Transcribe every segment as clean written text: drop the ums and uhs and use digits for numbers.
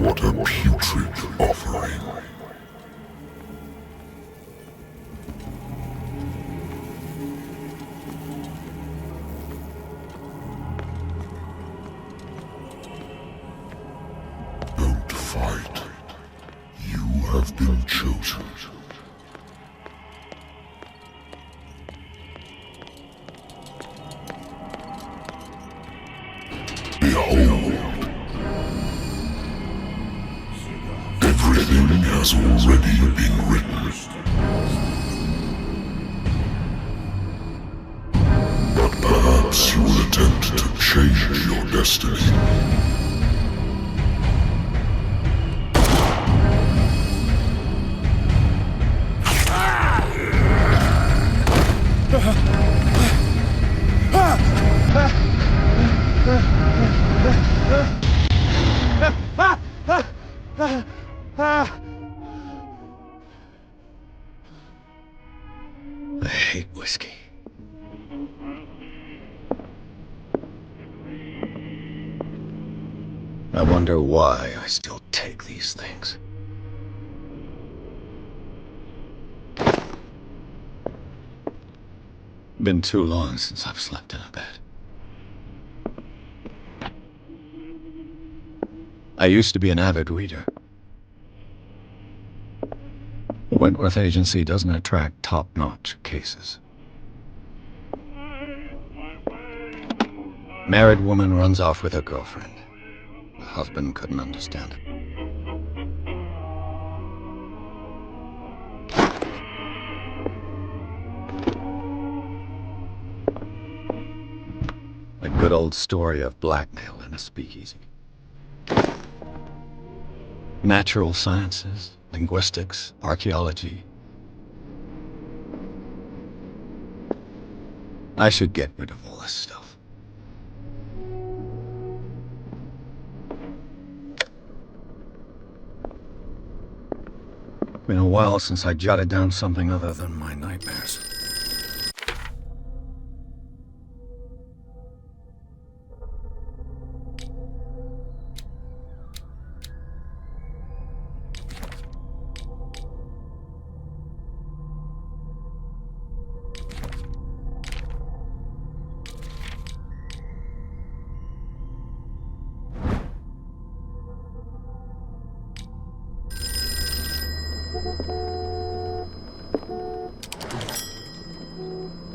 What a putrid offering. Don't fight. You have been chosen. Behold. Everything has already been written. But perhaps you will attempt to change your destiny. I hate whiskey. I wonder why I still take these things. Been too long since I've slept in a bed. I used to be an avid reader. Wentworth Agency doesn't attract top-notch cases. Married woman runs off with her girlfriend. The husband couldn't understand it. A good old story of blackmail in a speakeasy. Natural sciences, linguistics, archaeology. I should get rid of all this stuff. Been a while since I jotted down something other than my nightmares.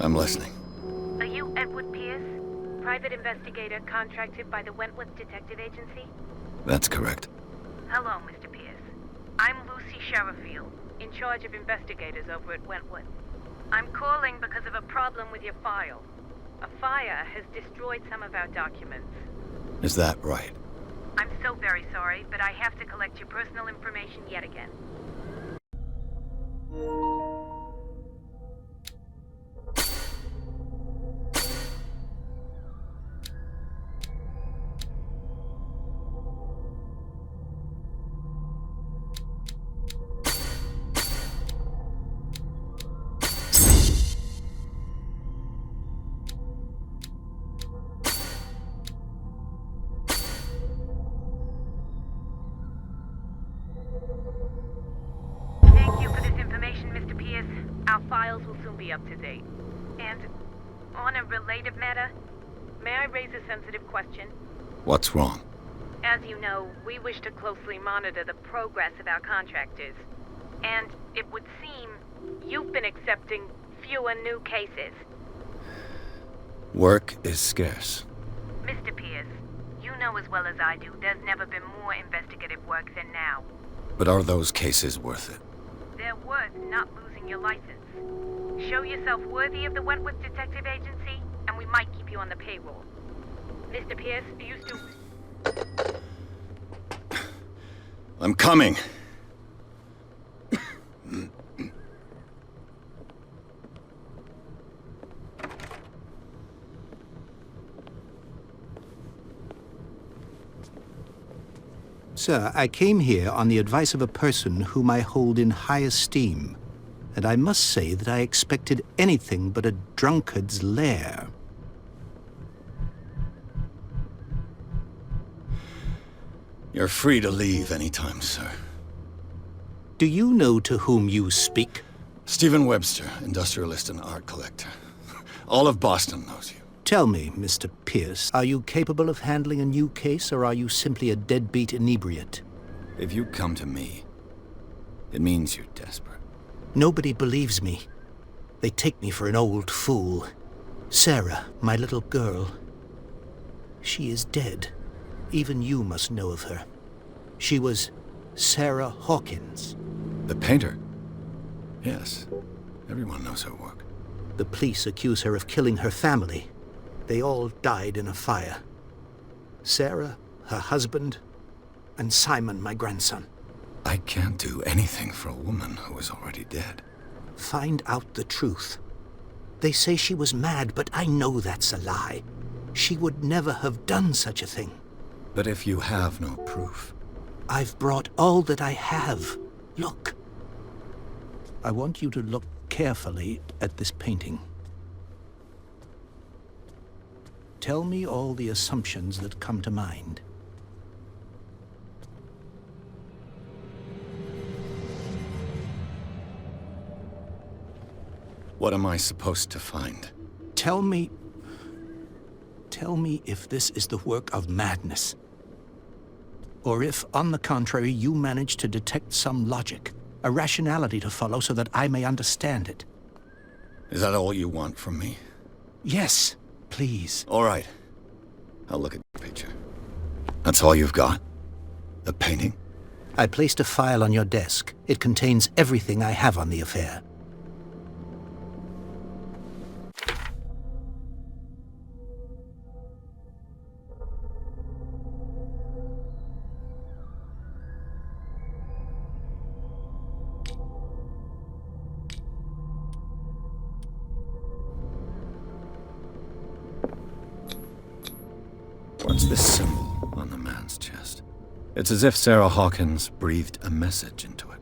I'm listening. Are you Edward Pierce, private investigator contracted by the Wentworth Detective Agency? That's correct. Hello, Mr. Pierce. I'm Lucy Sherifield, in charge of investigators over at Wentworth. I'm calling because of a problem with your file. A fire has destroyed some of our documents. Is that right? I'm so very sorry, but I have to collect your personal information yet again. Thank you for this information, Mr. Pierce. Our files will soon be up to date. And on a related matter, may I raise a sensitive question? What's wrong? As you know, we wish to closely monitor the progress of our contractors. And it would seem you've been accepting fewer new cases. Work is scarce. Mr. Pierce, you know as well as I do, there's never been more investigative work than now. But are those cases worth it? They're worth not losing your license. Show yourself worthy of the Wentworth Detective Agency, and we might keep you on the payroll. Mr. Pierce, are you still... I'm coming! Sir, I came here on the advice of a person whom I hold in high esteem, and I must say that I expected anything but a drunkard's lair. You're free to leave anytime, sir. Do you know to whom you speak? Stephen Webster, industrialist and art collector. All of Boston knows you. Tell me, Mr. Pierce, are you capable of handling a new case, or are you simply a deadbeat inebriate? If you come to me, it means you're desperate. Nobody believes me. They take me for an old fool. Sarah, my little girl, she is dead. Even you must know of her. She was Sarah Hawkins. The painter? Yes. Everyone knows her work. The police accuse her of killing her family. They all died in a fire. Sarah, her husband, and Simon, my grandson. I can't do anything for a woman who is already dead. Find out the truth. They say she was mad, but I know that's a lie. She would never have done such a thing. But if you have no proof... I've brought all that I have. Look. I want you to look carefully at this painting. Tell me all the assumptions that come to mind. What am I supposed to find? Tell me if this is the work of madness. Or if, on the contrary, you manage to detect some logic, a rationality to follow so that I may understand it. Is that all you want from me? Yes, please. All right. I'll look at the picture. That's all you've got? The painting? I placed a file on your desk. It contains everything I have on the affair. What's this symbol on the man's chest? It's as if Sarah Hawkins breathed a message into it.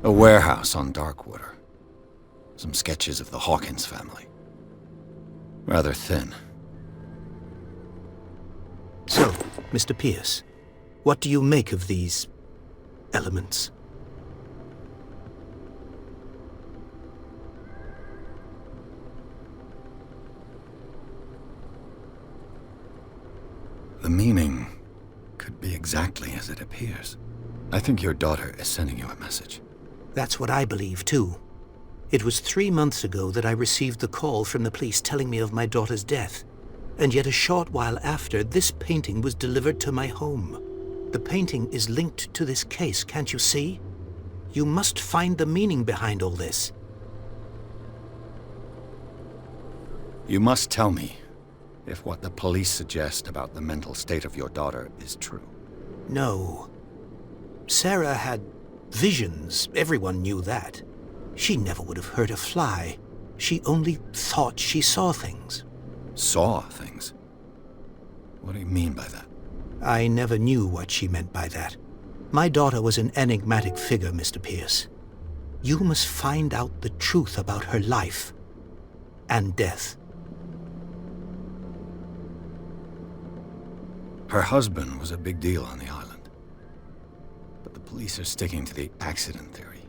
A warehouse on Darkwater. Some sketches of the Hawkins family. Rather thin. So, Mr. Pierce, what do you make of these elements? the meaning could be exactly as it appears. I think your daughter is sending you a message. That's what I believe, too. It was 3 months ago that I received the call from the police telling me of my daughter's death. And yet a short while after, this painting was delivered to my home. The painting is linked to this case, can't you see? You must find the meaning behind all this. You must tell me if what the police suggest about the mental state of your daughter is true. No. Sarah had visions. Everyone knew that. She never would have hurt a fly. She only thought she saw things. Saw things? What do you mean by that? I never knew what she meant by that. My daughter was an enigmatic figure, Mr. Pierce. You must find out the truth about her life and death. Her husband was a big deal on the island. But the police are sticking to the accident theory.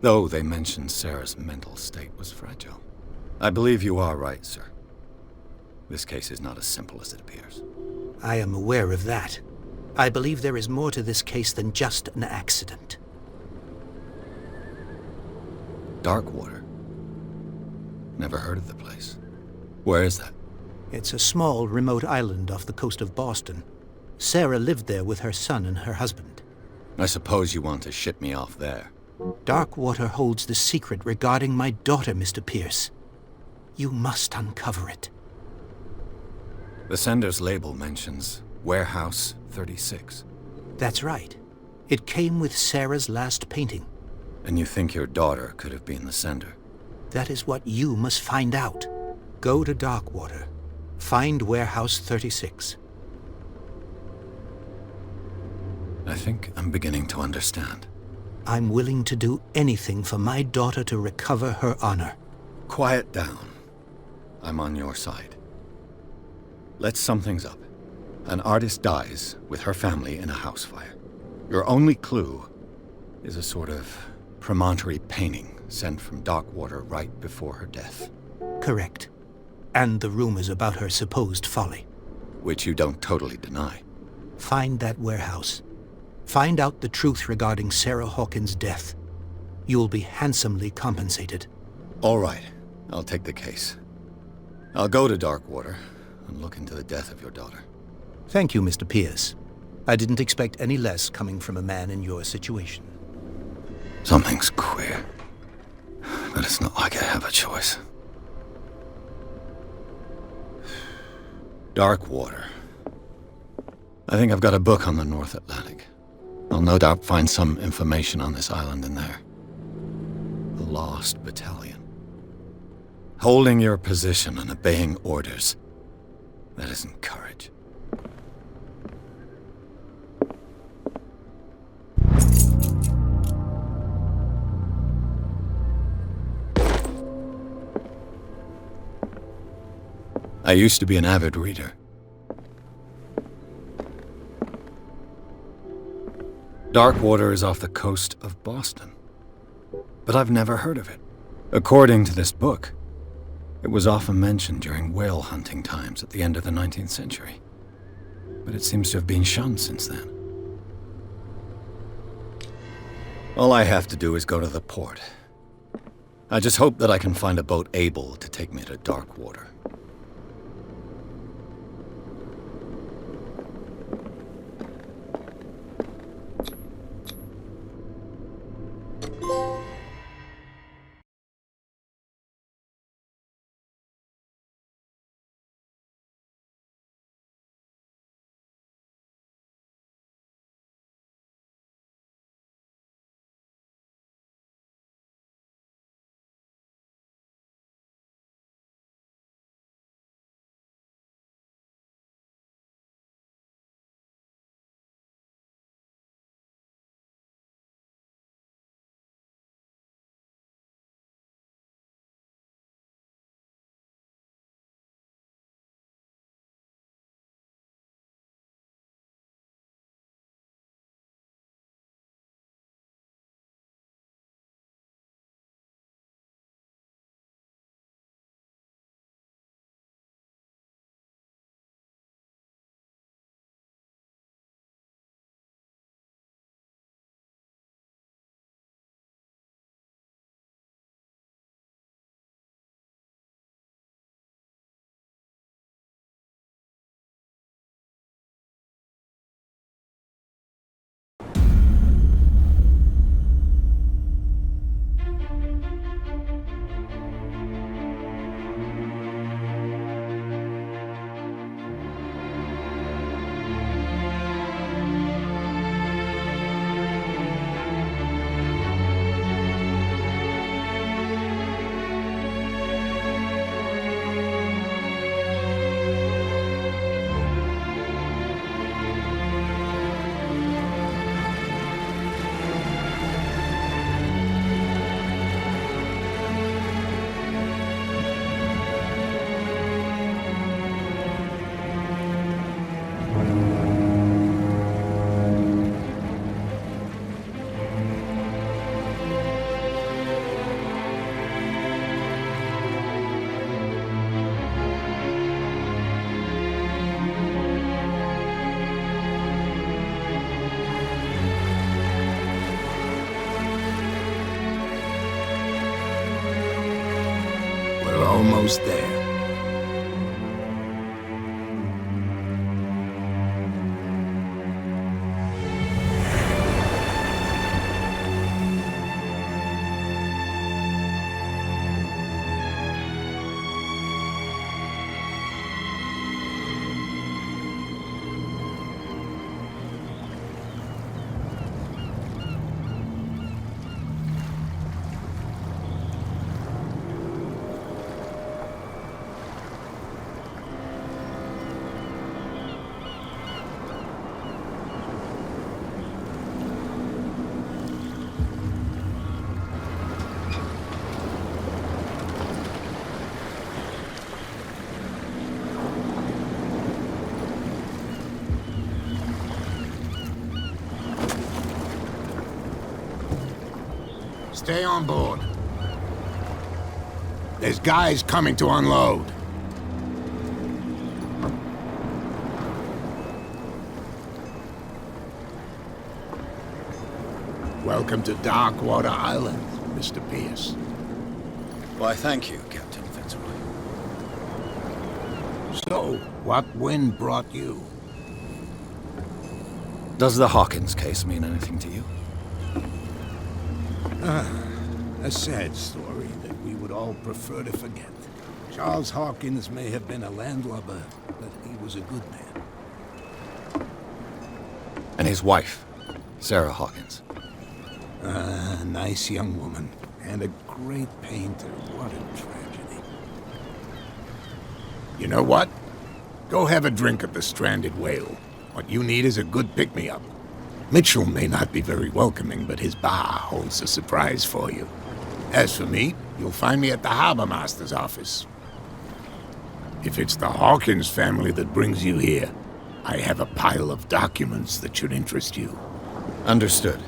Though they mentioned Sarah's mental state was fragile. I believe you are right, sir. This case is not as simple as it appears. I am aware of that. I believe there is more to this case than just an accident. Darkwater. Never heard of the place. Where is that? It's a small, remote island off the coast of Boston. Sarah lived there with her son and her husband. I suppose you want to ship me off there. Darkwater holds the secret regarding my daughter, Mr. Pierce. You must uncover it. The sender's label mentions Warehouse 36. That's right. It came with Sarah's last painting. And you think your daughter could have been the sender? That is what you must find out. Go to Darkwater. Find Warehouse 36. I think I'm beginning to understand. I'm willing to do anything for my daughter to recover her honor. Quiet down. I'm on your side. Let's sum things up. An artist dies with her family in a house fire. Your only clue is a sort of promontory painting sent from Darkwater right before her death. Correct. And the rumors about her supposed folly. Which you don't totally deny. Find that warehouse. Find out the truth regarding Sarah Hawkins' death. You'll be handsomely compensated. All right. I'll take the case. I'll go to Darkwater and look into the death of your daughter. Thank you, Mr. Pierce. I didn't expect any less coming from a man in your situation. Something's queer. But it's not like I have a choice. Darkwater. I think I've got a book on the North Atlantic. I'll no doubt find some information on this island in there. The Lost Battalion. Holding your position and obeying orders. That isn't courage. I used to be an avid reader. Darkwater is off the coast of Boston. But I've never heard of it. According to this book, it was often mentioned during whale hunting times at the end of the 19th century. But it seems to have been shunned since then. All I have to do is go to the port. I just hope that I can find a boat able to take me to Darkwater. almost there. Stay on board. There's guys coming to unload. Welcome to Darkwater Island, Mr. Pierce. Why, thank you, Captain Fitzroy. So, what wind brought you? Does the Hawkins case mean anything to you? A sad story that we would all prefer to forget. Charles Hawkins may have been a landlubber, but he was a good man. And his wife, Sarah Hawkins. A nice young woman, and a great painter. What a tragedy. You know what? Go have a drink at the Stranded Whale. What you need is a good pick-me-up. Mitchell may not be very welcoming, but his bar holds a surprise for you. As for me, you'll find me at the Harbor Master's office. If it's the Hawkins family that brings you here, I have a pile of documents that should interest you. Understood.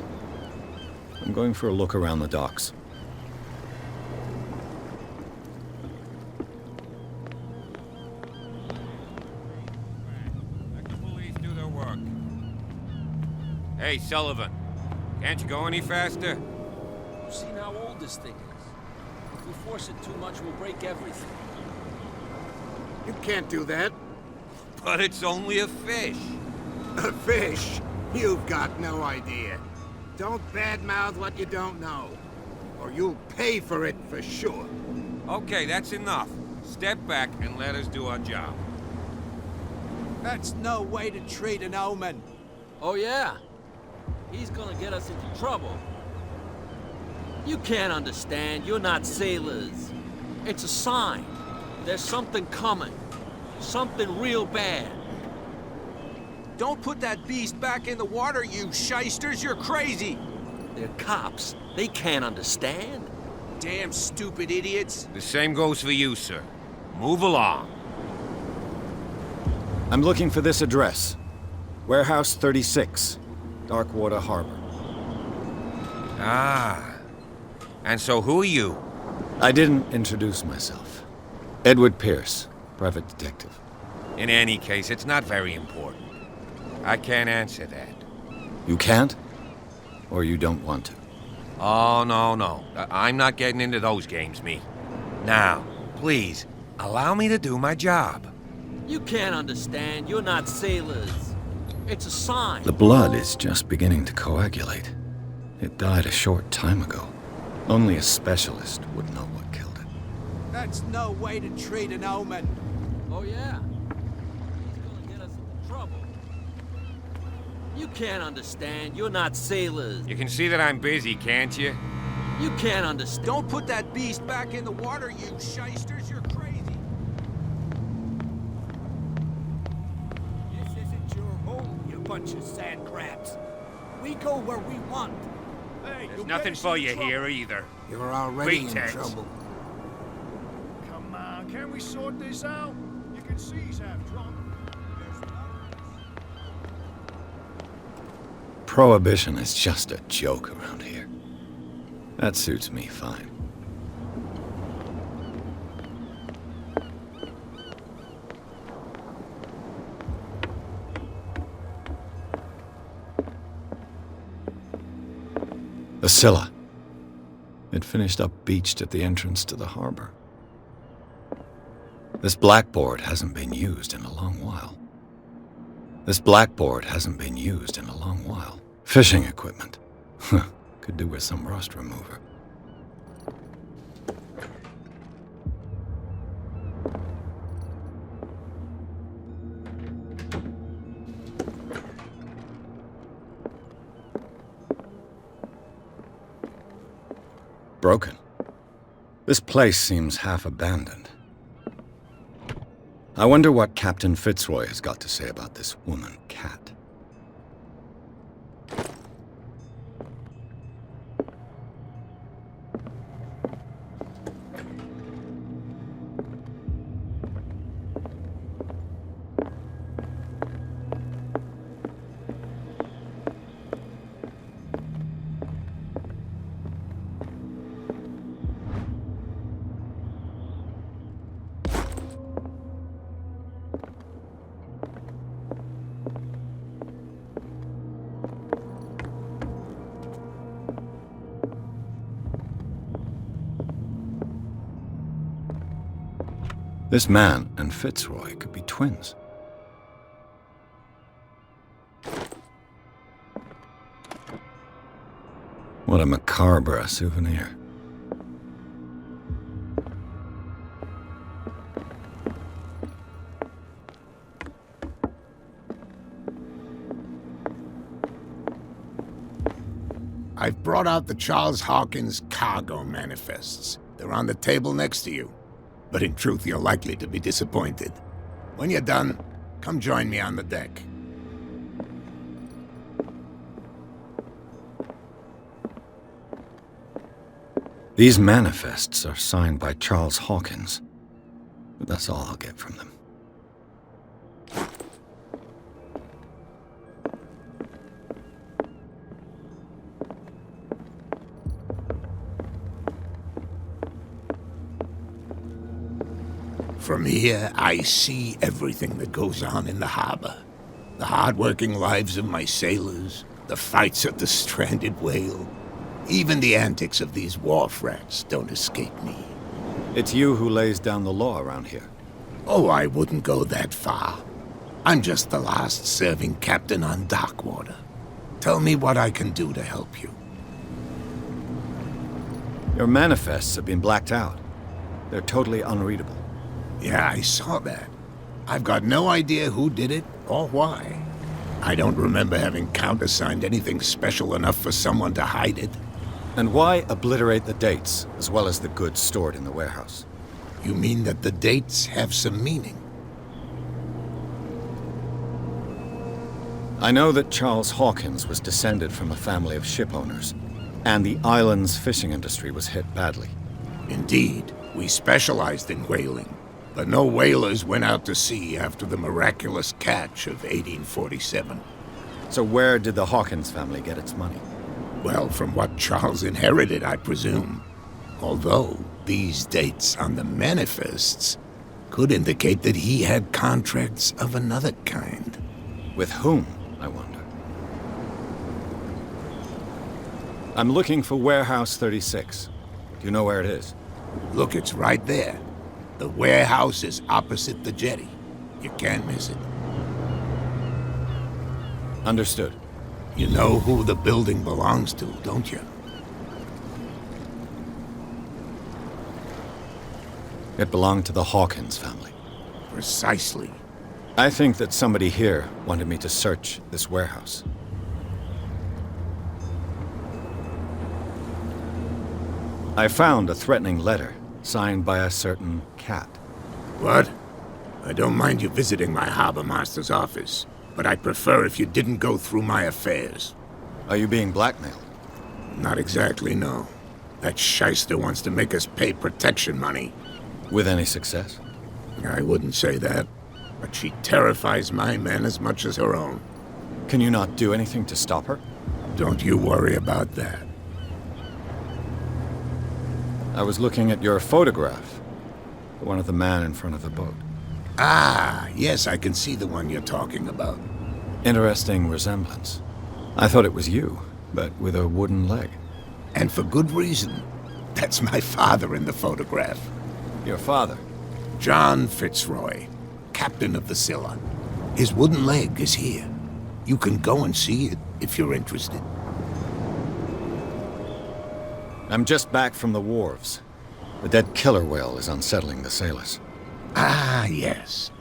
I'm going for a look around the docks. Let the police do their work. Hey, Sullivan. Can't you go any faster? You've seen how old this thing is. If we force it too much, we'll break everything. You can't do that. But it's only a fish. A fish? You've got no idea. Don't badmouth what you don't know, or you'll pay for it for sure. Okay, that's enough. Step back and let us do our job. That's no way to treat an omen. Oh, yeah? He's gonna get us into trouble. You can't understand. You're not sailors. It's a sign. There's something coming. Something real bad. Don't put that beast back in the water, you shysters! You're crazy! They're cops. They can't understand. Damn stupid idiots! The same goes for you, sir. Move along. I'm looking for this address. Warehouse 36, Darkwater Harbor. Ah. And so who are you? I didn't introduce myself. Edward Pierce, private detective. In any case, it's not very important. I can't answer that. You can't? Or you don't want to? Oh, no. I'm not getting into those games, me. Now, please, allow me to do my job. You can't understand. You're not sailors. It's a sign. The blood is just beginning to coagulate. It died a short time ago. Only a specialist would know what killed it. That's no way to treat an omen. Oh, yeah? He's gonna get us into trouble. You can't understand. You're not sailors. You can see that I'm busy, can't you? You can't understand. Don't put that beast back in the water, you shysters! You're crazy! This isn't your home, you bunch of sand crabs. We go where we want. Hey, There's nothing for you here either. You're already in Pretext. trouble. Come on, can we sort this out? You can see he's half drunk. Prohibition is just a joke around here. That suits me fine. The Scylla. It finished up beached at the entrance to the harbor. This blackboard hasn't been used in a long while. This blackboard hasn't been used in a long while. Fishing equipment. Could do with some rust remover. Broken. This place seems half abandoned. I wonder what Captain Fitzroy has got to say about this woman cat. This man and Fitzroy could be twins. What a macabre souvenir. I've brought out the Charles Hawkins cargo manifests. They're on the table next to you. But in truth, you're likely to be disappointed. When you're done, come join me on the deck. These manifests are signed by Charles Hawkins, but that's all I'll get from them. From here, I see everything that goes on in the harbor. The hard-working lives of my sailors, the fights at the stranded whale. Even the antics of these wharf rats don't escape me. It's you who lays down the law around here. Oh, I wouldn't go that far. I'm just the last serving captain on Darkwater. Tell me what I can do to help you. Your manifests have been blacked out. They're totally unreadable. Yeah, I saw that. I've got no idea who did it or why. I don't remember having countersigned anything special enough for someone to hide it. And why obliterate the dates, as well as the goods stored in the warehouse? You mean that the dates have some meaning? I know that Charles Hawkins was descended from a family of shipowners, and the island's fishing industry was hit badly. Indeed, we specialized in whaling. But no whalers went out to sea after the miraculous catch of 1847. So where did the Hawkins family get its money? Well, from what Charles inherited, I presume. Although, these dates on the manifests could indicate that he had contracts of another kind. With whom, I wonder? I'm looking for Warehouse 36. Do you know where it is? Look, it's right there. The warehouse is opposite the jetty. You can't miss it. Understood. You know who the building belongs to, don't you? It belonged to the Hawkins family. Precisely. I think that somebody here wanted me to search this warehouse. I found a threatening letter signed by a certain cat. What? I don't mind you visiting my harbor master's office, but I'd prefer if you didn't go through my affairs. Are you being blackmailed? Not exactly, no. That shyster wants to make us pay protection money. With any success? I wouldn't say that, but she terrifies my men as much as her own. Can you not do anything to stop her? Don't you worry about that. I was looking at your photograph, the one of the man in front of the boat. Ah, yes, I can see the one you're talking about. Interesting resemblance. I thought it was you, but with a wooden leg. And for good reason. That's my father in the photograph. Your father? John Fitzroy, captain of the Scylla. His wooden leg is here. You can go and see it if you're interested. I'm just back from the wharves. The dead killer whale is unsettling the sailors. Ah, yes.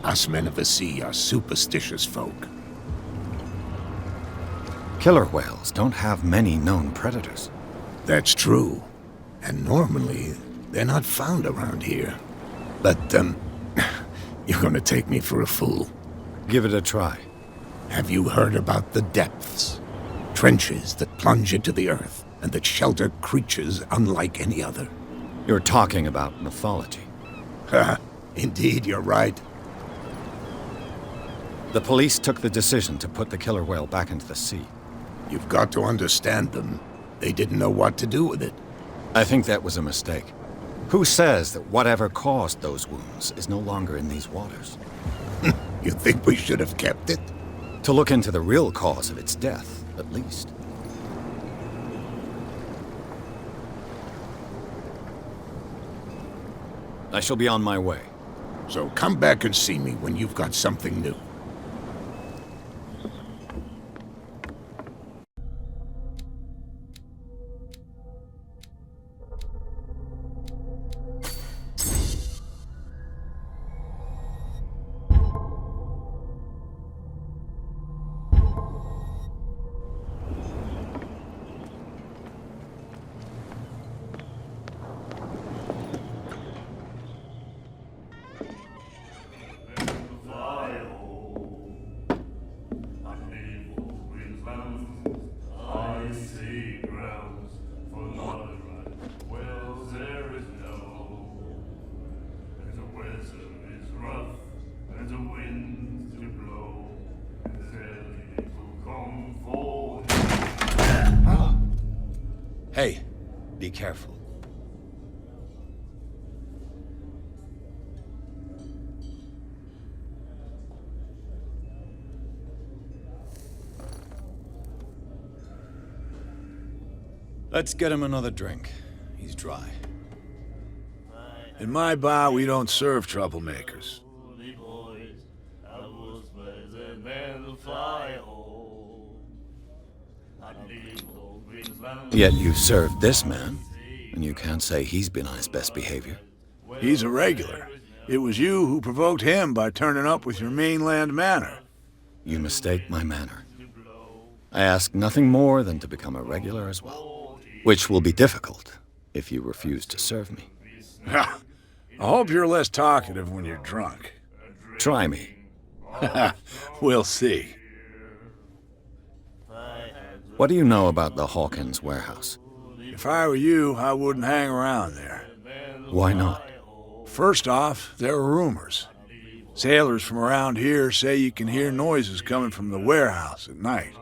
Us men of the sea are superstitious folk. Killer whales don't have many known predators. That's true. And normally, they're not found around here. But, you're gonna take me for a fool. Give it a try. Have you heard about the depths? Trenches that plunge into the earth and that shelter creatures unlike any other. You're talking about mythology. Ha! Indeed, you're right. The police took the decision to put the killer whale back into the sea. You've got to understand them. They didn't know what to do with it. I think that was a mistake. Who says that whatever caused those wounds is no longer in these waters? You think we should have kept it? To look into the real cause of its death, at least. I shall be on my way. So come back and see me when you've got something new. Hey, be careful. Let's get him another drink. He's dry. In my bar, we don't serve troublemakers. Yet you served this man, and you can't say he's been on his best behavior. He's a regular. It was you who provoked him by turning up with your mainland manner. You mistake my manner. I ask nothing more than to become a regular as well, which will be difficult if you refuse to serve me. I hope you're less talkative when you're drunk. Try me. We'll see. What do you know about the Hawkins warehouse? If I were you, I wouldn't hang around there. Why not? First off, there are rumors. Sailors from around here say you can hear noises coming from the warehouse at night.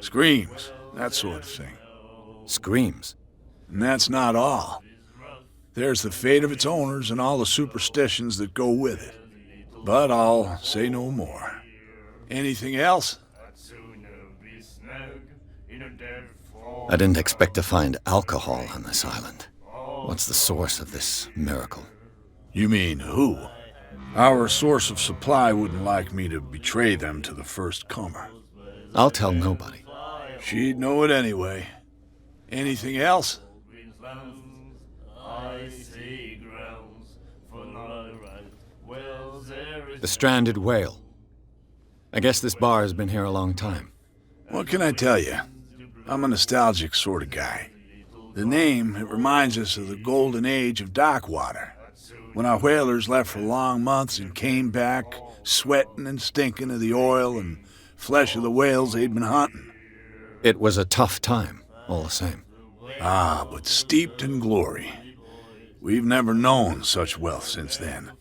Screams, that sort of thing. Screams? And that's not all. There's the fate of its owners and all the superstitions that go with it. But I'll say no more. Anything else? I didn't expect to find alcohol on this island. What's the source of this miracle? You mean who? Our source of supply wouldn't like me to betray them to the first comer. I'll tell nobody. She'd know it anyway. Anything else? The stranded whale. I guess this bar has been here a long time. What can I tell you? I'm a nostalgic sort of guy. The name, it reminds us of the golden age of dock water, when our whalers left for long months and came back sweating and stinking of the oil and flesh of the whales they'd been hunting. It was a tough time, all the same. Ah, but steeped in glory. We've never known such wealth since then.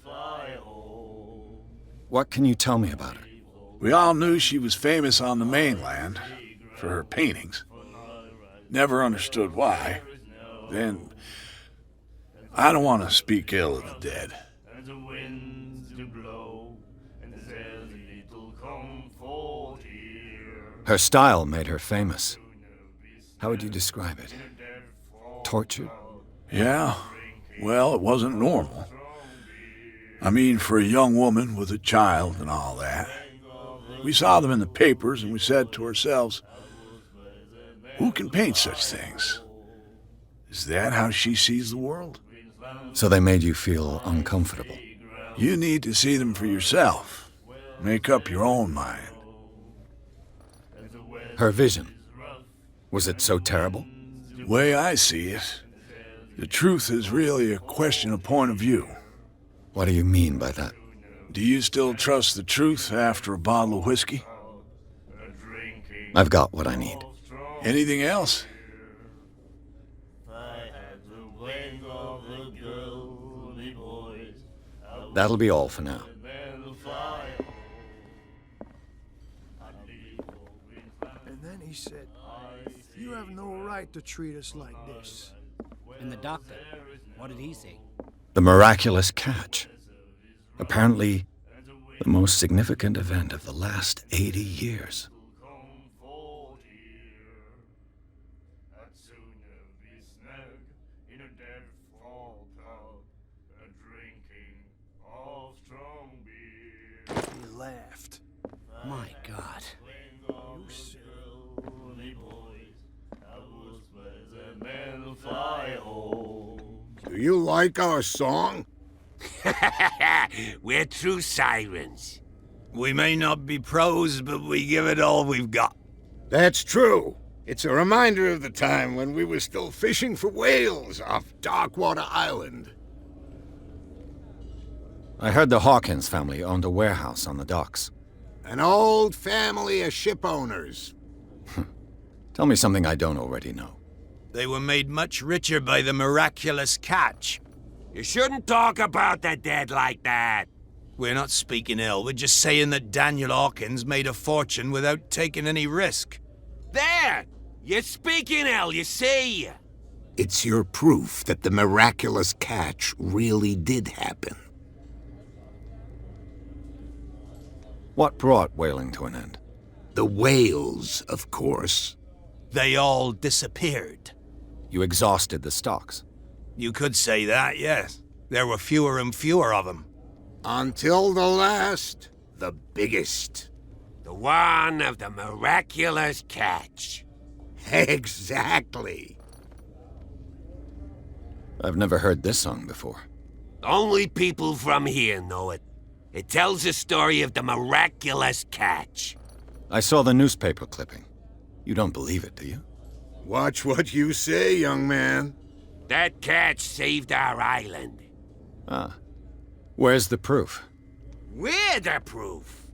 What can you tell me about her? We all knew she was famous on the mainland for her paintings. Never understood why. Then, I don't want to speak ill of the dead. Her style made her famous. How would you describe it? Tortured? Yeah, well, it wasn't normal. I mean, for a young woman with a child and all that. We saw them in the papers and we said to ourselves, who can paint such things? Is that how she sees the world? So they made you feel uncomfortable. You need to see them for yourself. Make up your own mind. Her vision, was it so terrible? The way I see it, the truth is really a question of point of view. What do you mean by that? Do you still trust the truth after a bottle of whiskey? I've got what I need. Anything else? That'll be all for now. And then he said, you have no right to treat us like this. And the doctor, what did he say? The miraculous catch. Apparently, the most significant event of the last 80 years. He laughed. My God. Do you like our song? We're true sirens. We may not be pros, but we give it all we've got. That's true. It's a reminder of the time when we were still fishing for whales off Darkwater Island. I heard the Hawkins family owned a warehouse on the docks. An old family of ship owners. Tell me something I don't already know. They were made much richer by the miraculous catch. You shouldn't talk about the dead like that. We're not speaking ill, we're just saying that Daniel Hawkins made a fortune without taking any risk. There! You're speaking ill, you see. It's your proof that the miraculous catch really did happen. What brought whaling to an end? The whales, of course. They all disappeared. You exhausted the stocks. You could say that, yes. There were fewer and fewer of them. Until the last, the biggest. The one of the miraculous catch. Exactly. I've never heard this song before. Only people from here know it. It tells the story of the miraculous catch. I saw the newspaper clipping. You don't believe it, do you? Watch what you say, young man. That catch saved our island. Ah. Where's the proof? We're the proof.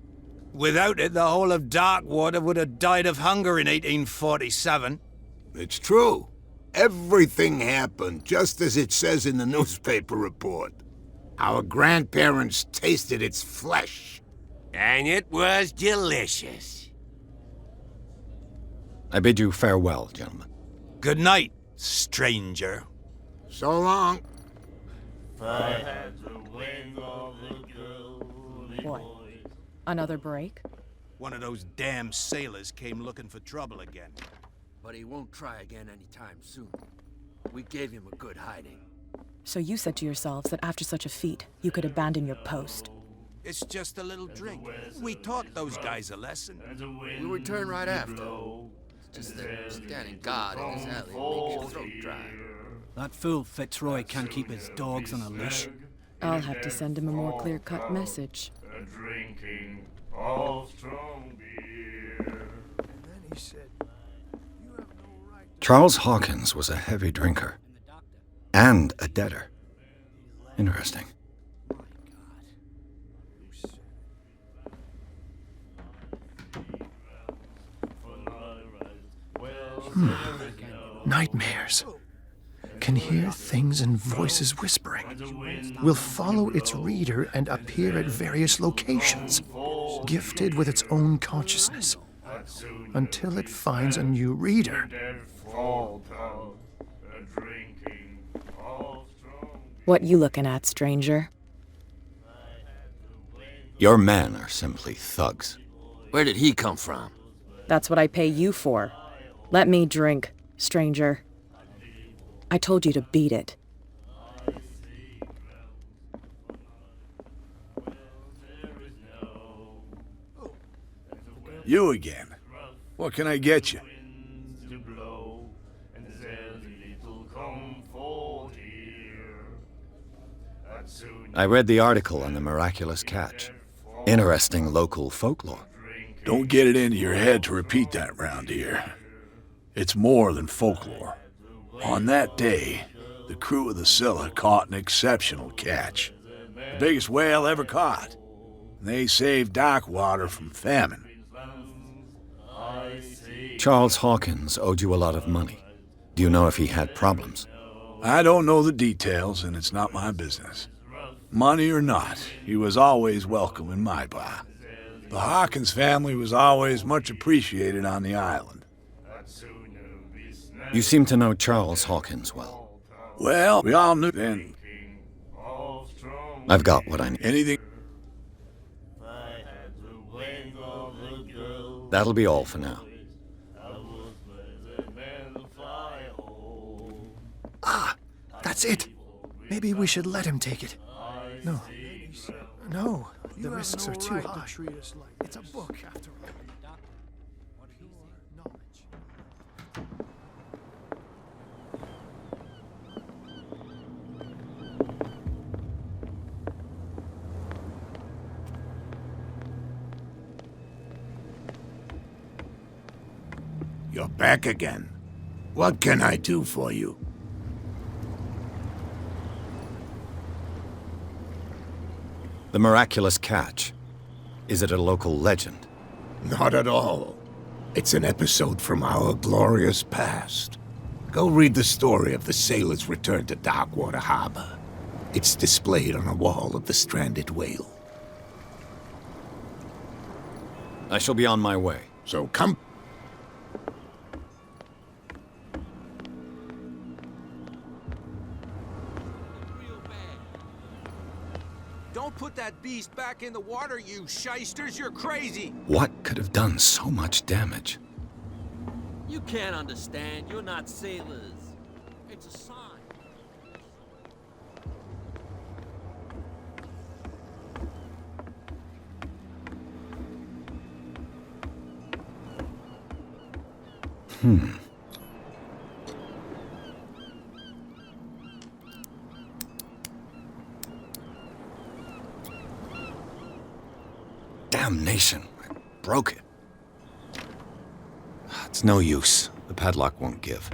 Without it, the whole of Darkwater would have died of hunger in 1847. It's true. Everything happened just as it says in the newspaper report. Our grandparents tasted its flesh. And it was delicious. I bid you farewell, gentlemen. Good night, stranger. So long. What? Another break? One of those damn sailors came looking for trouble again. But he won't try again anytime soon. We gave him a good hiding. So you said to yourselves that after such a feat, you could abandon your post. It's just a little drink. We taught those guys a lesson. We'll return right after. It's just that standing guard in this alley makes your throat dry. That fool Fitzroy can't keep his dogs on a leash. I'll have to send him a more clear-cut message. Drinking of strong beer. And then he said, you have no right to... Charles Hawkins was a heavy drinker. And a debtor. Interesting. Nightmares. Can hear things and voices whispering. Will follow its reader and appear at various locations, gifted with its own consciousness, until it finds a new reader. What you looking at, stranger? Your men are simply thugs. Where did he come from? That's what I pay you for. Let me drink, stranger. I told you to beat it. You again. What can I get you? I read the article on the miraculous catch. Interesting local folklore. Don't get it into your head to repeat that round here. It's more than folklore. On that day, the crew of the Scylla caught an exceptional catch. The biggest whale ever caught. They saved Darkwater from famine. Charles Hawkins owed you a lot of money. Do you know if he had problems? I don't know the details, and it's not my business. Money or not, he was always welcome in my bar. The Hawkins family was always much appreciated on the island. You seem to know Charles Hawkins well. Well, we all knew then. I've got what I need. Anything? That'll be all for now. Ah, that's it. Maybe we should let him take it. No. No, the risks are too high. It's a book, after all. Pure knowledge. You're back again. What can I do for you? The miraculous catch. Is it a local legend? Not at all. It's an episode from our glorious past. Go read the story of the sailor's return to Darkwater Harbor. It's displayed on a wall of the stranded whale. I shall be on my way. So come... Don't put that beast back in the water, you shysters! You're crazy! What could have done so much damage? You can't understand. You're not sailors. It's a sign. Damnation. I broke it. It's no use. The padlock won't give.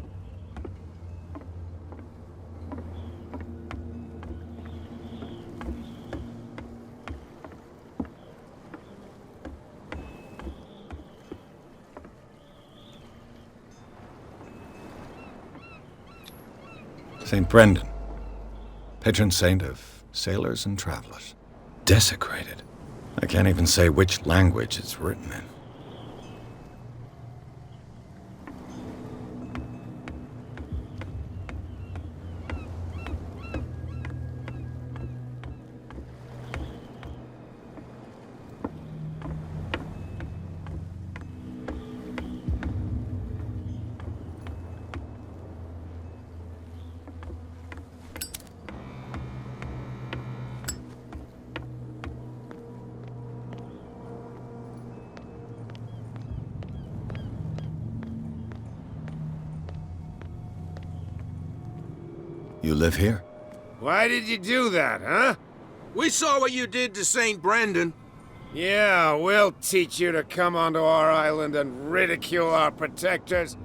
St. Brendan, patron saint of sailors and travelers. Desecrated. I can't even say which language it's written in. You live here? Why did you do that, huh? We saw what you did to St. Brendan. Yeah, we'll teach you to come onto our island and ridicule our protectors.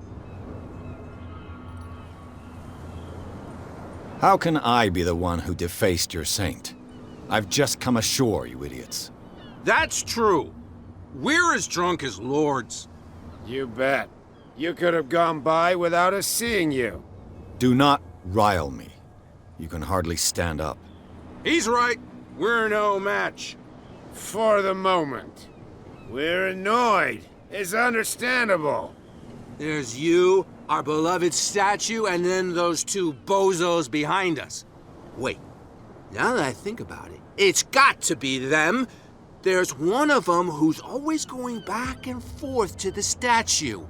How can I be the one who defaced your saint? I've just come ashore, you idiots. That's true. We're as drunk as lords. You bet. You could have gone by without us seeing you. Do not rile me. You can hardly stand up. He's right. We're no match. For the moment. We're annoyed. It's understandable. There's you, our beloved statue, and then those two bozos behind us. Wait, now that I think about it, it's got to be them. There's one of them who's always going back and forth to the statue.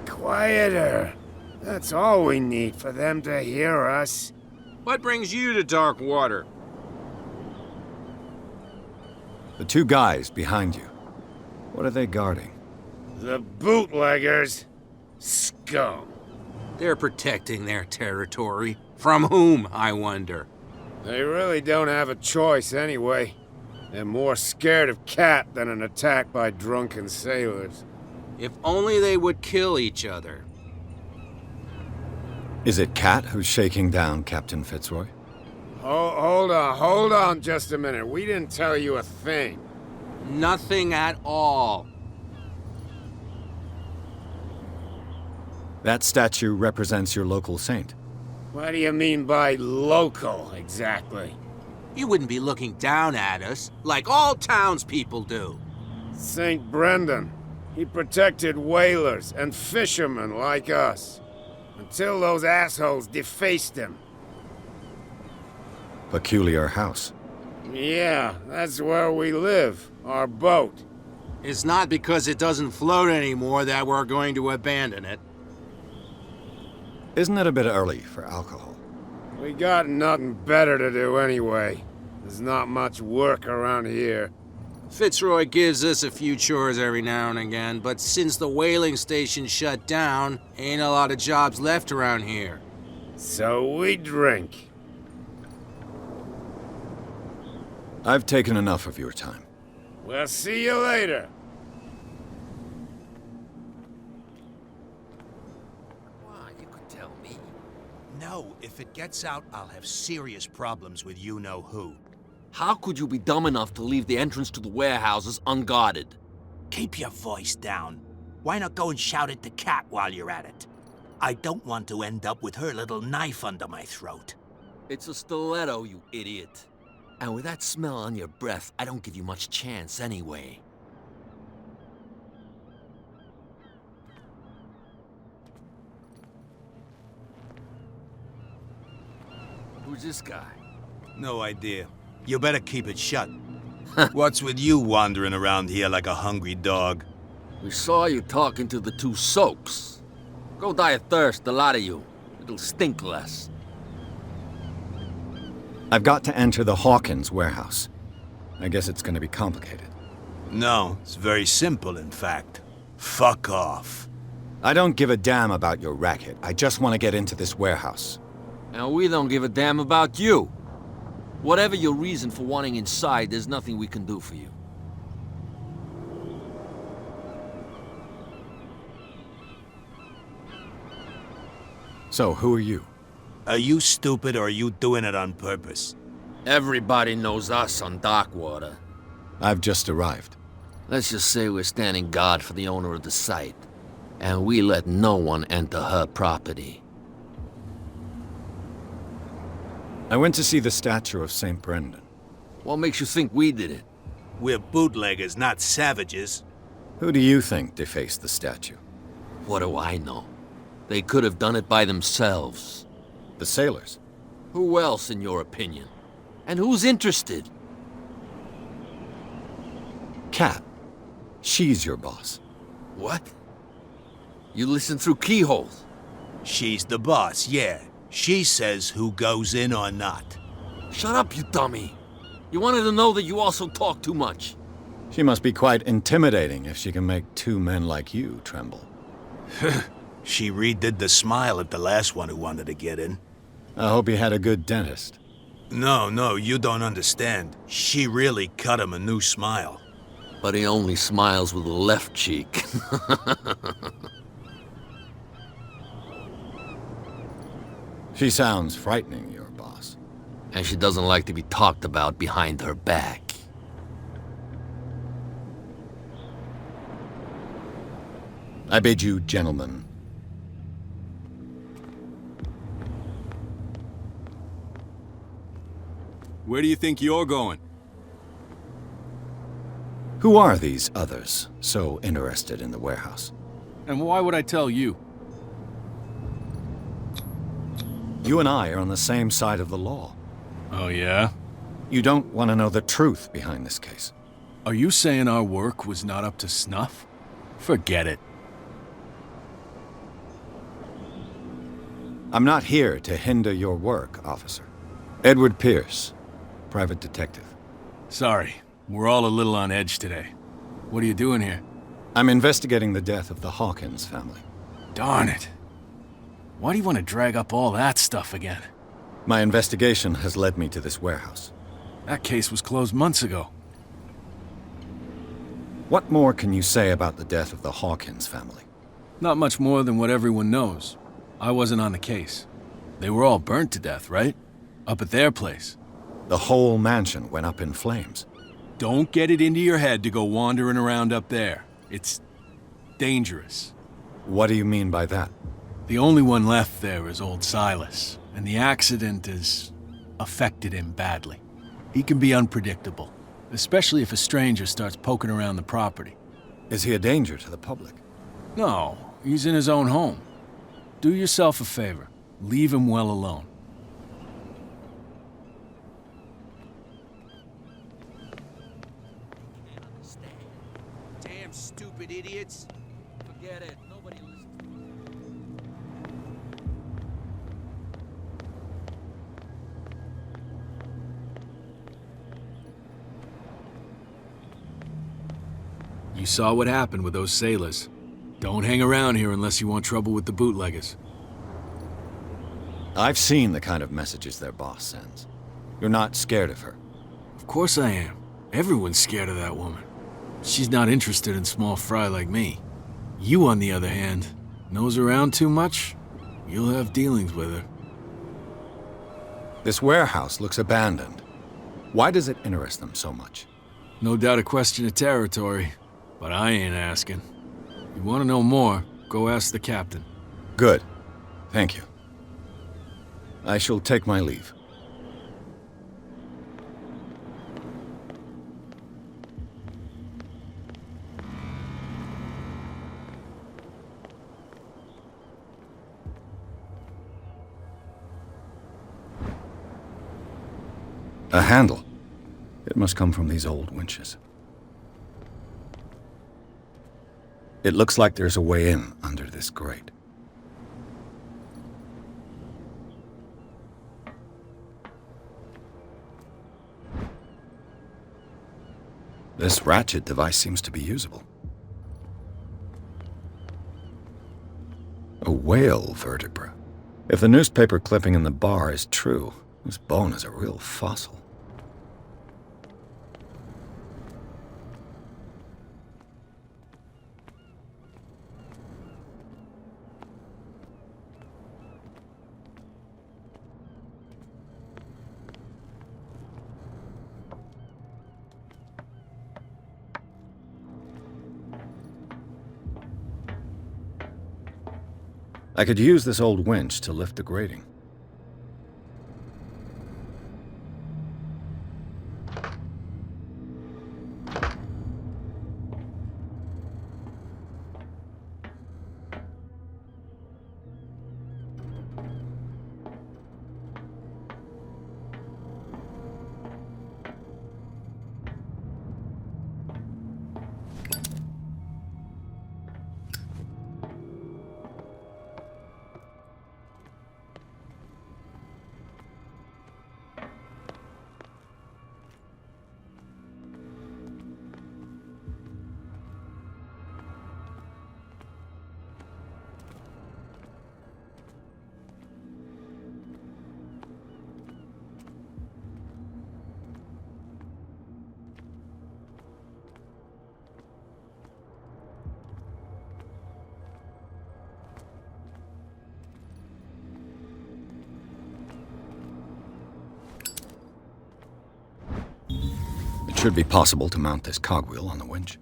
Quieter. That's all we need for them to hear us. What brings you to Darkwater? The two guys behind you. What are they guarding? The bootleggers? Scum. They're protecting their territory. From whom, I wonder? They really don't have a choice anyway. They're more scared of Cat than an attack by drunken sailors. If only they would kill each other. Is it Cat who's shaking down Captain Fitzroy? Hold on just a minute. We didn't tell you a thing. Nothing at all. That statue represents your local saint. What do you mean by local, exactly? You wouldn't be looking down at us, like all townspeople do. St. Brendan. He protected whalers and fishermen like us. Until those assholes defaced him. Peculiar house. Yeah, that's where we live. Our boat. It's not because it doesn't float anymore that we're going to abandon it. Isn't it a bit early for alcohol? We got nothing better to do anyway. There's not much work around here. Fitzroy gives us a few chores every now and again, but since the whaling station shut down, ain't a lot of jobs left around here. So we drink. I've taken enough of your time. We'll see you later. You could tell me. No, if it gets out, I'll have serious problems with you-know-who. How could you be dumb enough to leave the entrance to the warehouses unguarded? Keep your voice down. Why not go and shout at the cat while you're at it? I don't want to end up with her little knife under my throat. It's a stiletto, you idiot. And with that smell on your breath, I don't give you much chance anyway. Who's this guy? No idea. You better keep it shut. What's with you wandering around here like a hungry dog? We saw you talking to the two soaks. Go die of thirst, the lot of you. It'll stink less. I've got to enter the Hawkins warehouse. I guess it's going to be complicated. No, it's very simple, in fact. Fuck off. I don't give a damn about your racket. I just want to get into this warehouse. And we don't give a damn about you. Whatever your reason for wanting inside, there's nothing we can do for you. So, who are you? Are you stupid or are you doing it on purpose? Everybody knows us on Darkwater. I've just arrived. Let's just say we're standing guard for the owner of the site. And we let no one enter her property. I went to see the statue of St. Brendan. What makes you think we did it? We're bootleggers, not savages. Who do you think defaced the statue? What do I know? They could have done it by themselves. The sailors? Who else, in your opinion? And who's interested? Cat. She's your boss. What? You listen through keyholes? She's the boss, yeah. She says who goes in or not. Shut up, you dummy. You wanted to know that you also talk too much. She must be quite intimidating if she can make two men like you tremble. She redid the smile at the last one who wanted to get in. I hope he had a good dentist. No, you don't understand. She really cut him a new smile. But he only smiles with the left cheek. She sounds frightening, your boss. And she doesn't like to be talked about behind her back. I bid you, gentlemen. Where do you think you're going? Who are these others so interested in the warehouse? And why would I tell you? You and I are on the same side of the law. Oh, yeah? You don't want to know the truth behind this case. Are you saying our work was not up to snuff? Forget it. I'm not here to hinder your work, officer. Edward Pierce, private detective. Sorry, we're all a little on edge today. What are you doing here? I'm investigating the death of the Hawkins family. Darn it. Why do you want to drag up all that stuff again? My investigation has led me to this warehouse. That case was closed months ago. What more can you say about the death of the Hawkins family? Not much more than what everyone knows. I wasn't on the case. They were all burnt to death, right? Up at their place. The whole mansion went up in flames. Don't get it into your head to go wandering around up there. It's dangerous. What do you mean by that? The only one left there is old Silas, and the accident has affected him badly. He can be unpredictable, especially if a stranger starts poking around the property. Is he a danger to the public? No, he's in his own home. Do yourself a favor. Leave him well alone. Can't understand. Damn stupid idiots. Forget it. Nobody listens. You saw what happened with those sailors. Don't hang around here unless you want trouble with the bootleggers. I've seen the kind of messages their boss sends. You're not scared of her? Of course I am. Everyone's scared of that woman. She's not interested in small fry like me. You, on the other hand, nose around too much, you'll have dealings with her. This warehouse looks abandoned. Why does it interest them so much? No doubt a question of territory, but I ain't asking. You want to know more, go ask the captain. Good. Thank you. I shall take my leave. A handle. It must come from these old winches. It looks like there's a way in under this grate. This ratchet device seems to be usable. A whale vertebra. If the newspaper clipping in the bar is true, this bone is a real fossil. I could use this old winch to lift the grating. It should be possible to mount this cogwheel on the winch.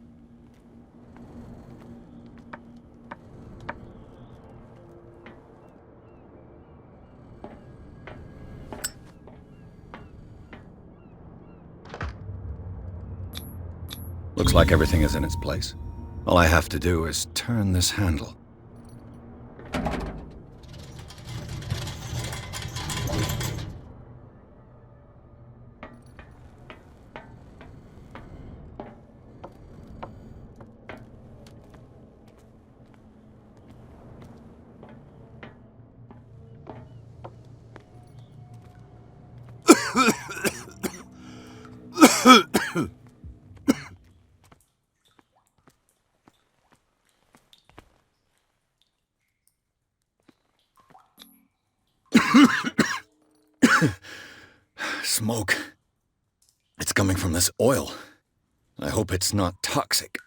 Looks like everything is in its place. All I have to do is turn this handle. Smoke. It's coming from this oil. I hope it's not toxic.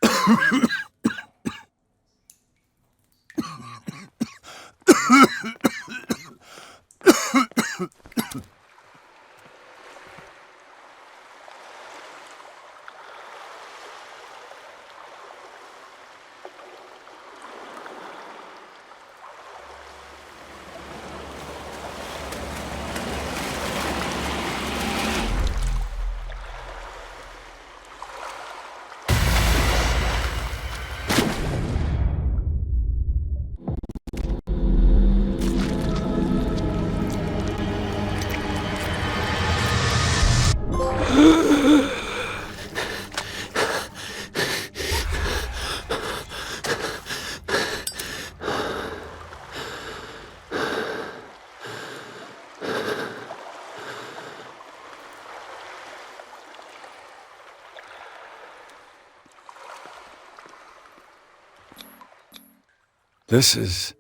This is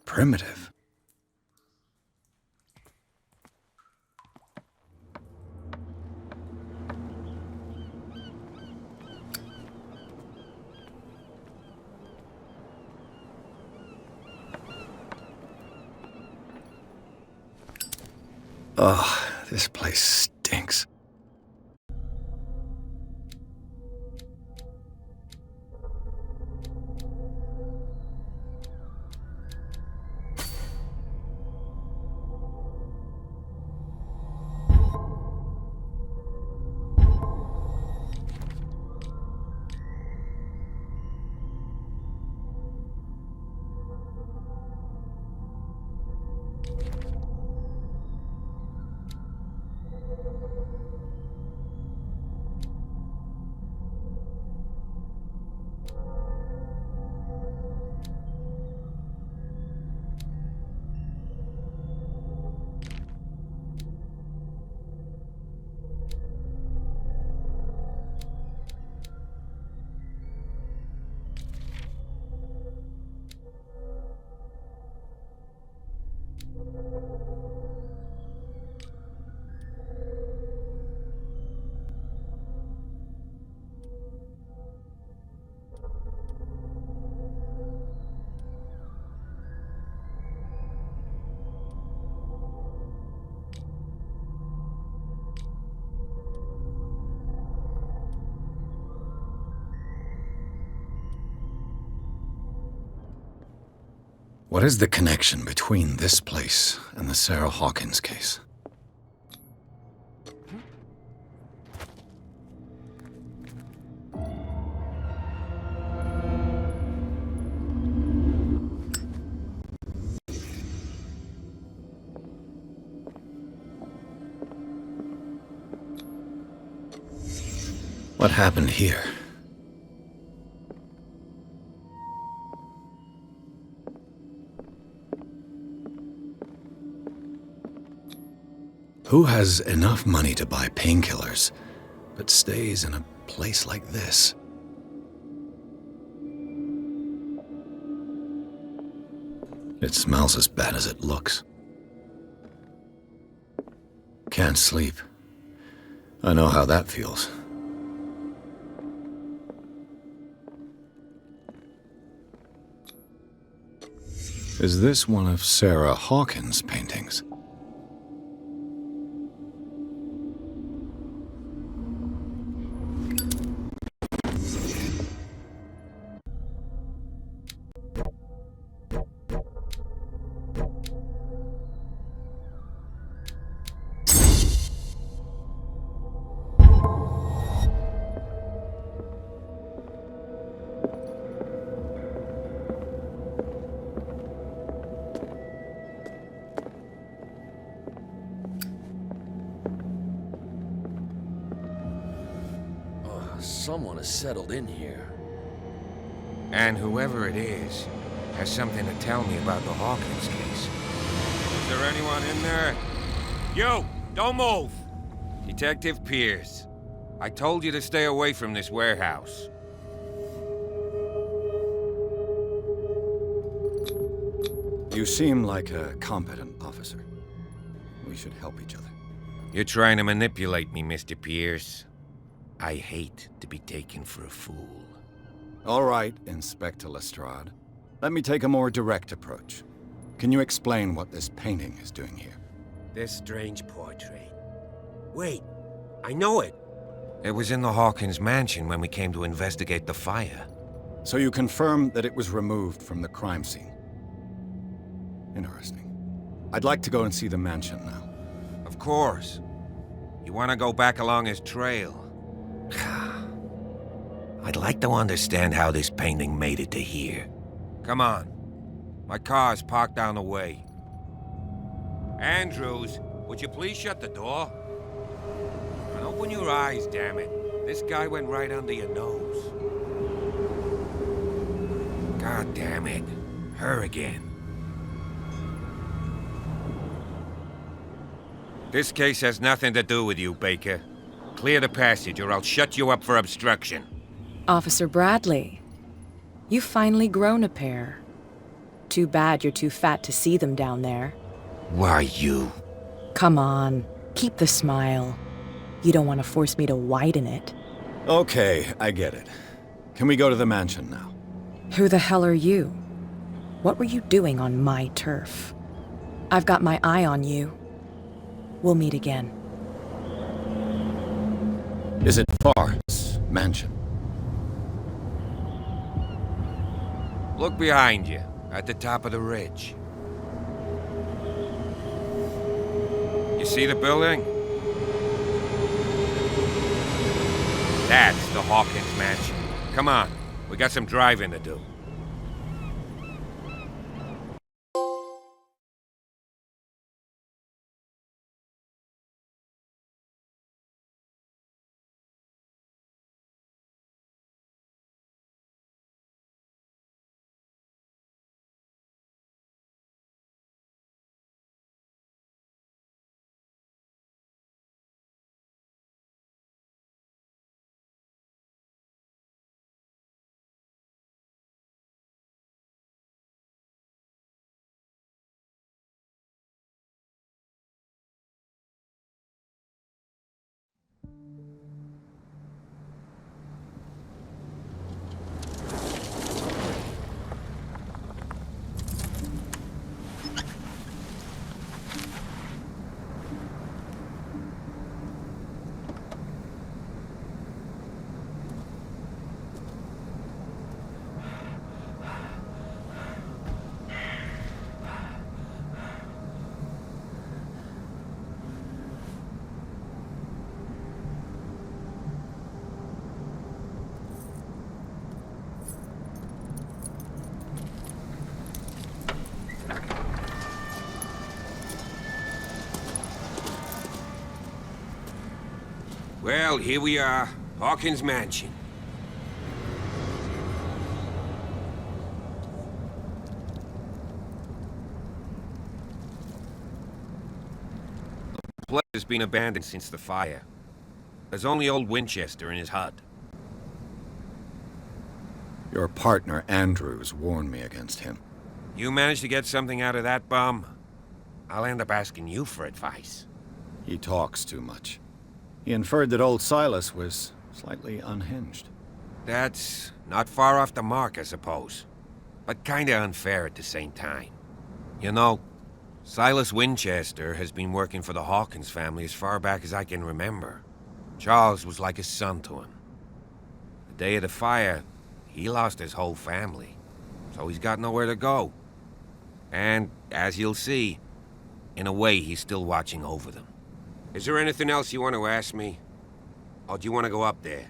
primitive. Ugh, this place stinks. What is the connection between this place and the Sarah Hawkins case? What happened here? Who has enough money to buy painkillers, but stays in a place like this? It smells as bad as it looks. Can't sleep. I know how that feels. Is this one of Sarah Hawkins' paintings? Someone has settled in here. And whoever it is has something to tell me about the Hawkins case. Is there anyone in there? You! Don't move! Detective Pierce. I told you to stay away from this warehouse. You seem like a competent officer. we should help each other. You're trying to manipulate me, Mr. Pierce. I hate to be taken for a fool. All right, Inspector Lestrade. Let me take a more direct approach. Can you explain what this painting is doing here? This strange portrait. Wait, I know it. It was in the Hawkins mansion when we came to investigate the fire. So you confirm that it was removed from the crime scene? Interesting. I'd like to go and see the mansion now. Of course. You want to go back along his trail? I'd like to understand how this painting made it to here. Come on. My car's parked down the way. Andrews, would you please shut the door? And open your eyes, damn it. This guy went right under your nose. God damn it. Her again. This case has nothing to do with you, Baker. Clear the passage or I'll shut you up for obstruction. Officer Bradley, you've finally grown a pair. Too bad you're too fat to see them down there. Why, you? Come on, keep the smile. You don't want to force me to widen it. Okay, I get it. Can we go to the mansion now? Who the hell are you? What were you doing on my turf? I've got my eye on you. We'll meet again. Is it far, this mansion? Look behind you, at the top of the ridge. You see the building? That's the Hawkins mansion. Come on, we got some driving to do. Well, here we are. Hawkins Mansion. The place has been abandoned since the fire. There's only old Winchester in his hut. Your partner, Andrews, warned me against him. You managed to get something out of that bum? I'll end up asking you for advice. He talks too much. He inferred that old Silas was slightly unhinged. That's not far off the mark, I suppose. But kinda unfair at the same time. You know, Silas Winchester has been working for the Hawkins family as far back as I can remember. Charles was like a son to him. The day of the fire, he lost his whole family. So he's got nowhere to go. And, as you'll see, in a way he's still watching over them. Is there anything else you want to ask me? Or do you want to go up there?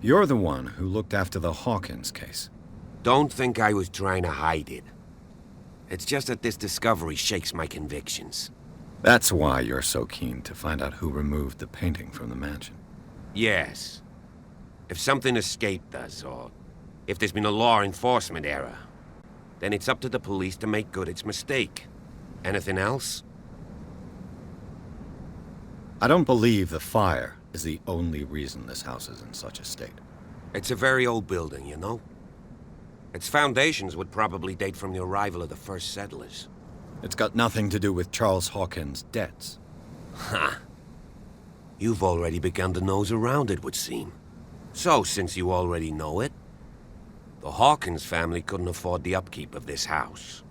You're the one who looked after the Hawkins case. Don't think I was trying to hide it. It's just that this discovery shakes my convictions. That's why you're so keen to find out who removed the painting from the mansion. Yes. If something escaped us, or if there's been a law enforcement error, then it's up to the police to make good its mistake. Anything else? I don't believe the fire is the only reason this house is in such a state. It's a very old building, you know? Its foundations would probably date from the arrival of the first settlers. It's got nothing to do with Charles Hawkins' debts. Ha! You've already begun to nose around it, would seem. So, since you already know it, the Hawkins family couldn't afford the upkeep of this house.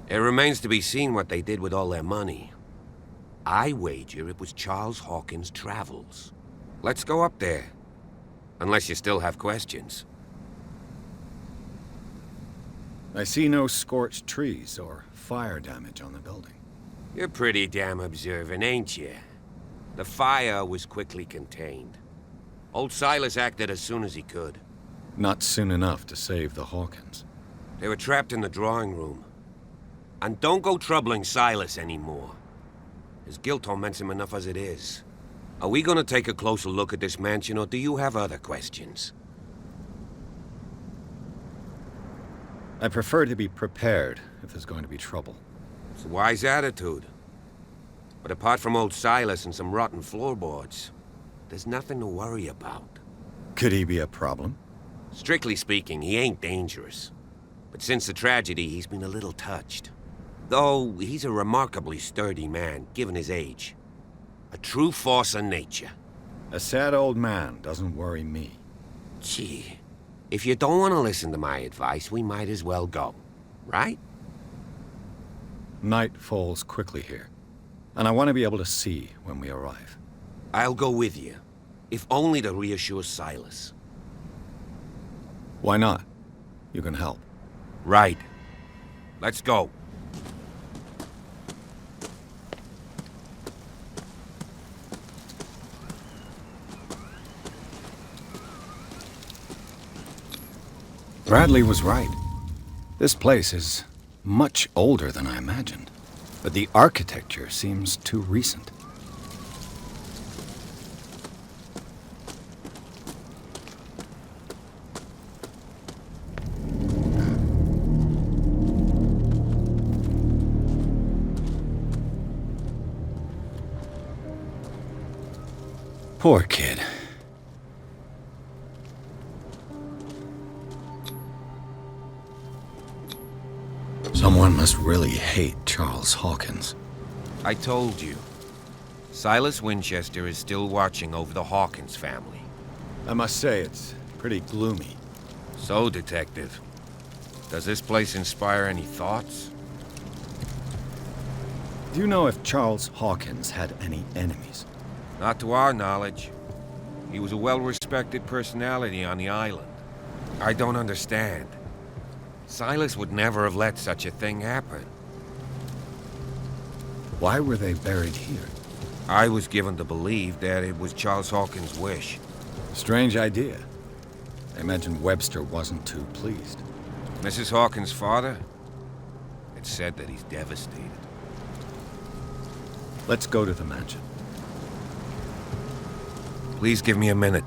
It remains to be seen what they did with all their money. I wager it was Charles Hawkins' travels. Let's go up there. Unless you still have questions. I see no scorched trees or fire damage on the building. You're pretty damn observant, ain't you? The fire was quickly contained. Old Silas acted as soon as he could. Not soon enough to save the Hawkins. They were trapped in the drawing room. And don't go troubling Silas anymore. His guilt torments him enough as it is. Are we gonna take a closer look at this mansion, or do you have other questions? I prefer to be prepared if there's going to be trouble. It's a wise attitude. But apart from old Silas and some rotten floorboards, there's nothing to worry about. Could he be a problem? Strictly speaking, he ain't dangerous. But since the tragedy, he's been a little touched. Though he's a remarkably sturdy man, given his age. A true force of nature. A sad old man doesn't worry me. Gee, if you don't want to listen to my advice, we might as well go, right? Night falls quickly here, and I want to be able to see when we arrive. I'll go with you, if only to reassure Silas. Why not? You can help. Right. Let's go. Bradley was right. This place is much older than I imagined, but the architecture seems too recent. Poor kid. Someone must really hate Charles Hawkins. I told you. Silas Winchester is still watching over the Hawkins family. I must say, it's pretty gloomy. So, Detective, does this place inspire any thoughts? Do you know if Charles Hawkins had any enemies? Not to our knowledge. He was a well-respected personality on the island. I don't understand. Silas would never have let such a thing happen. Why were they buried here? I was given to believe that it was Charles Hawkins' wish. Strange idea. I imagine Webster wasn't too pleased. Mrs. Hawkins' father? It's said that he's devastated. Let's go to the mansion. Please give me a minute.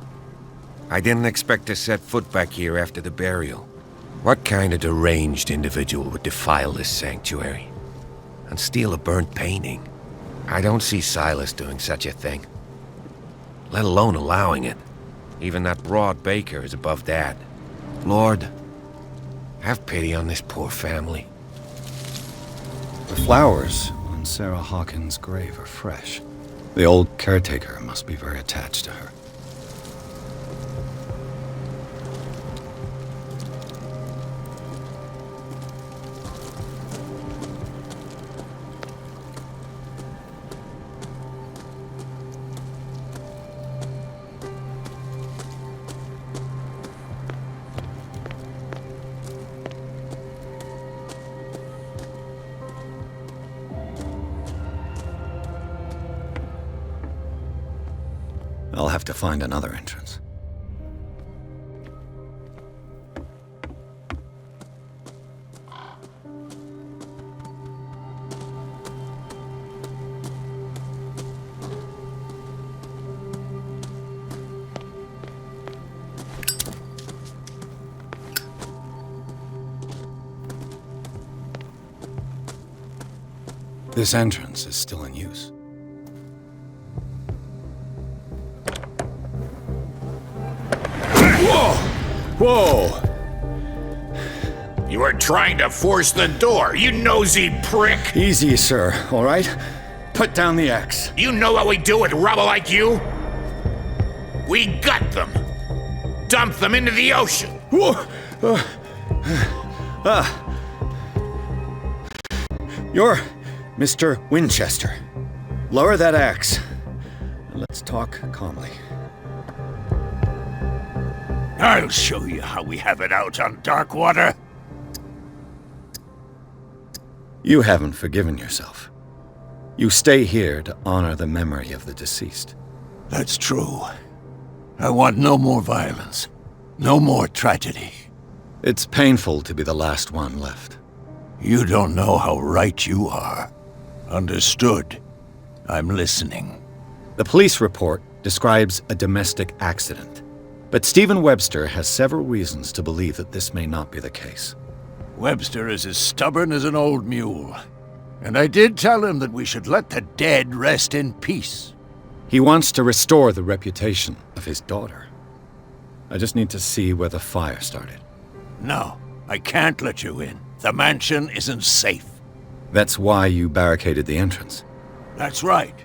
I didn't expect to set foot back here after the burial. What kind of deranged individual would defile this sanctuary? And steal a burnt painting? I don't see Silas doing such a thing. Let alone allowing it. Even that broad baker is above that. Lord, have pity on this poor family. The flowers on Sarah Hawkins' grave are fresh. The old caretaker must be very attached to her. I'll have to find another entrance. This entrance is still in use. Whoa! You were trying to force the door, you nosy prick! Easy, sir, all right? Put down the axe. You know what we do with rubble like you? We gut them. Dump them into the ocean. You're Mr. Winchester. Lower that axe. And let's talk calmly. I'll show you how we have it out on Darkwater. You haven't forgiven yourself. You stay here to honor the memory of the deceased. That's true. I want no more violence. No more tragedy. It's painful to be the last one left. You don't know how right you are. Understood. I'm listening. The police report describes a domestic accident, but Stephen Webster has several reasons to believe that this may not be the case. Webster is as stubborn as an old mule. And I did tell him that we should let the dead rest in peace. He wants to restore the reputation of his daughter. I just need to see where the fire started. No, I can't let you in. The mansion isn't safe. That's why you barricaded the entrance. That's right.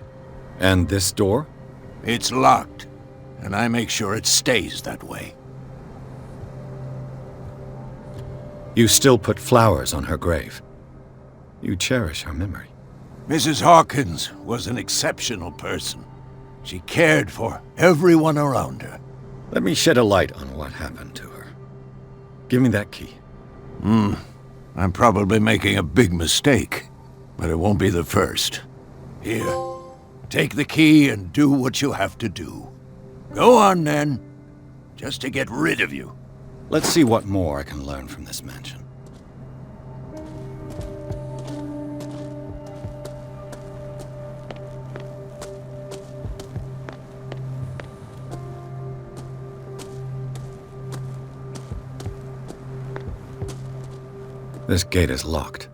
And this door? It's locked, and I make sure it stays that way. You still put flowers on her grave. You cherish her memory. Mrs. Hawkins was an exceptional person. She cared for everyone around her. Let me shed a light on what happened to her. Give me that key. I'm probably making a big mistake, but it won't be the first. Here, take the key and do what you have to do. Go on, then. Just to get rid of you. Let's see what more I can learn from this mansion. This gate is locked.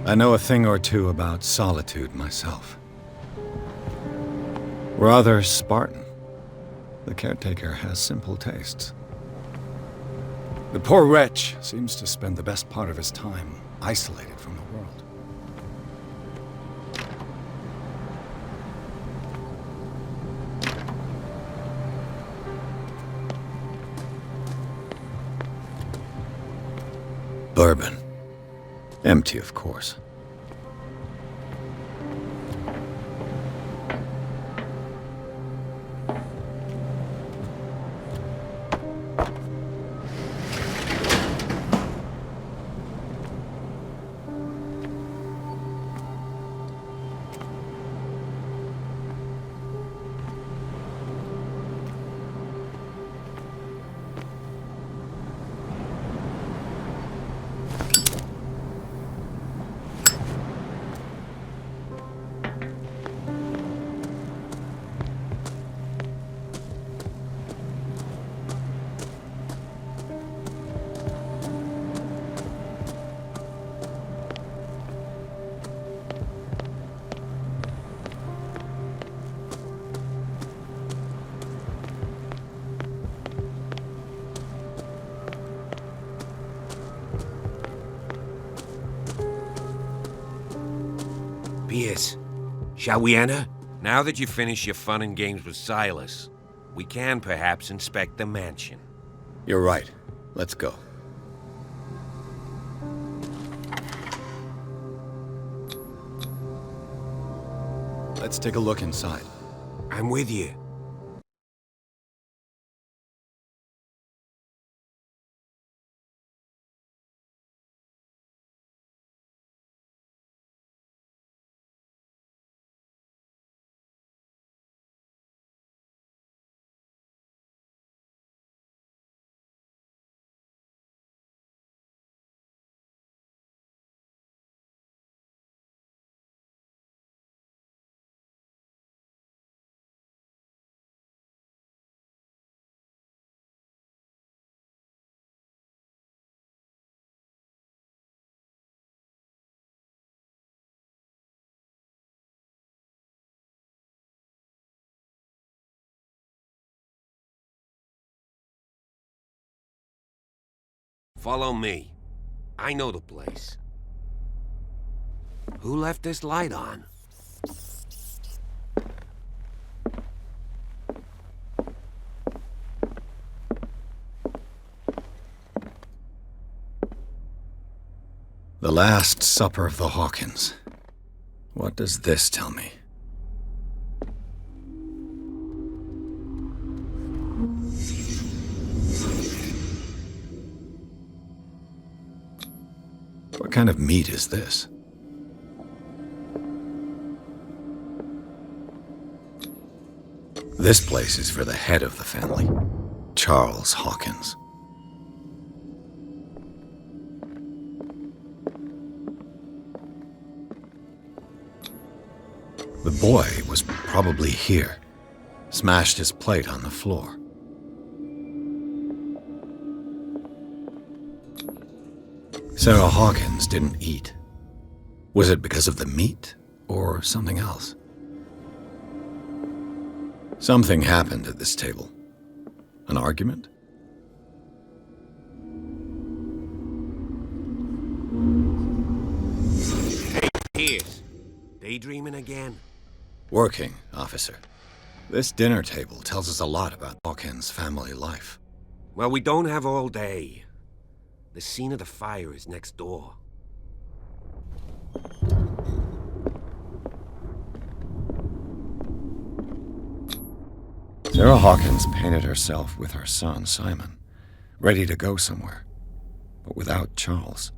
I know a thing or two about solitude myself. Rather Spartan. The caretaker has simple tastes. The poor wretch seems to spend the best part of his time isolated from the world. Bourbon. Empty, of course. Pierce, shall we enter? Now that you've finished your fun and games with Silas, we can perhaps inspect the mansion. You're right. Let's go. Let's take a look inside. I'm with you. Follow me. I know the place. Who left this light on? The Last Supper of the Hawkins. What does this tell me? What kind of meat is this? This place is for the head of the family, Charles Hawkins. The boy was probably here, smashed his plate on the floor. Sarah Hawkins didn't eat. Was it because of the meat or something else? Something happened at this table. An argument? Hey, Pierce. Daydreaming again? Working, officer. This dinner table tells us a lot about Hawkins' family life. Well, we don't have all day. The scene of the fire is next door. Sarah Hawkins painted herself with her son, Simon, ready to go somewhere, but without Charles.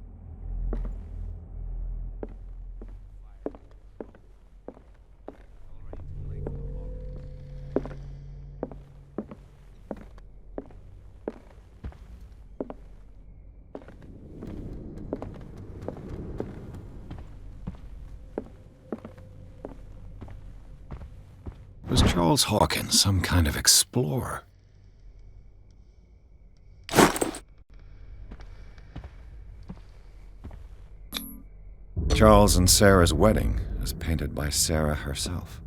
Was Charles Hawkins some kind of explorer? Charles and Sarah's wedding is painted by Sarah herself.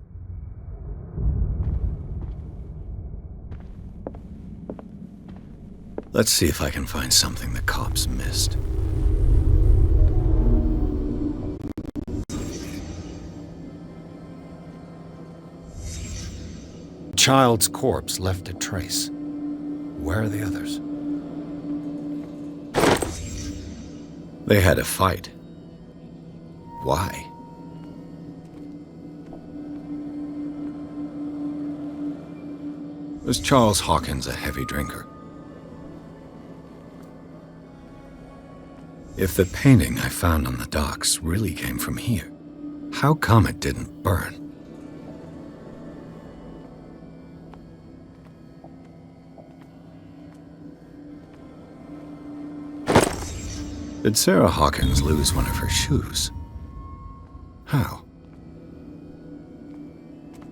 Let's see if I can find something the cops missed. Child's corpse left a trace. Where are the others? They had a fight. Why? Was Charles Hawkins a heavy drinker? If the painting I found on the docks really came from here, how come it didn't burn? Did Sarah Hawkins lose one of her shoes? How?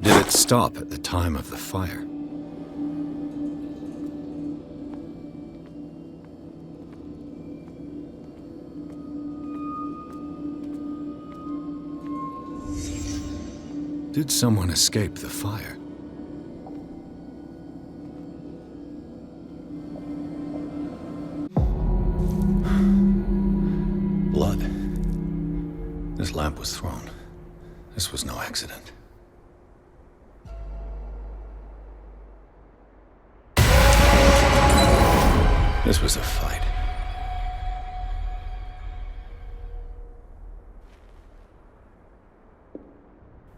Did it stop at the time of the fire? Did someone escape the fire? Blood. This lamp was thrown. This was no accident. This was a fight.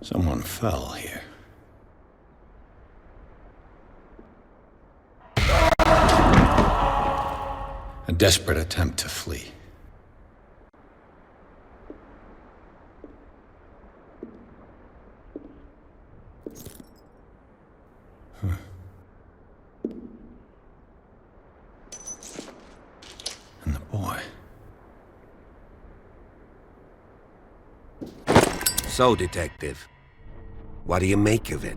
Someone fell here. A desperate attempt to flee. And the boy. So, Detective, what do you make of it?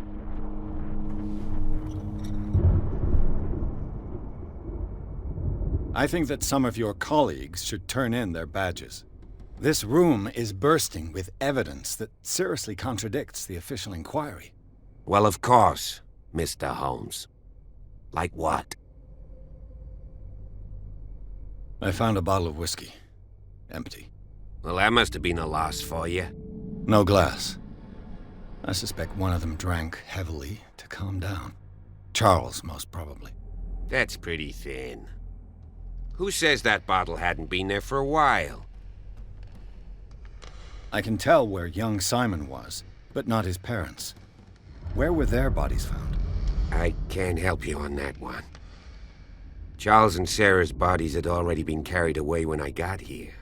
I think that some of your colleagues should turn in their badges. This room is bursting with evidence that seriously contradicts the official inquiry. Well, of course, Mr. Holmes. Like what? I found a bottle of whiskey. Empty. Well, that must have been a loss for you. No glass. I suspect one of them drank heavily to calm down. Charles, most probably. That's pretty thin. Who says that bottle hadn't been there for a while? I can tell where young Simon was, but not his parents. Where were their bodies found? I can't help you on that one. Charles and Sarah's bodies had already been carried away when I got here.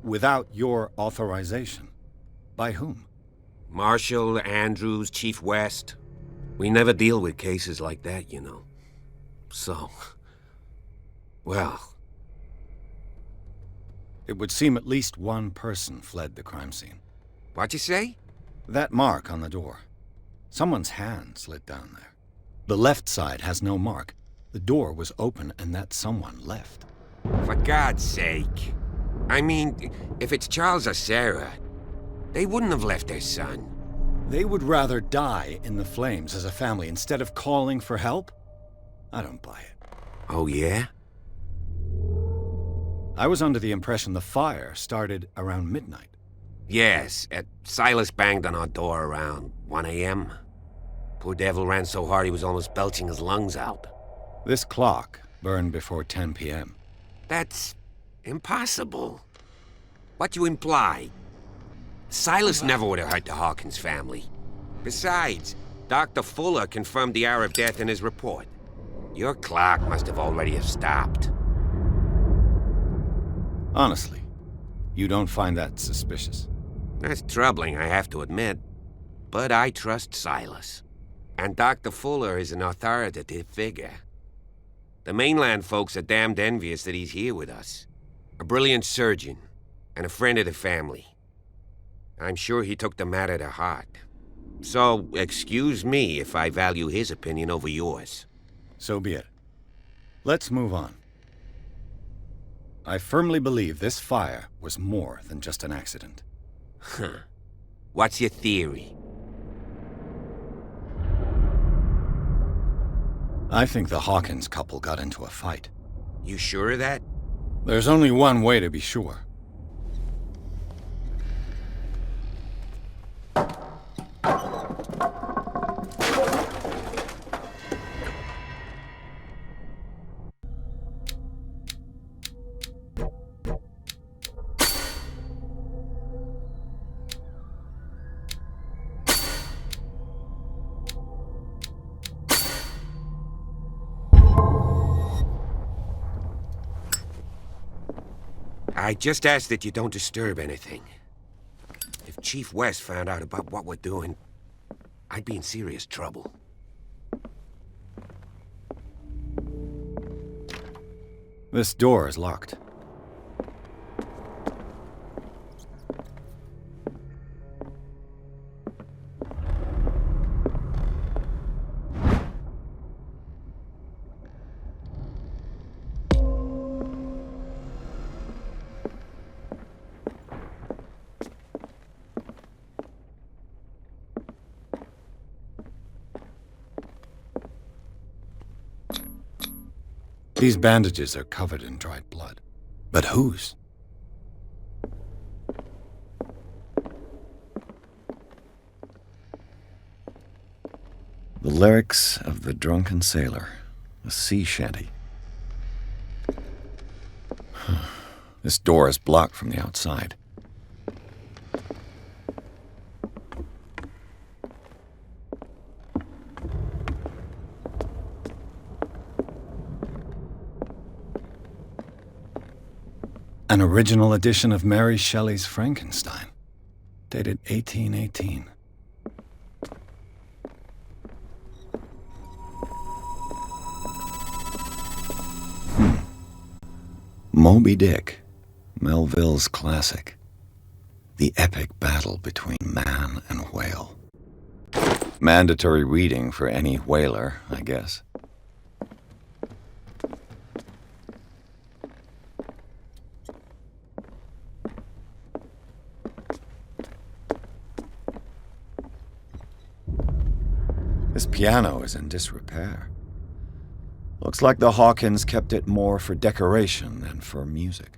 Without your authorization? By whom? Marshall, Andrews, Chief West. We never deal with cases like that, you know. So... well... It would seem at least one person fled the crime scene. What'd you say? That mark on the door. Someone's hand slid down there. The left side has no mark. The door was open and that someone left. For God's sake. I mean, if it's Charles or Sarah, they wouldn't have left their son. They would rather die in the flames as a family instead of calling for help? I don't buy it. Oh, yeah? I was under the impression the fire started around midnight. Yes, Silas banged on our door around 1 a.m. Poor devil ran so hard he was almost belching his lungs out. This clock burned before 10 p.m. That's impossible. What you imply? Silas never would have hurt the Hawkins family. Besides, Dr. Fuller confirmed the hour of death in his report. Your clock must have already have stopped. Honestly, you don't find that suspicious? That's troubling, I have to admit. But I trust Silas. And Dr. Fuller is an authoritative figure. The mainland folks are damned envious that he's here with us. A brilliant surgeon, and a friend of the family. I'm sure he took the matter to heart. So, excuse me if I value his opinion over yours. So be it. Let's move on. I firmly believe this fire was more than just an accident. Huh. What's your theory? I think the Hawkins couple got into a fight. You sure of that? There's only one way to be sure. I just ask that you don't disturb anything. If Chief West found out about what we're doing, I'd be in serious trouble. This door is locked. These bandages are covered in dried blood. But whose? The lyrics of the drunken sailor, a sea shanty. This door is blocked from the outside. An original edition of Mary Shelley's Frankenstein, dated 1818. Moby Dick, Melville's classic. The epic battle between man and whale. Mandatory reading for any whaler, I guess. This piano is in disrepair. Looks like the Hawkins kept it more for decoration than for music.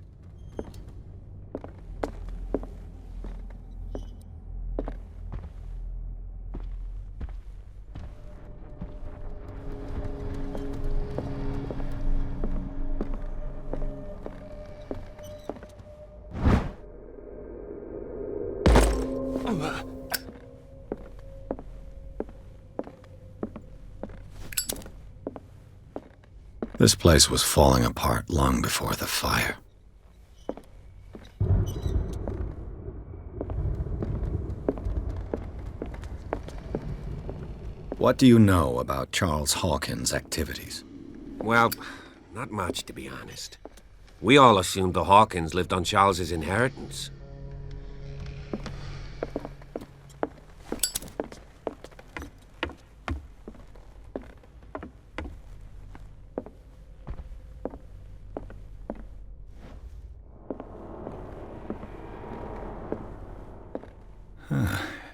This place was falling apart long before the fire. What do you know about Charles Hawkins' activities? Well, not much, to be honest. We all assumed the Hawkins lived on Charles's inheritance.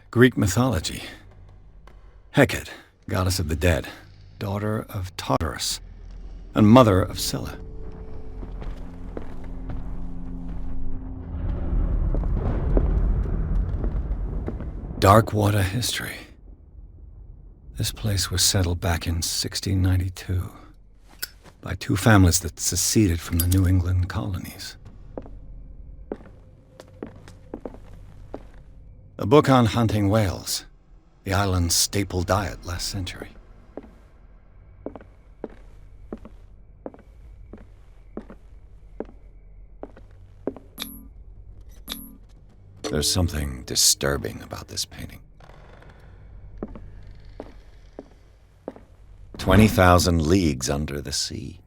Greek mythology. Hecate, goddess of the dead, daughter of Tartarus, and mother of Scylla. Darkwater history. This place was settled back in 1692 by two families that seceded from the New England colonies. A book on hunting whales, the island's staple diet last century. There's something disturbing about this painting. 20,000 leagues under the sea.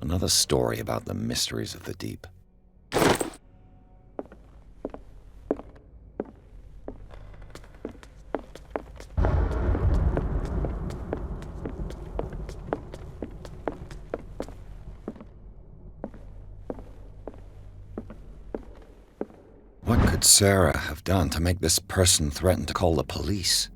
Another story about the mysteries of the deep. What could Sarah have done to make this person threaten to call the police?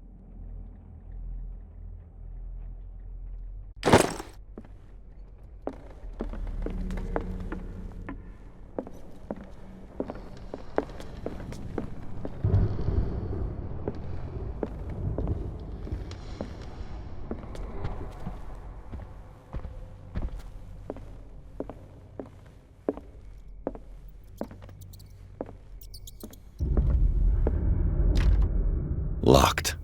Locked.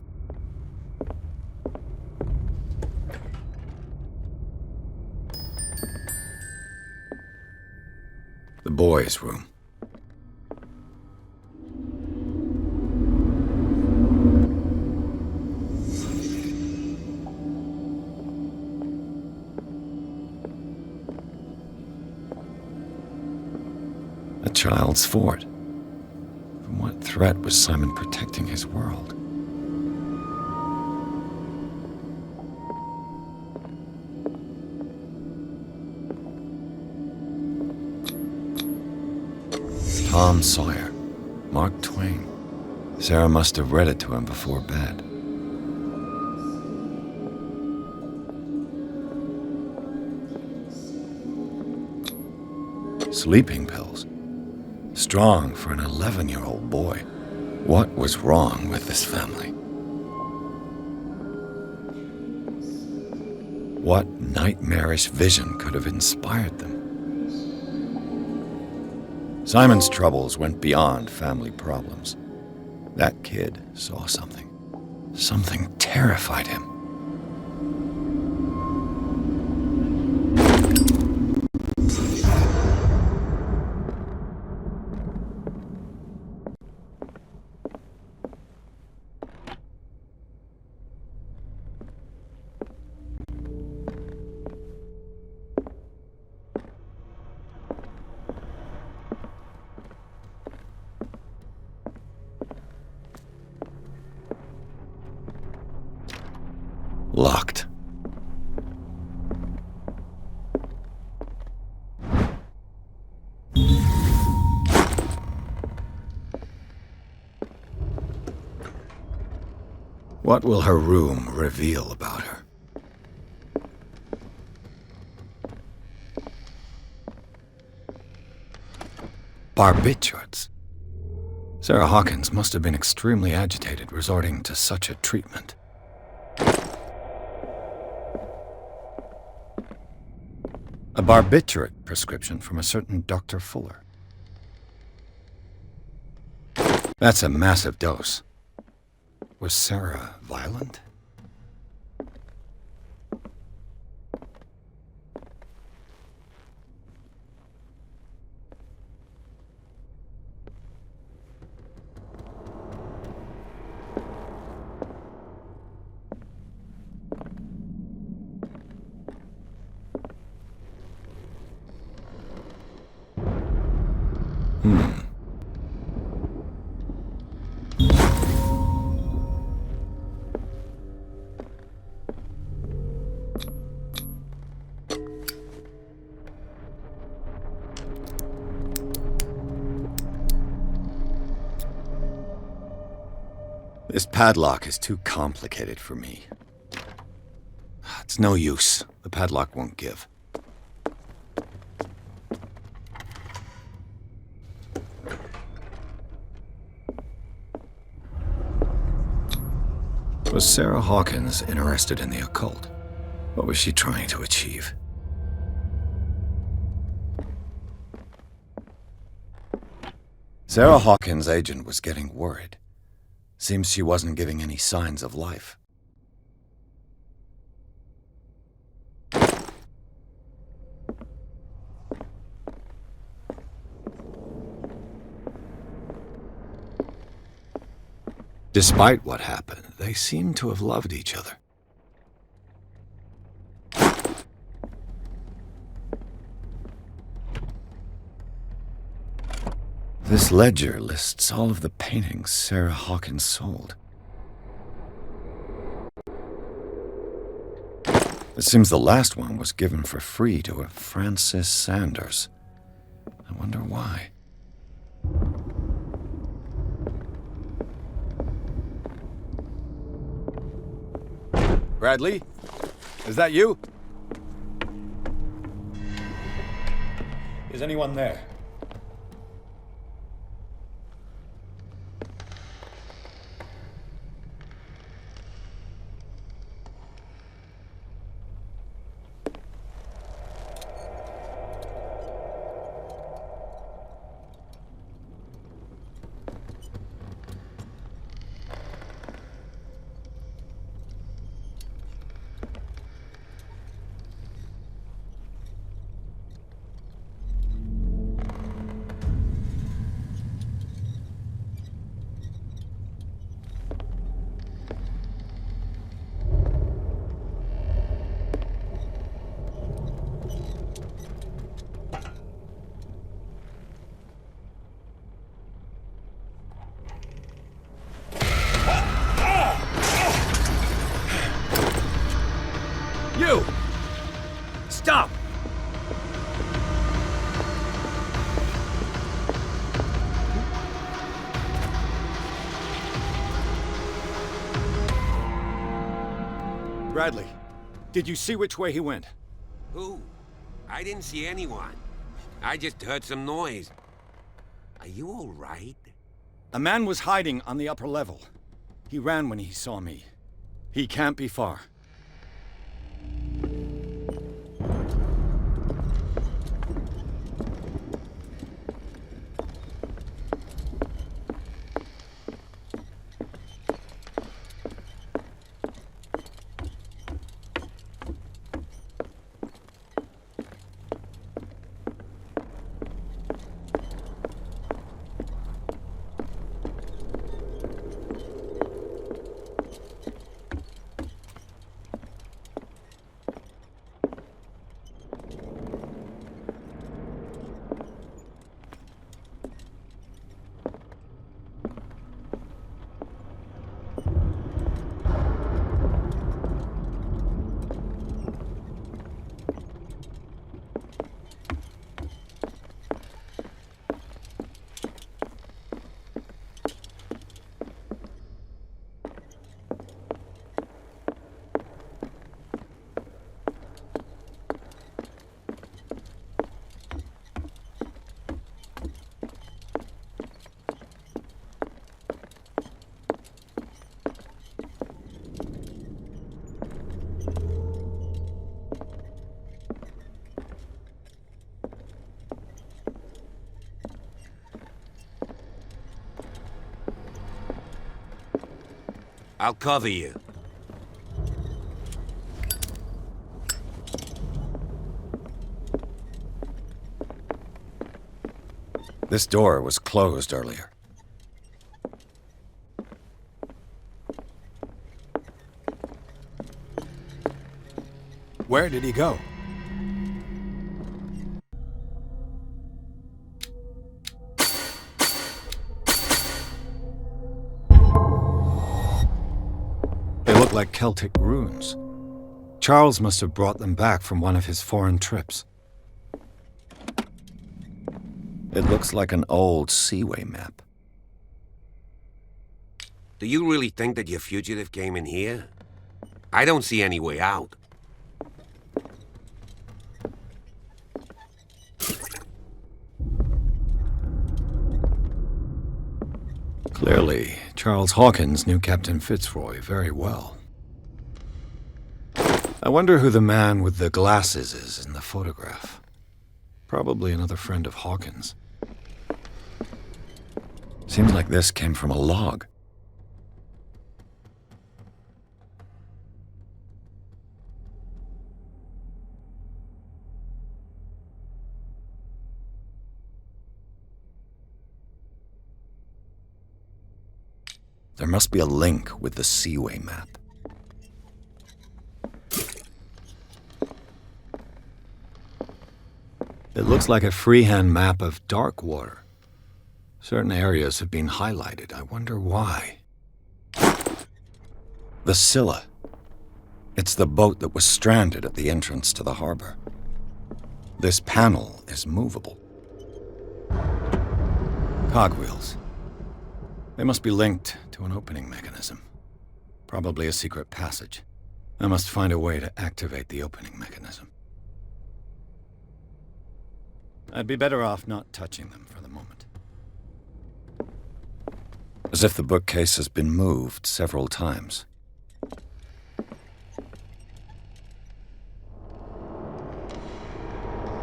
The boys' room. A child's fort. From what threat was Simon protecting his world? Tom Sawyer, Mark Twain. Sarah must have read it to him before bed. Sleeping pills. Strong for an 11-year-old boy. What was wrong with this family? What nightmarish vision could have inspired them? Simon's troubles went beyond family problems. That kid saw something. Something terrified him. Locked. What will her room reveal about her? Barbiturates? Sarah Hawkins must have been extremely agitated resorting to such a treatment. A barbiturate prescription from a certain Dr. Fuller. That's a massive dose. Was Sarah violent? This padlock is too complicated for me. It's no use. The padlock won't give. Was Sarah Hawkins interested in the occult? What was she trying to achieve? Sarah Hawkins' agent was getting worried. Seems she wasn't giving any signs of life. Despite what happened, they seem to have loved each other. This ledger lists all of the paintings Sarah Hawkins sold. It seems the last one was given for free to a Francis Sanders. I wonder why. Bradley? Is that you? Is anyone there? You! Stop! Bradley, did you see which way he went? Who? I didn't see anyone. I just heard some noise. Are you all right? A man was hiding on the upper level. He ran when he saw me. He can't be far. I'll cover you. This door was closed earlier. Where did he go? They look like Celtic runes. Charles must have brought them back from one of his foreign trips. It looks like an old seaway map. Do you really think that your fugitive came in here? I don't see any way out. Clearly, Charles Hawkins knew Captain Fitzroy very well. I wonder who the man with the glasses is in the photograph. Probably another friend of Hawkins. Seems like this came from a log. There must be a link with the Seaway map. It looks like a freehand map of dark water. Certain areas have been highlighted. I wonder why. The Scylla. It's the boat that was stranded at the entrance to the harbor. This panel is movable. Cogwheels. They must be linked to an opening mechanism. Probably a secret passage. I must find a way to activate the opening mechanism. I'd be better off not touching them for the moment. As if the bookcase has been moved several times.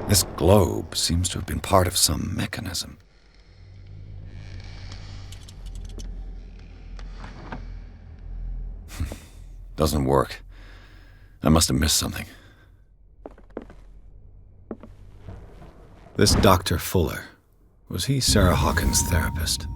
This globe seems to have been part of some mechanism. Doesn't work. I must have missed something. This Dr. Fuller, was he Sarah Hawkins' therapist?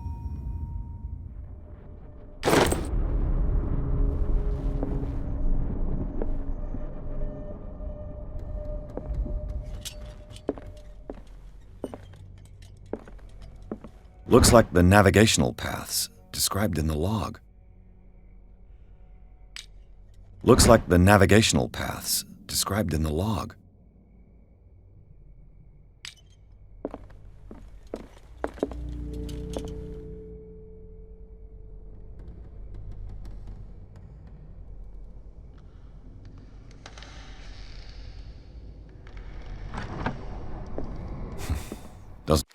Looks like the navigational paths described in the log. Looks like the navigational paths described in the log. Doesn't.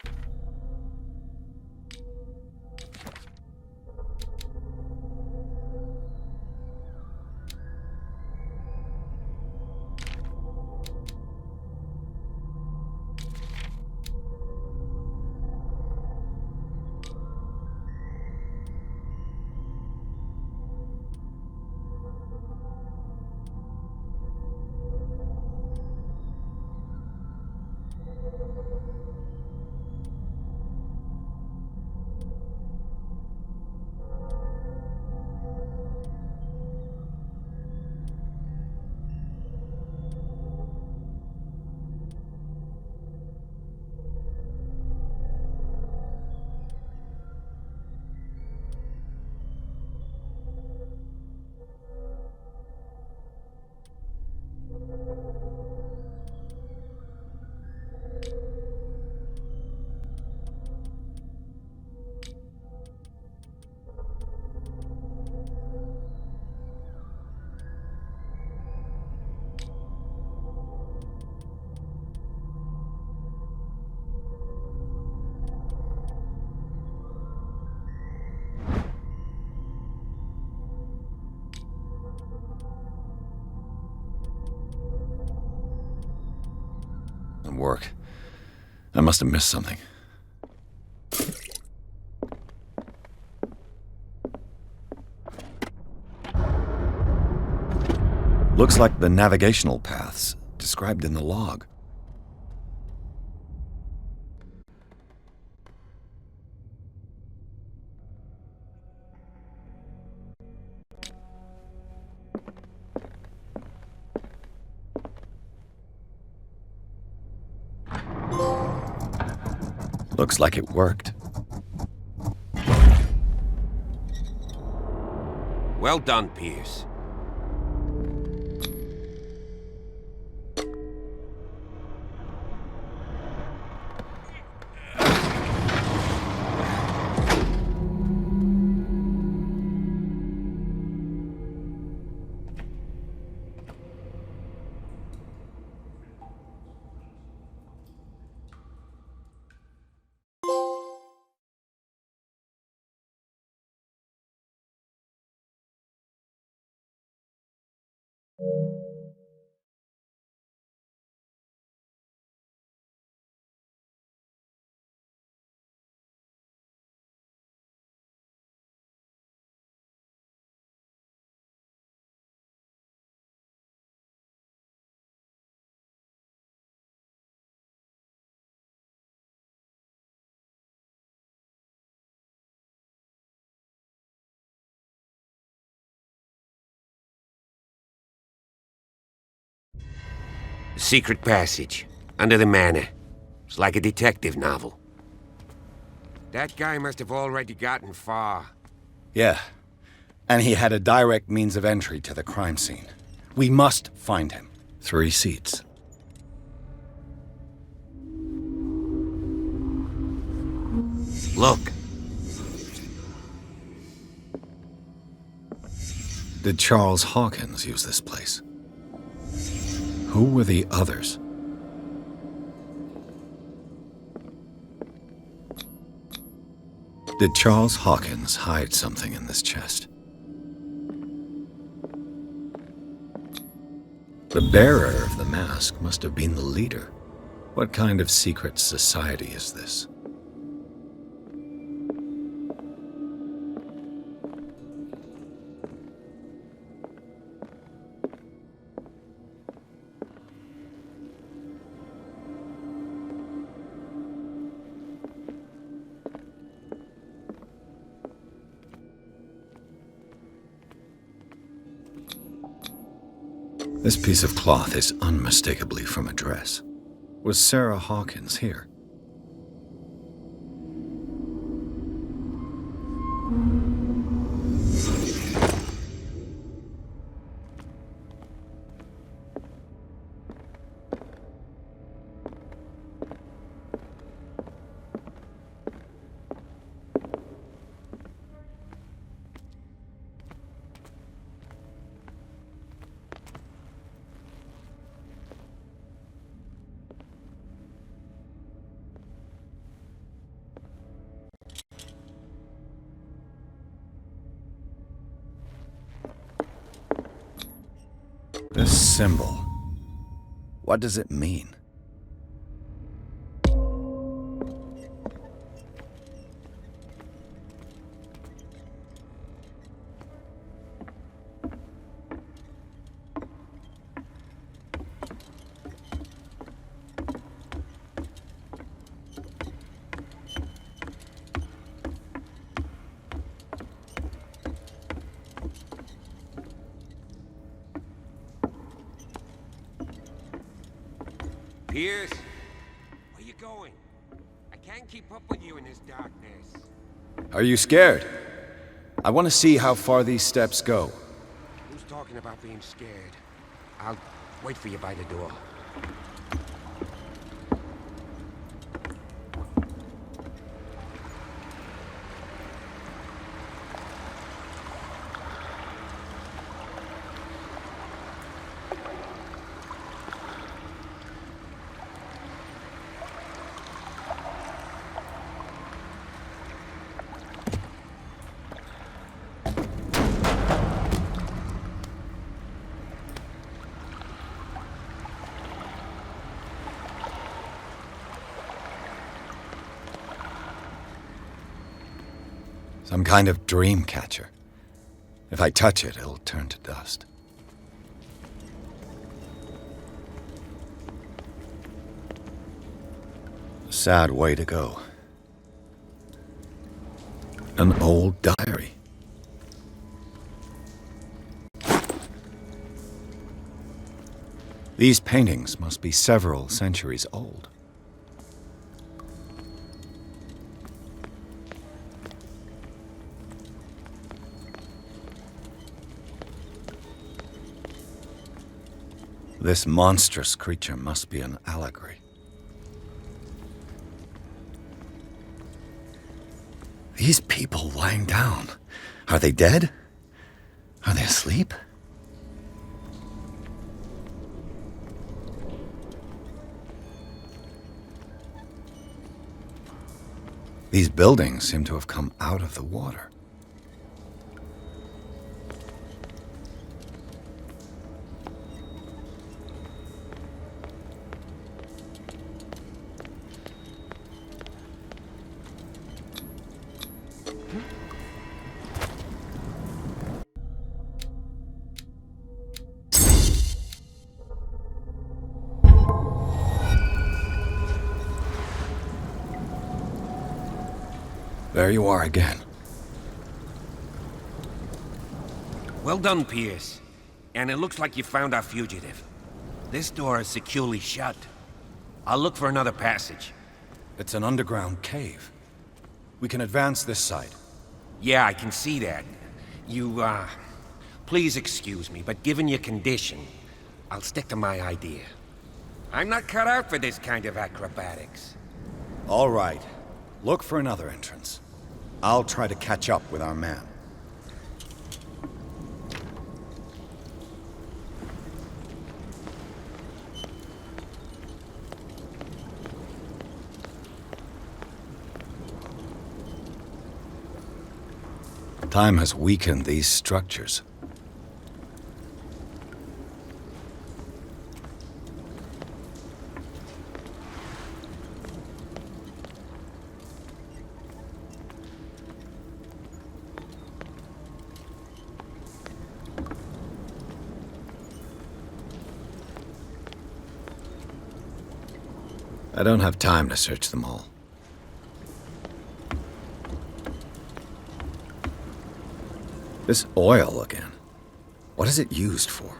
Work. I must have missed something. Looks like the navigational paths described in the log. Looks like it worked. Well done, Pierce. The secret passage, under the manor. It's like a detective novel. That guy must have already gotten far. Yeah, and he had a direct means of entry to the crime scene. We must find him. 3 seats. Look. Did Charles Hawkins use this place? Who were the others? Did Charles Hawkins hide something in this chest? The bearer of the mask must have been the leader. What kind of secret society is this? This piece of cloth is unmistakably from a dress. Was Sarah Hawkins here? This symbol, what does it mean? Pierce, where you going? I can't keep up with you in this darkness. Are you scared? I want to see how far these steps go. Who's talking about being scared? I'll wait for you by the door. Some kind of dream catcher. If I touch it, it'll turn to dust. Sad way to go. An old diary. These paintings must be several centuries old. This monstrous creature must be an allegory. These people lying down, are they dead? Are they asleep? These buildings seem to have come out of the water. There you are again. Well done, Pierce. And it looks like you found our fugitive. This door is securely shut. I'll look for another passage. It's an underground cave. We can advance this side. Yeah, I can see that. Please excuse me, but given your condition, I'll stick to my idea. I'm not cut out for this kind of acrobatics. All right. Look for another entrance. I'll try to catch up with our man. Time has weakened these structures. I don't have time to search them all. This oil again. What is it used for?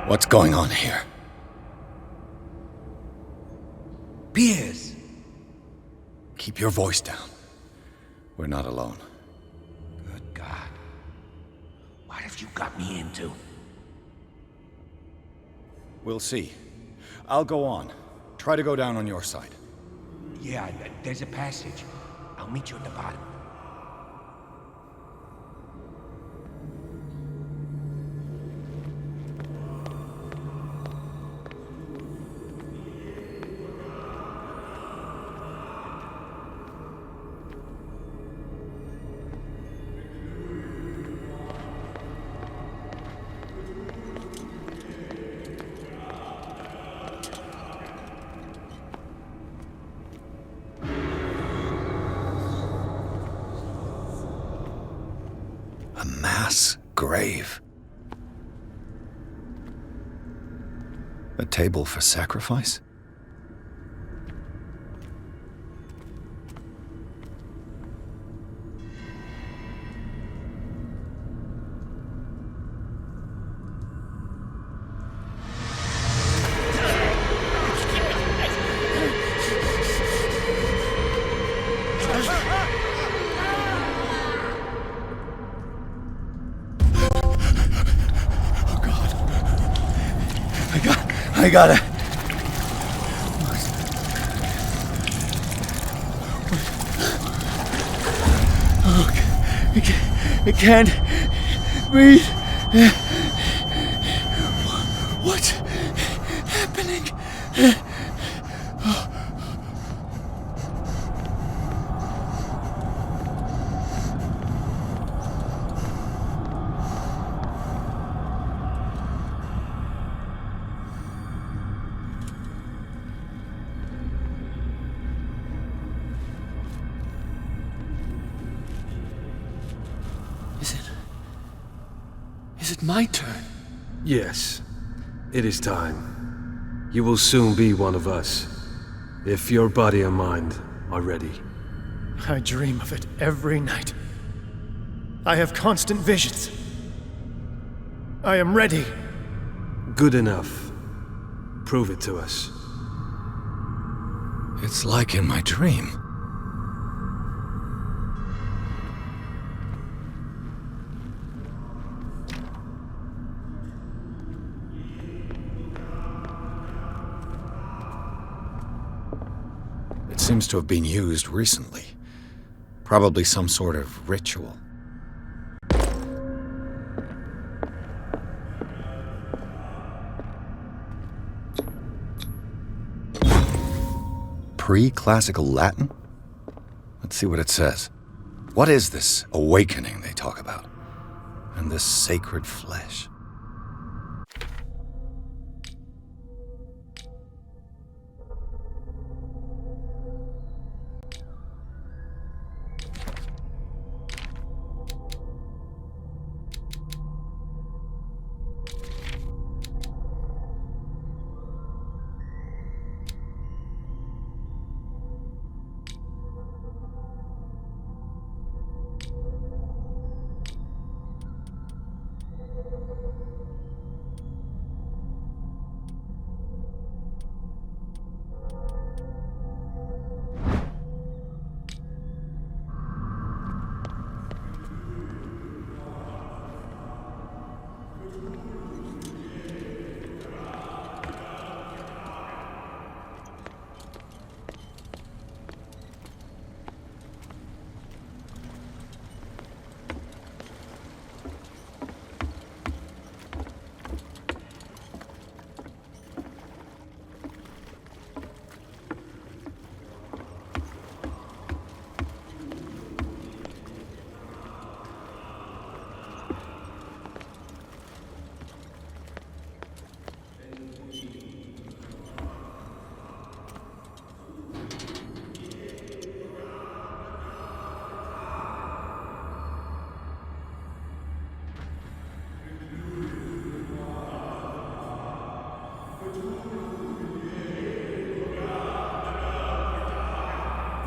What's going on here? Pierce! Keep your voice down. We're not alone. Good God. What have you got me into? We'll see. I'll go on. Try to go down on your side. Yeah, there's a passage. I'll meet you at the bottom. A mass grave. A table for sacrifice? I got it. Oh, I can't breathe. What's happening? Is it my turn? Yes. It is time. You will soon be one of us, if your body and mind are ready. I dream of it every night. I have constant visions. I am ready. Good enough. Prove it to us. It's like in my dream. It seems to have been used recently. Probably some sort of ritual. Pre-classical Latin? Let's see what it says. What is this awakening they talk about? And this sacred flesh?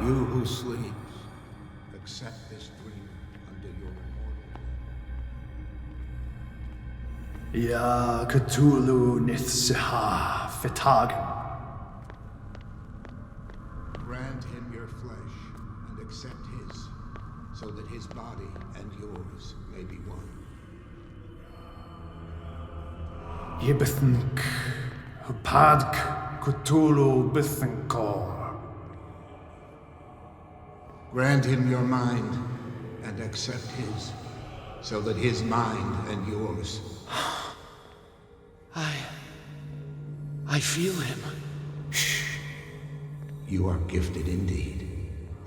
You who sleeps, accept this dream under your immortal Ya Cthulhu Nithsiha Fetagen. Grant him your flesh and accept his, so that his body and yours may be one. Yibithink Hupadk Cthulhu Bithinkor. Grant him your mind and accept his, so that his mind and yours. I feel him. Shh. You are gifted indeed.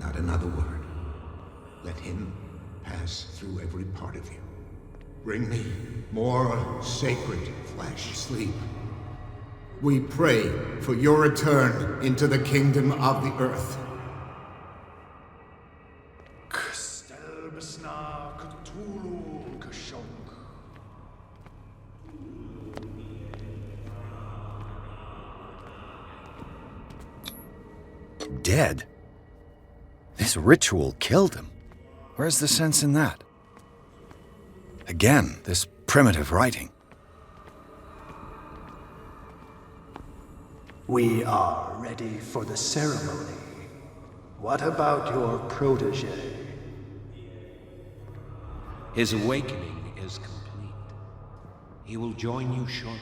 Not another word. Let him pass through every part of you. Bring me more sacred flesh. Sleep. We pray for your return into the kingdom of the earth. Dead? This ritual killed him. Where's the sense in that? Again, this primitive writing. We are ready for the ceremony. What about your protege? His awakening is complete. He will join you shortly.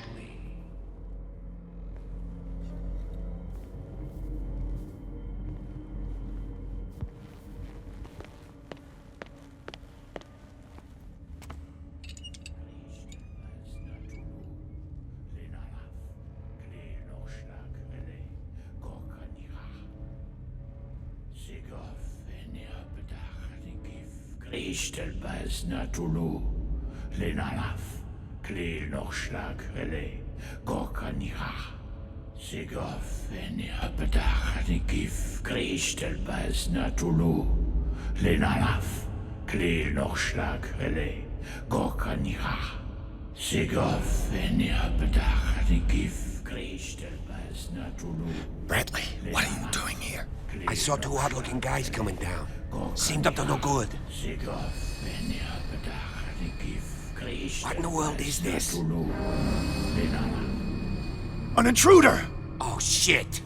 Kristelbas Natulu, Lenalaf, Kleel Nochschlag, Relay, Gorkanira, Sigof, Eniapedach, Nikif, Kristelbas Natulu, Lenalaf, Kleel Nochschlag, Relay, Gorkanira, Bradley, what are you doing here? I saw two odd-looking guys coming down. Seemed up to no good. What in the world is this? An intruder! Oh, shit!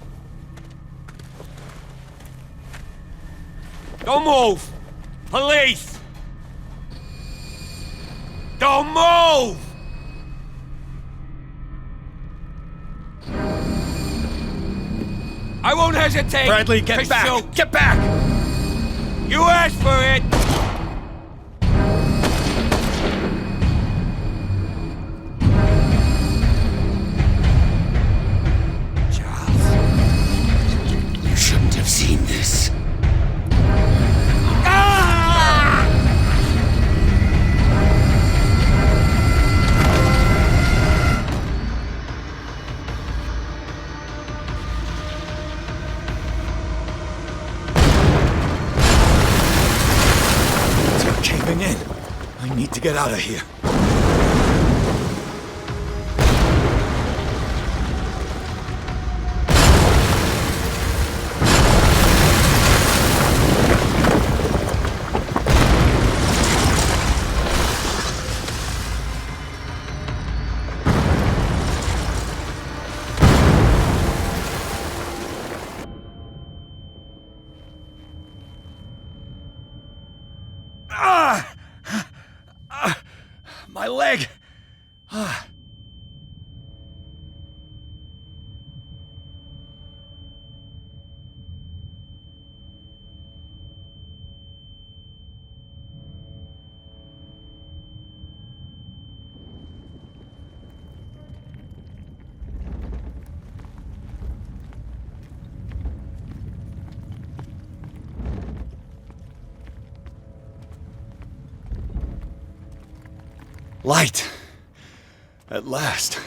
Don't move! Police! Don't move! I won't hesitate! Bradley, get back! Shoot. Get back! You asked for it! Charles, you shouldn't have seen this. Caving in. I need to get out of here. My leg! Light. At last.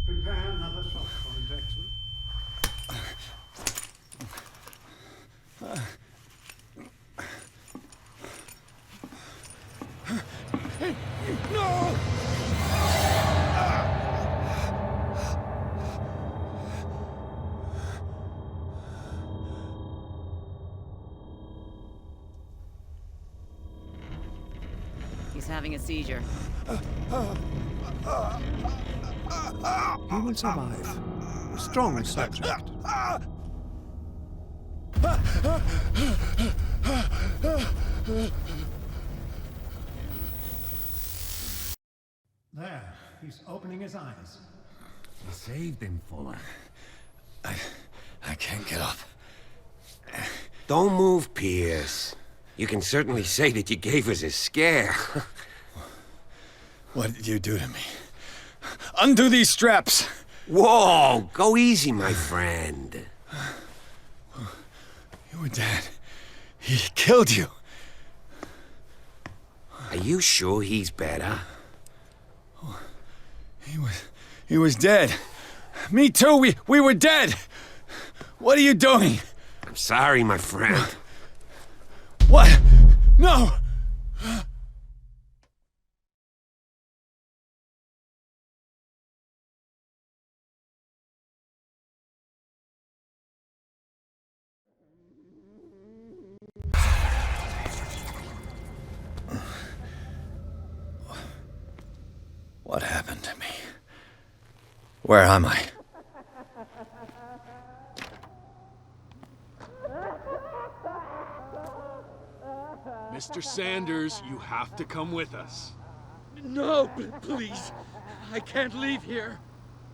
Prepare another shot for injection. No! He's having a seizure. He will survive. Strong subject. There, he's opening his eyes. You saved him, Fuller. I can't get up. Don't move, Pierce. You can certainly say that you gave us a scare. What did you do to me? Undo these straps! Whoa! Go easy, my friend. You were dead. He killed you. Are you sure he's better? He was dead. Me too, we were dead. What are you doing? I'm sorry, my friend. What? No! What happened to me? Where am I? Mr. Sanders, you have to come with us. No, please. I can't leave here.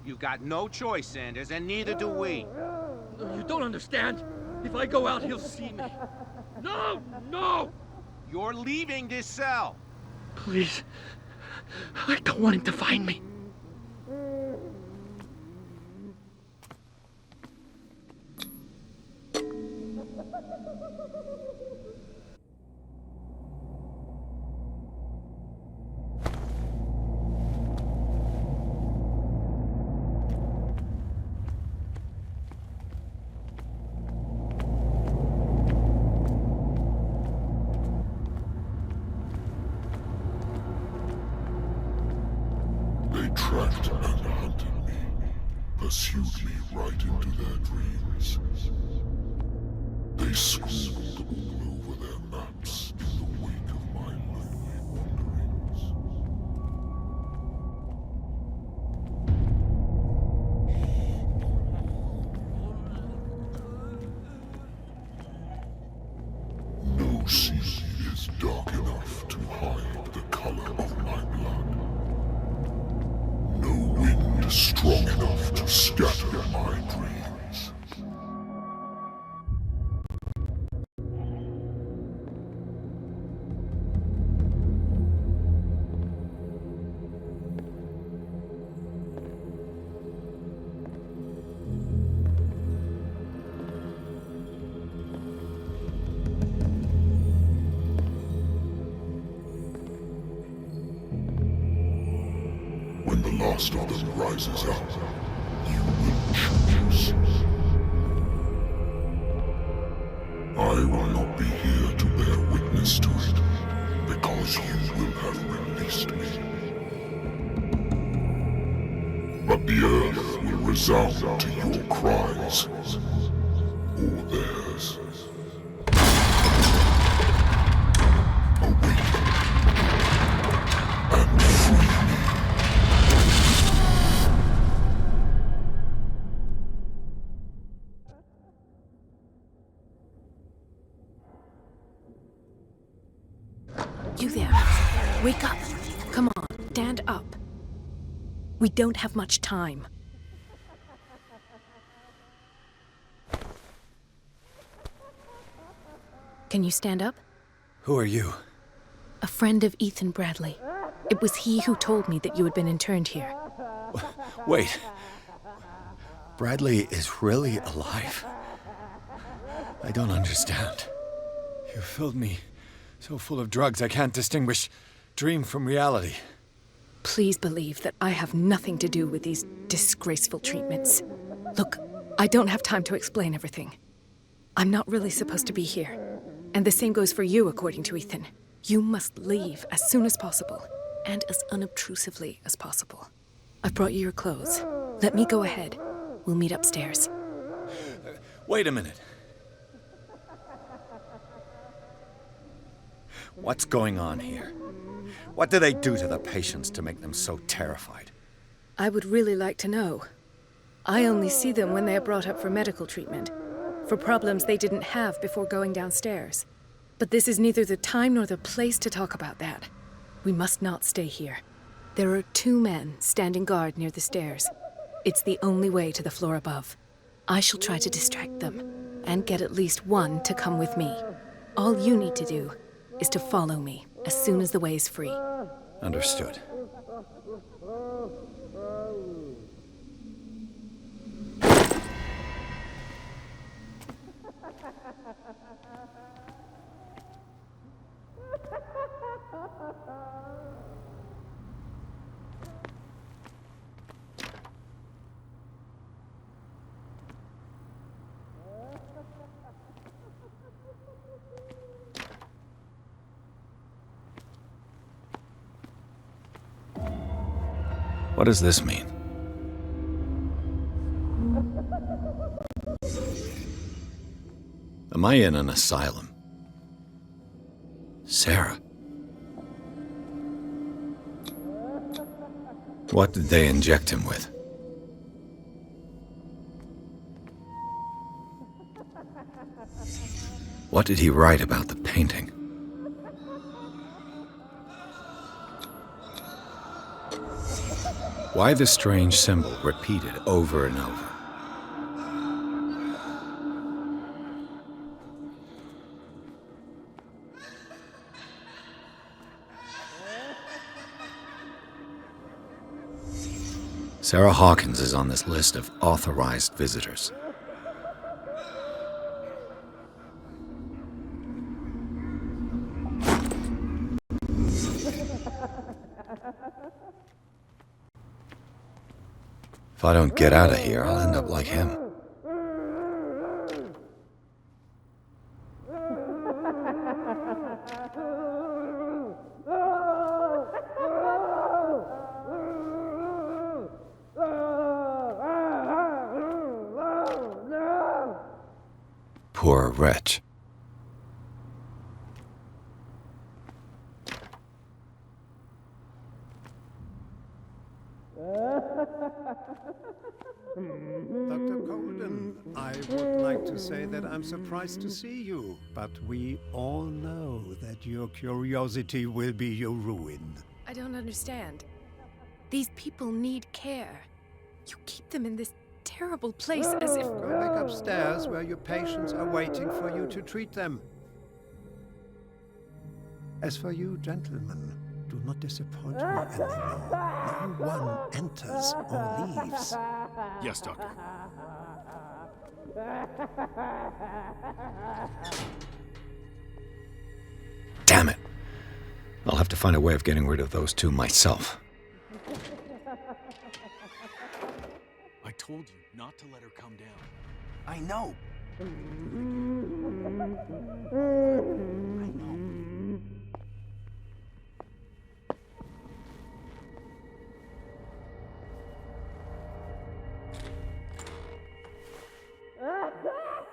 You've got no choice, Sanders, and neither do we. No, you don't understand. If I go out, he'll see me. No! No! You're leaving this cell. Please. I don't want him to find me. They tracked and hunted me, pursued me right into their dreams. They scrawled all over their maps in the wake of my lonely wanderings. No sea is dark enough to hide the color of my blood. No wind strong enough to scatter my dreams. When the last of them rises up, you will choose. I will not be here to bear witness to it, because you will have released me. But the earth will resound to your cries, or theirs. Awake and free me. You there. Wake up. Come on, stand up. We don't have much time. Can you stand up? Who are you? A friend of Ethan Bradley. It was he who told me that you had been interned here. Wait. Bradley is really alive? I don't understand. You filled me so full of drugs I can't distinguish dream from reality. Please believe that I have nothing to do with these disgraceful treatments. Look, I don't have time to explain everything. I'm not really supposed to be here. And the same goes for you, according to Ethan. You must leave as soon as possible, and as unobtrusively as possible. I've brought you your clothes. Let me go ahead. We'll meet upstairs. Wait a minute. What's going on here? What do they do to the patients to make them so terrified? I would really like to know. I only see them when they are brought up for medical treatment, for problems they didn't have before going downstairs. But this is neither the time nor the place to talk about that. We must not stay here. There are 2 men standing guard near the stairs. It's the only way to the floor above. I shall try to distract them, and get at least one to come with me. All you need to do is to follow me as soon as the way is free. Understood. What does this mean? Am I in an asylum? Sarah? What did they inject him with? What did he write about the painting? Why the strange symbol repeated over and over? Sarah Hawkins is on this list of authorized visitors. If I don't get out of here, I'll end up like him. Poor wretch. Dr. Colden, I would like to say that I'm surprised to see you, but we all know that your curiosity will be your ruin. I don't understand. These people need care. You keep them in this terrible place as if... Go back upstairs where your patients are waiting for you to treat them. As for you, gentlemen, do not disappoint me anymore. No one enters or leaves. Yes, Doctor. Damn it. I'll have to find a way of getting rid of those two myself. I told you not to let her come down. I know.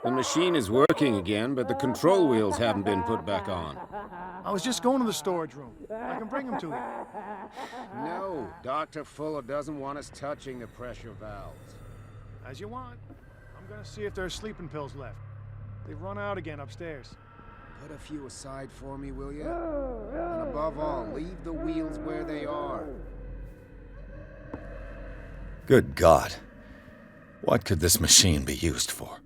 The machine is working again, but the control wheels haven't been put back on. I was just going to the storage room. I can bring them to you. No, Dr. Fuller doesn't want us touching the pressure valves. As you want. I'm gonna see if there are sleeping pills left. They've run out again upstairs. Put a few aside for me, will you? And above all, leave the wheels where they are. Good God. What could this machine be used for?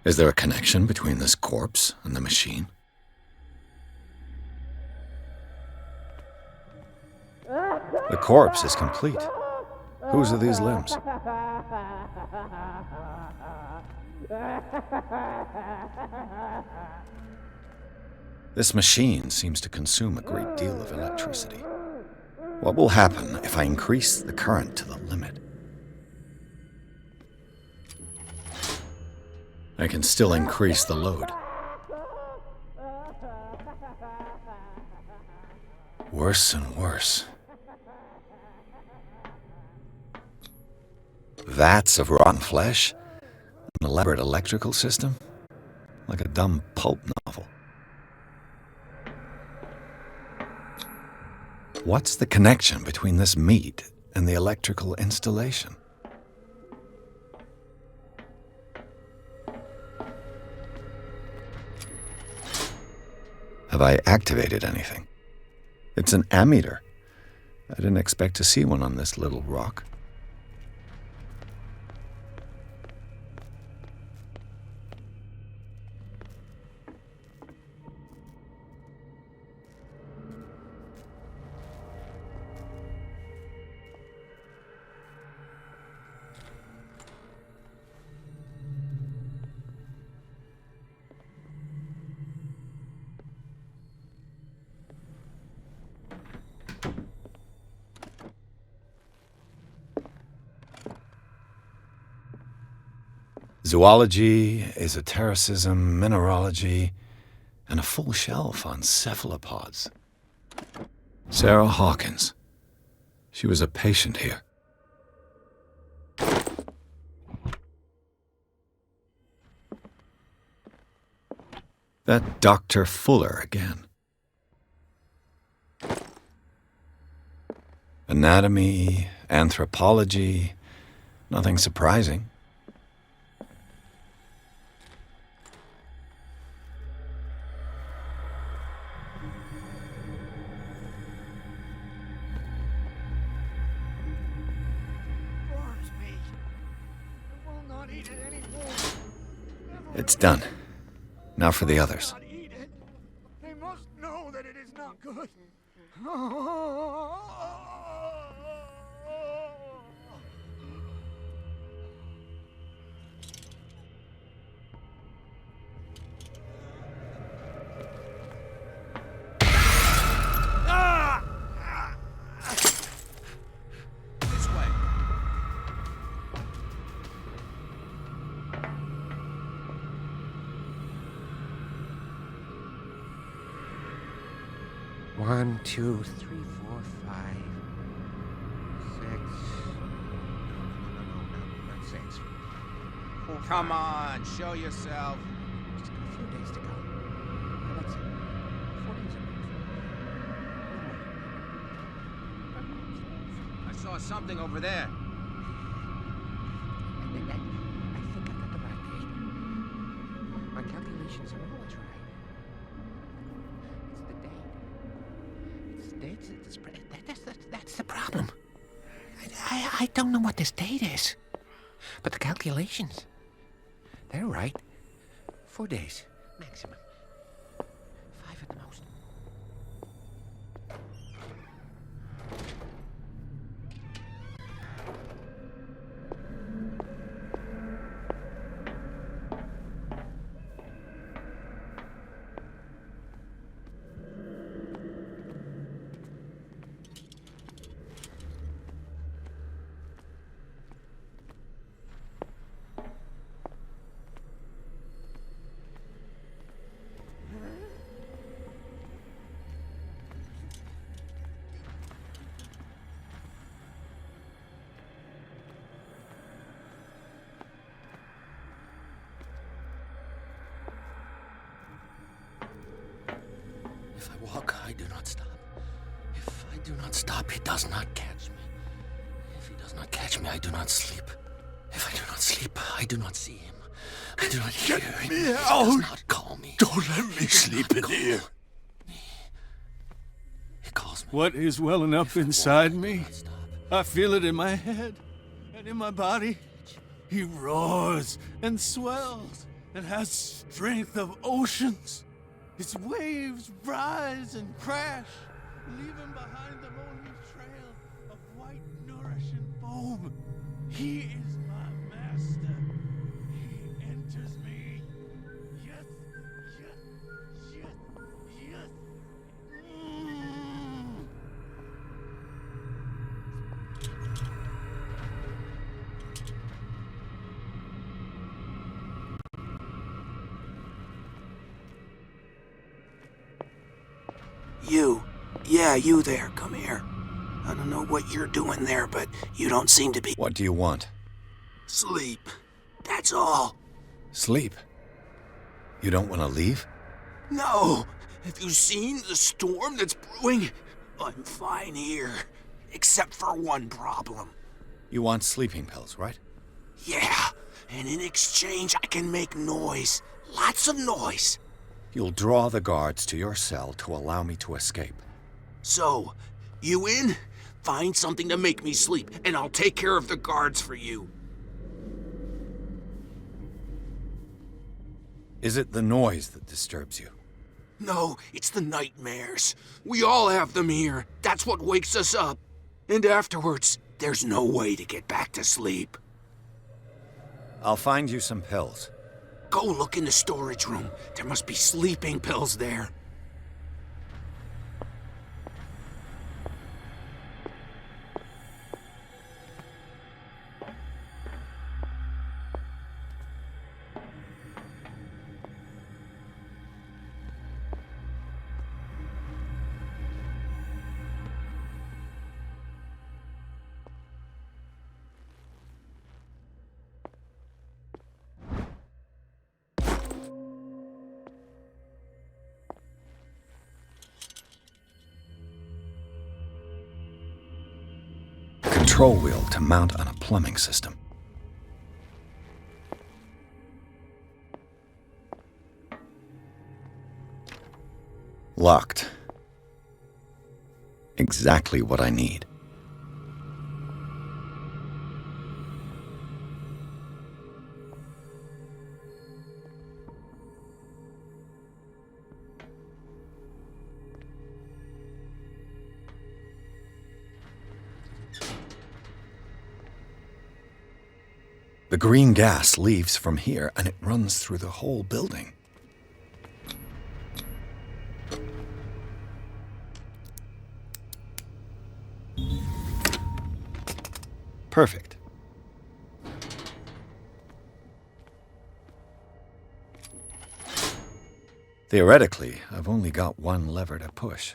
Is there a connection between this corpse and the machine? The corpse is complete. Whose are these limbs? This machine seems to consume a great deal of electricity. What will happen if I increase the current to the limit? I can still increase the load. Worse and worse. Vats of rotten flesh? An elaborate electrical system? Like a dumb pulp novel. What's the connection between this meat and the electrical installation? Have I activated anything? It's an ammeter. I didn't expect to see one on this little rock. Zoology, esotericism, mineralogy, and a full shelf on cephalopods. Sarah Hawkins. She was a patient here. That Dr. Fuller again. Anatomy, anthropology, nothing surprising. It's done. Now for the others. They must know that it is not good. This way. One, two, three, four, five, six. No, not six. 4, Come 5. on, show yourself. Just got a few days to go. Well, that's it. 4 days I saw something over there. I think I got the right date. My calculations are always right. It's the date. That's the problem. I don't know what this date is. But the calculations, they're right. 4 days, maximum. 5 at the most. If I walk, I do not stop. If I do not stop, he does not catch me. If he does not catch me, I do not sleep. If I do not sleep, I do not see him. I do not hear him. Get me He out! does not call me. Don't let me sleep in here. He calls me. What is welling up inside me? I feel it in my head and in my body. He roars and swells and has strength of oceans. Its waves rise and crash, leaving behind them only trail of white, nourishing foam. He is my master. He enters me. Yes, yes, yes, yes. You. Yeah, you there. Come here. I don't know what you're doing there, but you don't seem to be. What do you want? Sleep. That's all. Sleep. You don't want to leave? No. Have you seen the storm that's brewing? I'm fine here. Except for one problem. You want sleeping pills, right? Yeah. And in exchange, I can make noise. Lots of noise. You'll draw the guards to your cell to allow me to escape. So, you in? Find something to make me sleep, and I'll take care of the guards for you. Is it the noise that disturbs you? No, it's the nightmares. We all have them here. That's what wakes us up. And afterwards, there's no way to get back to sleep. I'll find you some pills. Go look in the storage room. There must be sleeping pills there. control wheel to mount on a plumbing system. Locked. Exactly what I need. The green gas leaves from here, and it runs through the whole building. Perfect. Theoretically, I've only got one lever to push.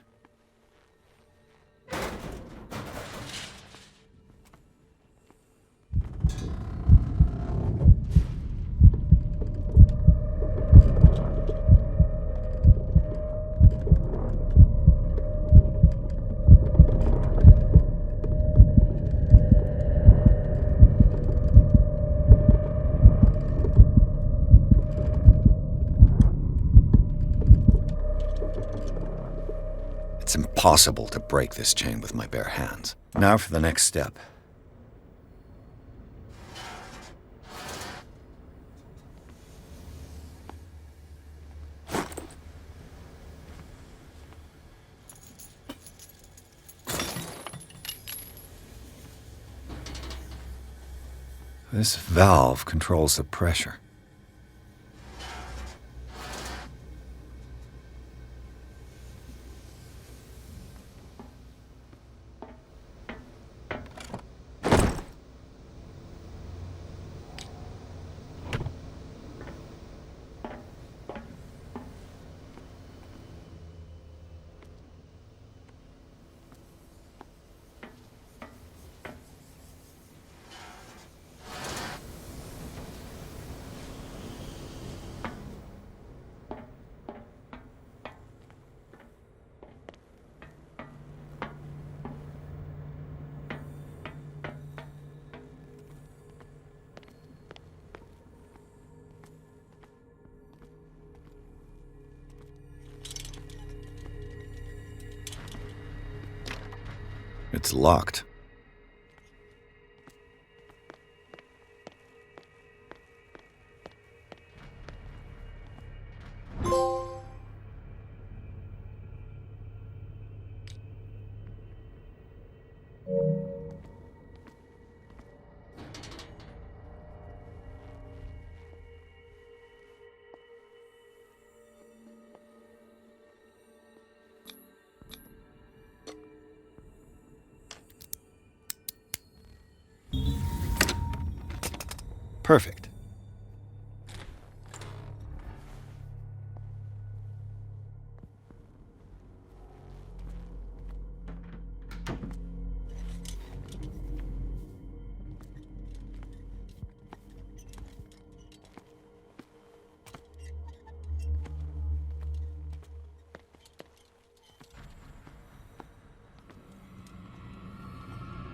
It's impossible to break this chain with my bare hands. Now for the next step. This valve controls the pressure. It's locked. Perfect.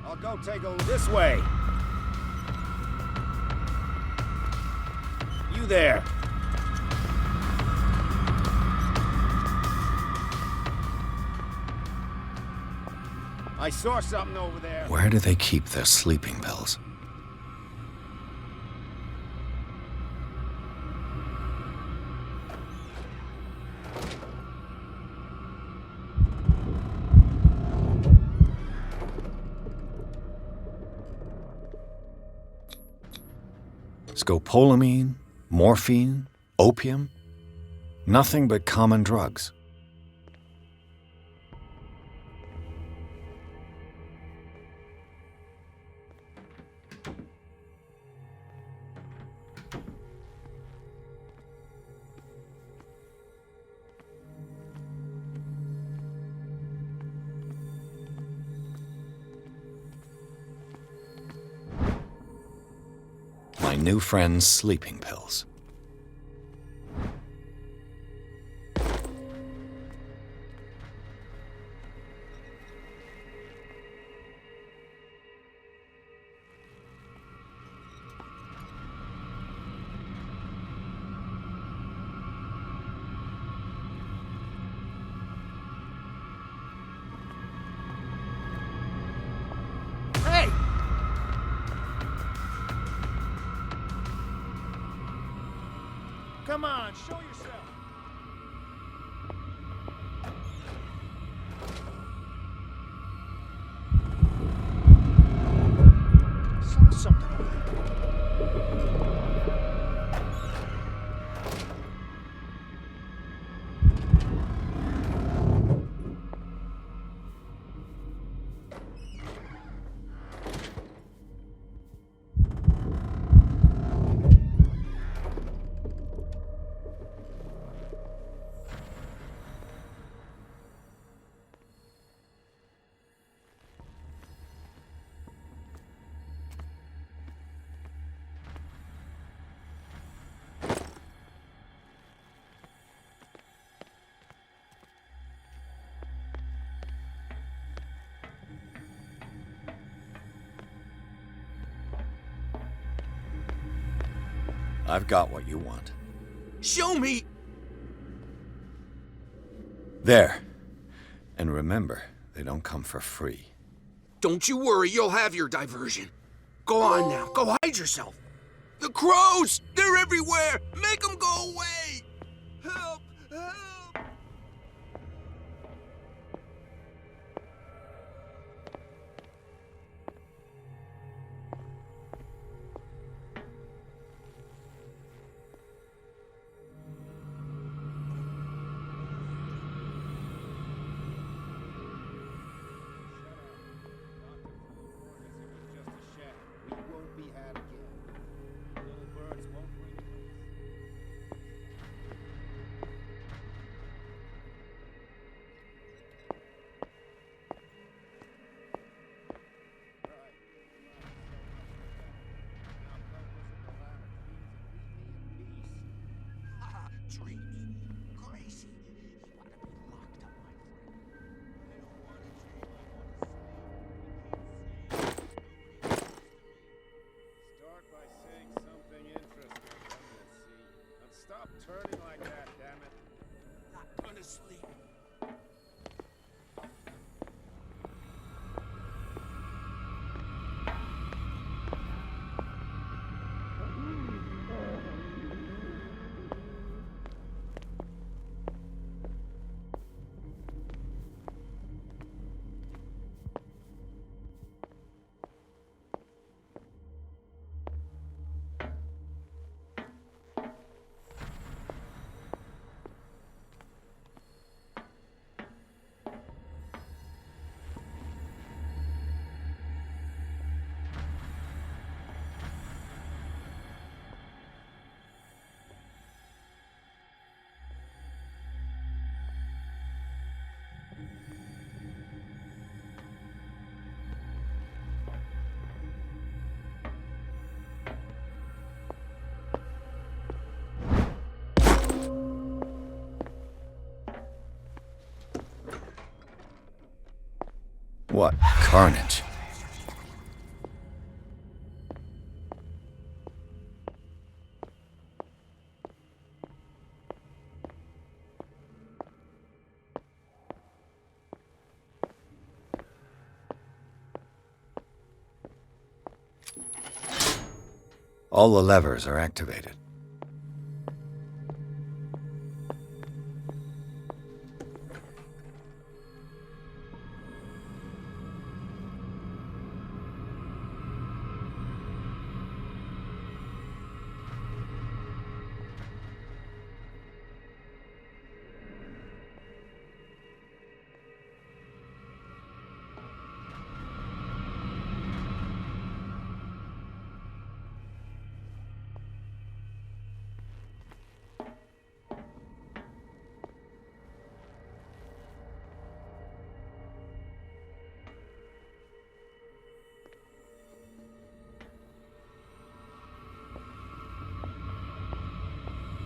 I'll go take a this way. You there. I saw something over there. Where do they keep their sleeping pills? Scopolamine, morphine, opium, nothing but common drugs. My new friend's sleeping pills. Come on, show yourself. Saw something over there. I've got what you want. Show me! There. And remember, they don't come for free. Don't you worry, you'll have your diversion. Go on now, go hide yourself. The crows! They're everywhere! Make them go away! Help! Help! Stop turning like that, damn it. Not gonna sleep. What carnage? All the levers are activated.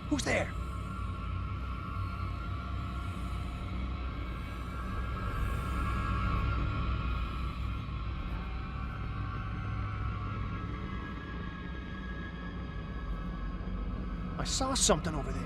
Who's there? I saw something over there.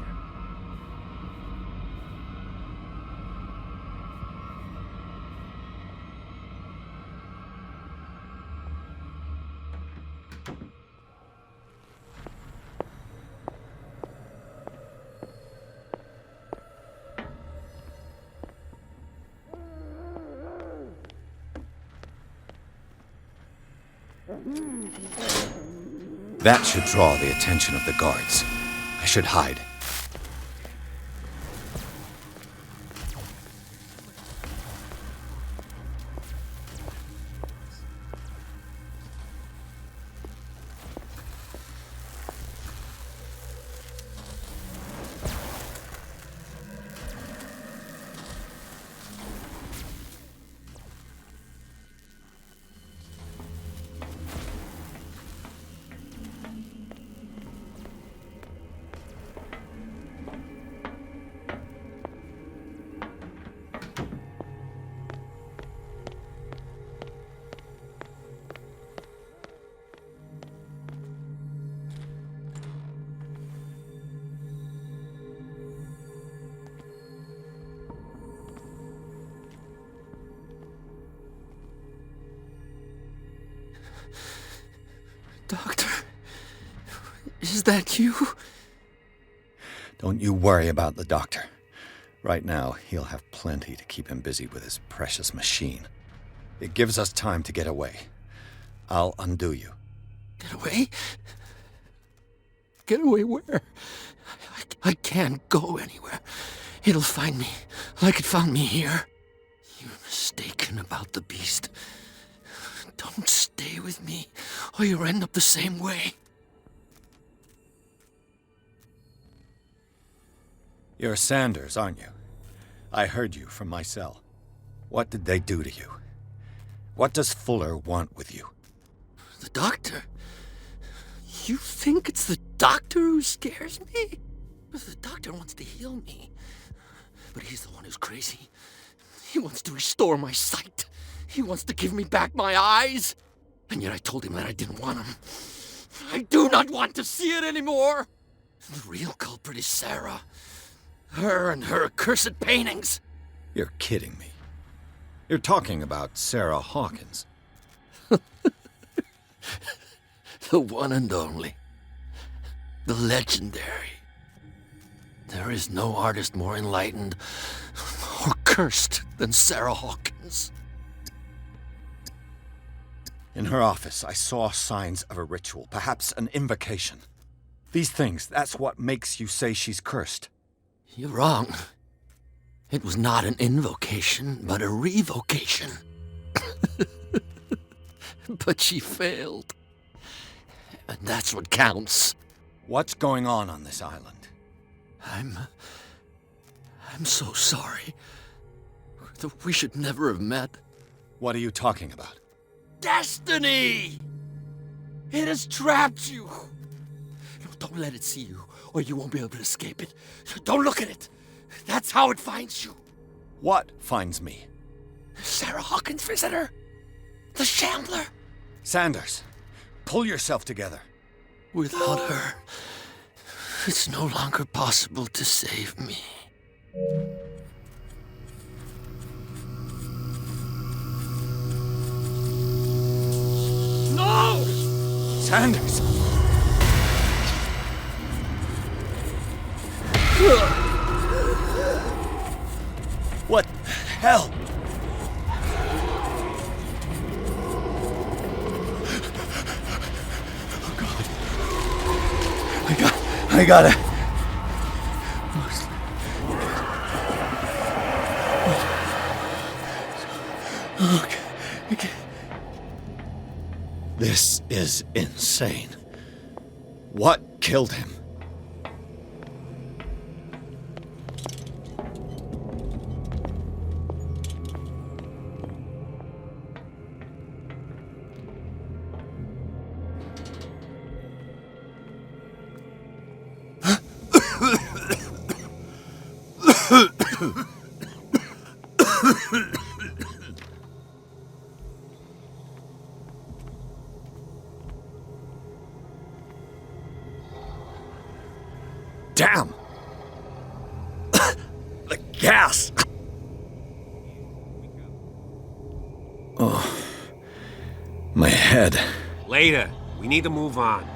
That should draw the attention of the guards. I should hide. Doctor, is that you? Don't you worry about the doctor. Right now, he'll have plenty to keep him busy with his precious machine. It gives us time to get away. I'll undo you. Get away? Get away where? I can't go anywhere. It'll find me, like it found me here. You're mistaken about the beast. Don't stay with me, or you'll end up the same way. You're Sanders, aren't you? I heard you from my cell. What did they do to you? What does Fuller want with you? The doctor? You think it's the doctor who scares me? The doctor wants to heal me. But he's the one who's crazy. He wants to restore my sight. He wants to give me back my eyes. And yet I told him that I didn't want him. I do not want to see it anymore. The real culprit is Sarah. Her and her accursed paintings. You're kidding me. You're talking about Sarah Hawkins. The one and only. The legendary. There is no artist more enlightened or cursed than Sarah Hawkins. In her office, I saw signs of a ritual, perhaps an invocation. These things, that's what makes you say she's cursed. You're wrong. It was not an invocation, but a revocation. But she failed. And that's what counts. What's going on this island? I'm so sorry. We should never have met. What are you talking about? Destiny! It has trapped you. No, don't let it see you, or you won't be able to escape it. Don't look at it. That's how it finds you. What finds me? Sarah Hawkins' visitor. The Shambler. Sanders, pull yourself together. Without her, it's no longer possible to save me. No! Sanders! What the hell? Oh, God. I gotta... Okay. This is insane. What killed him? Damn! The gas! Oh, my head. Later. We need to move on.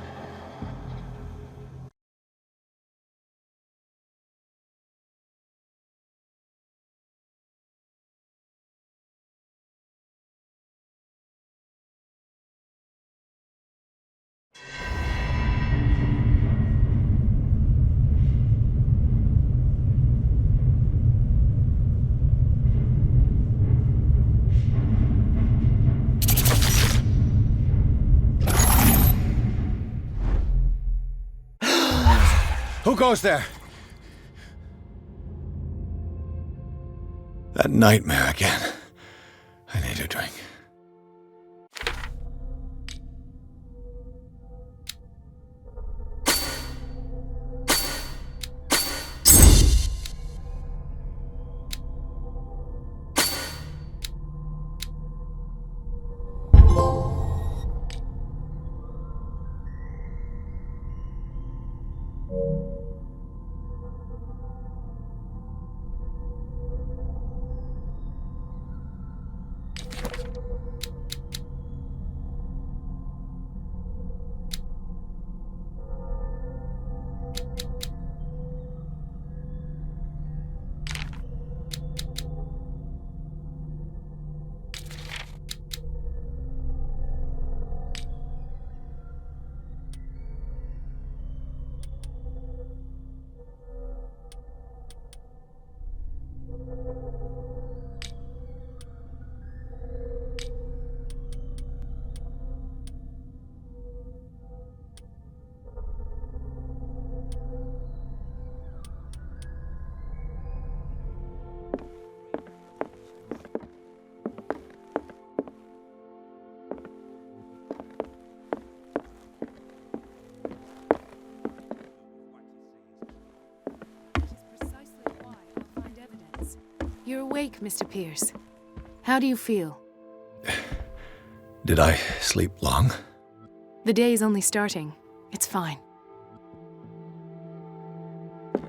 Who goes there? That nightmare again. I need a drink. You're awake, Mr. Pierce. How do you feel? Did I sleep long? The day is only starting. It's fine.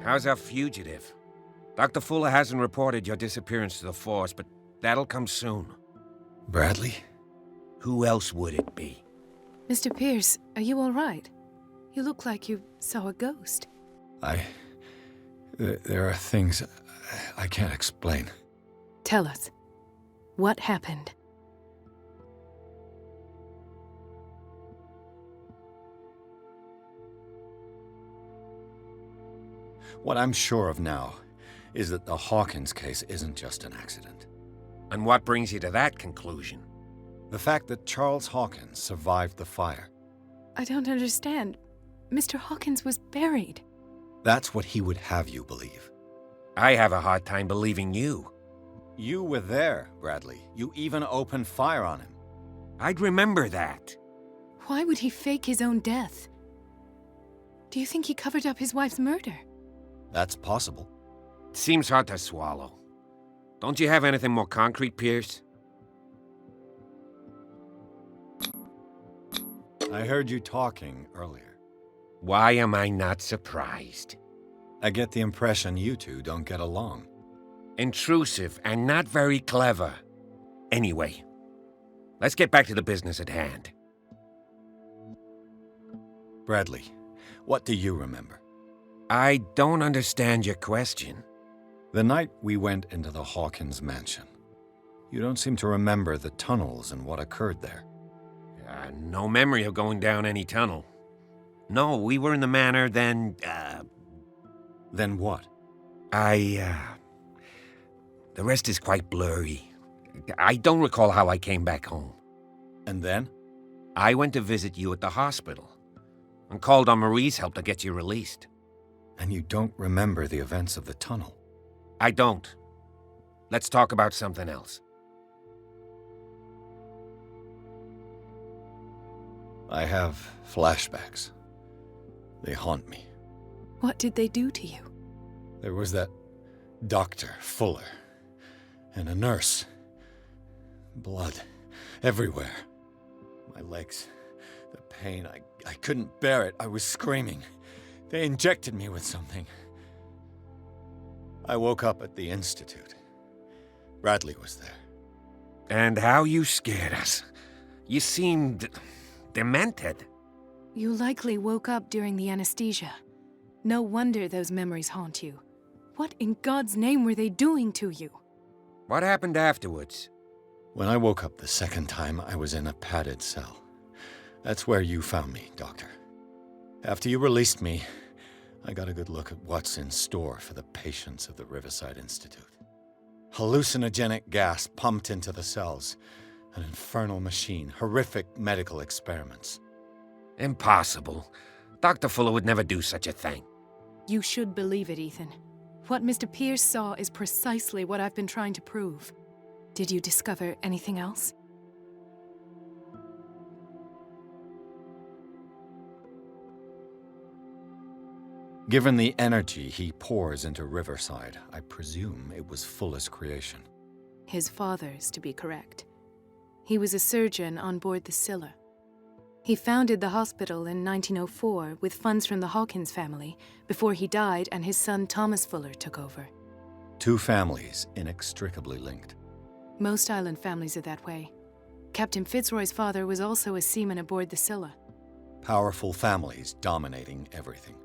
How's our fugitive? Dr. Fuller hasn't reported your disappearance to the force, but that'll come soon. Bradley? Who else would it be? Mr. Pierce, are you all right? You look like you saw a ghost. There are things I can't explain. Tell us. What happened? What I'm sure of now is that the Hawkins case isn't just an accident. And what brings you to that conclusion? The fact that Charles Hawkins survived the fire. I don't understand. Mr. Hawkins was buried. That's what he would have you believe. I have a hard time believing you. You were there, Bradley. You even opened fire on him. I'd remember that. Why would he fake his own death? Do you think he covered up his wife's murder? That's possible. Seems hard to swallow. Don't you have anything more concrete, Pierce? I heard you talking earlier. Why am I not surprised? I get the impression you two don't get along. Intrusive and not very clever. Anyway, let's get back to the business at hand. Bradley, what do you remember? I don't understand your question. The night we went into the Hawkins mansion. You don't seem to remember the tunnels and what occurred there. No memory of going down any tunnel. No, we were in the manor, then, Then what? The rest is quite blurry. I don't recall how I came back home. And then? I went to visit you at the hospital, and called on Marie's help to get you released. And you don't remember the events of the tunnel? I don't. Let's talk about something else. I have flashbacks. They haunt me. What did they do to you? There was that Dr. Fuller, and a nurse. Blood everywhere. My legs, the pain, I couldn't bear it. I was screaming. They injected me with something. I woke up at the Institute. Bradley was there. And how you scared us. You seemed demented. You likely woke up during the anesthesia. No wonder those memories haunt you. What in God's name were they doing to you? What happened afterwards? When I woke up the second time, I was in a padded cell. That's where you found me, Doctor. After you released me, I got a good look at what's in store for the patients of the Riverside Institute. Hallucinogenic gas pumped into the cells. An infernal machine, horrific medical experiments. Impossible. Dr. Fuller would never do such a thing. You should believe it, Ethan. What Mr. Pierce saw is precisely what I've been trying to prove. Did you discover anything else? Given the energy he pours into Riverside, I presume it was Fuller's creation. His father's, to be correct. He was a surgeon on board the Scylla. He founded the hospital in 1904 with funds from the Hawkins family before he died and his son Thomas Fuller took over. Two families inextricably linked. Most island families are that way. Captain Fitzroy's father was also a seaman aboard the Scylla. Powerful families dominating everything.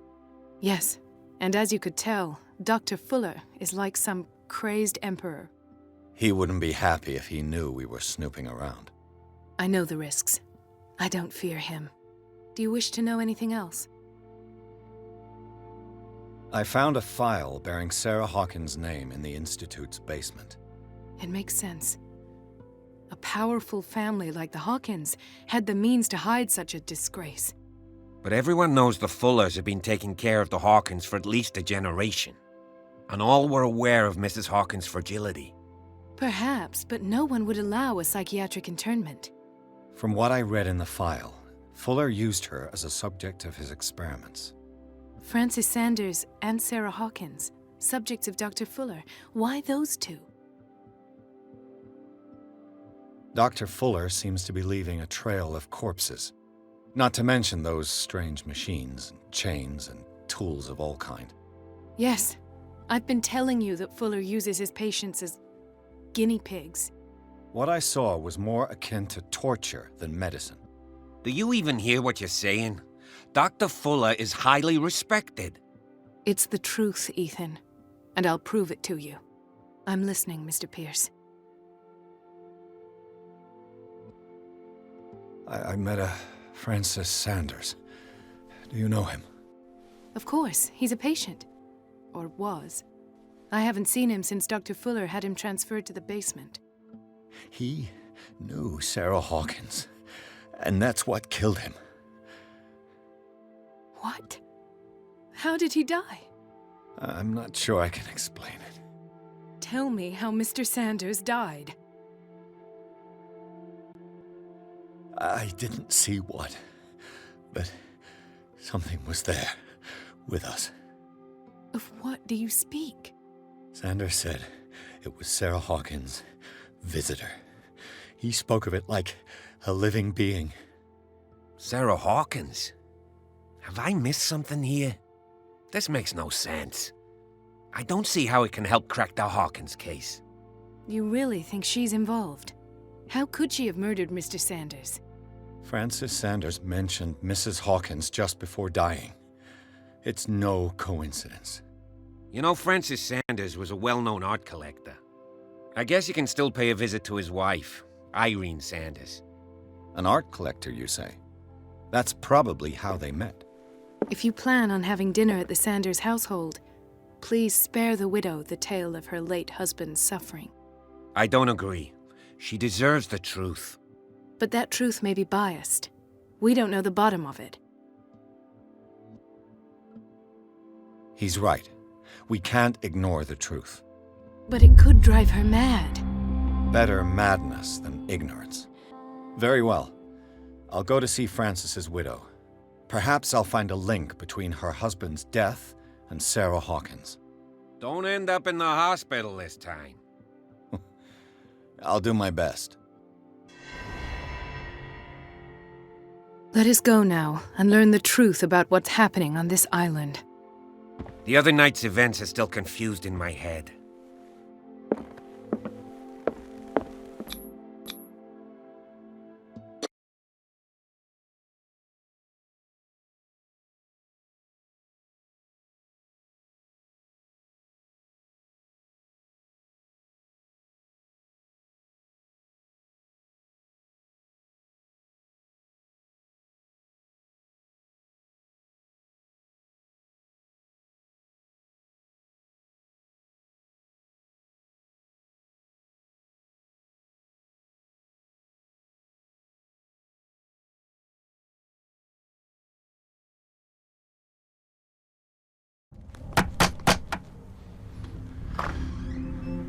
Yes, and as you could tell, Dr. Fuller is like some crazed emperor. He wouldn't be happy if he knew we were snooping around. I know the risks. I don't fear him. Do you wish to know anything else? I found a file bearing Sarah Hawkins' name in the Institute's basement. It makes sense. A powerful family like the Hawkins had the means to hide such a disgrace. But everyone knows the Fullers have been taking care of the Hawkins for at least a generation. And all were aware of Mrs. Hawkins' fragility. Perhaps, but no one would allow a psychiatric internment. From what I read in the file, Fuller used her as a subject of his experiments. Francis Sanders and Sarah Hawkins, subjects of Dr. Fuller. Why those two? Dr. Fuller seems to be leaving a trail of corpses. Not to mention those strange machines, and chains, and tools of all kind. Yes, I've been telling you that Fuller uses his patients as guinea pigs. What I saw was more akin to torture than medicine. Do you even hear what you're saying? Dr. Fuller is highly respected. It's the truth, Ethan, and I'll prove it to you. I'm listening, Mr. Pierce. I met a Francis Sanders. Do you know him? Of course, he's a patient. Or was. I haven't seen him since Dr. Fuller had him transferred to the basement. He knew Sarah Hawkins, and that's what killed him. What? How did he die? I'm not sure I can explain it. Tell me how Mr. Sanders died. I didn't see what, but something was there, with us. Of what do you speak? Sanders said it was Sarah Hawkins' visitor. He spoke of it like a living being. Sarah Hawkins? Have I missed something here? This makes no sense. I don't see how it can help crack the Hawkins case. You really think she's involved? How could she have murdered Mr. Sanders? Francis Sanders mentioned Mrs. Hawkins just before dying. It's no coincidence. You know, Francis Sanders was a well-known art collector. I guess you can still pay a visit to his wife, Irene Sanders. An art collector, you say? That's probably how they met. If you plan on having dinner at the Sanders household, please spare the widow the tale of her late husband's suffering. I don't agree. She deserves the truth. But that truth may be biased. We don't know the bottom of it. He's right. We can't ignore the truth. But it could drive her mad. Better madness than ignorance. Very well. I'll go to see Francis's widow. Perhaps I'll find a link between her husband's death and Sarah Hawkins. Don't end up in the hospital this time. I'll do my best. Let us go now and learn the truth about what's happening on this island. The other night's events are still confused in my head.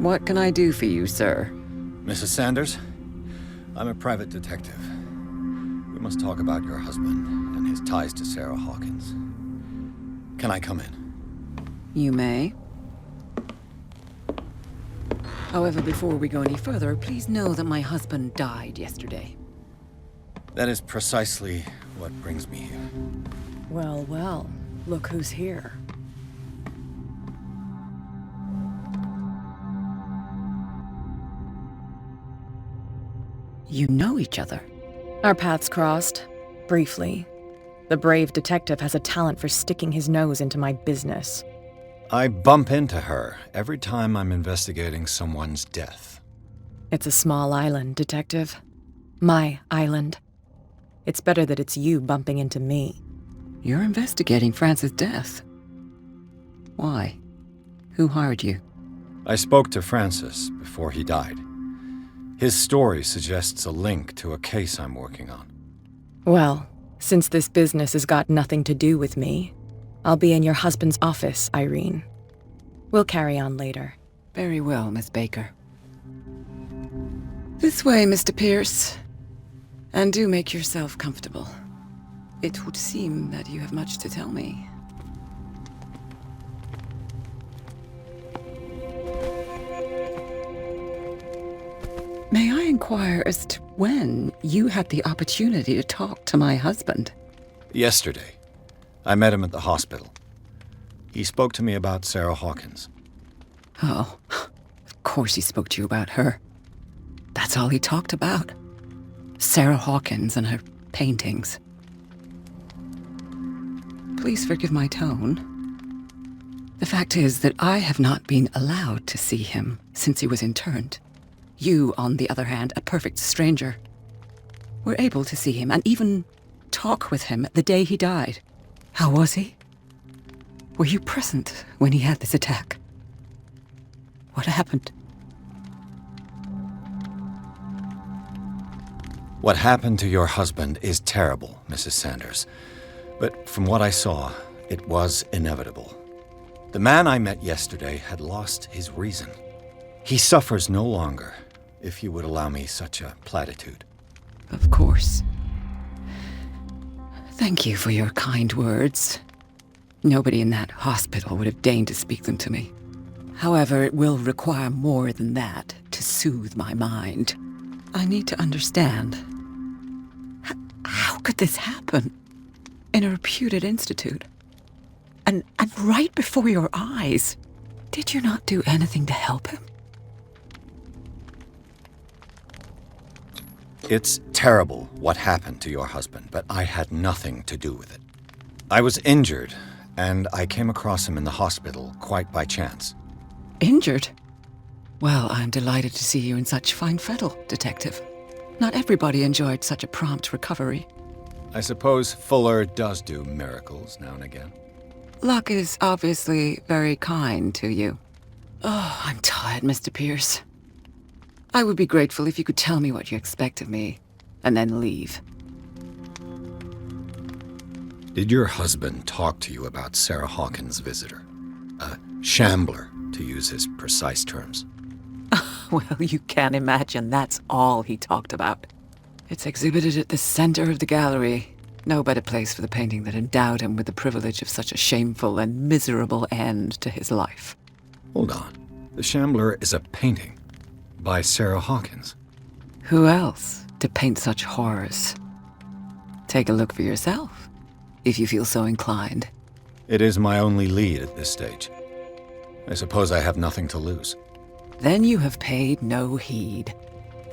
What can I do for you, sir? Mrs. Sanders, I'm a private detective. We must talk about your husband and his ties to Sarah Hawkins. Can I come in? You may. However, before we go any further, please know that my husband died yesterday. That is precisely what brings me here. Well, well, look who's here. You know each other. Our paths crossed, briefly. The brave detective has a talent for sticking his nose into my business. I bump into her every time I'm investigating someone's death. It's a small island, Detective. My island. It's better that it's you bumping into me. You're investigating Francis' death. Why? Who hired you? I spoke to Francis before he died. His story suggests a link to a case I'm working on. Well, since this business has got nothing to do with me, I'll be in your husband's office, Irene. We'll carry on later. Very well, Miss Baker. This way, Mr. Pierce. And do make yourself comfortable. It would seem that you have much to tell me. May I inquire as to when you had the opportunity to talk to my husband? Yesterday. I met him at the hospital. He spoke to me about Sarah Hawkins. Oh, of course he spoke to you about her. That's all he talked about. Sarah Hawkins and her paintings. Please forgive my tone. The fact is that I have not been allowed to see him since he was interned. You, on the other hand, a perfect stranger, were able to see him and even talk with him the day he died. How was he? Were you present when he had this attack? What happened? What happened to your husband is terrible, Mrs. Sanders. But from what I saw, it was inevitable. The man I met yesterday had lost his reason. He suffers no longer, if you would allow me such a platitude. Of course. Thank you for your kind words. Nobody in that hospital would have deigned to speak them to me. However, it will require more than that to soothe my mind. I need to understand. How could this happen? In a reputed institute? And right before your eyes? Did you not do anything to help him? It's terrible what happened to your husband, but I had nothing to do with it. I was injured, and I came across him in the hospital quite by chance. Injured? Well, I'm delighted to see you in such fine fettle, Detective. Not everybody enjoyed such a prompt recovery. I suppose Fuller does do miracles now and again. Luck is obviously very kind to you. Oh, I'm tired, Mr. Pierce. I would be grateful if you could tell me what you expect of me, and then leave. Did your husband talk to you about Sarah Hawkins' visitor? A shambler, to use his precise terms. Well, you can't imagine that's all he talked about. It's exhibited at the center of the gallery. No better place for the painting that endowed him with the privilege of such a shameful and miserable end to his life. Hold on. The Shambler is a painting by Sarah Hawkins. Who else to paint such horrors? Take a look for yourself, if you feel so inclined. It is my only lead at this stage. I suppose I have nothing to lose. Then you have paid no heed.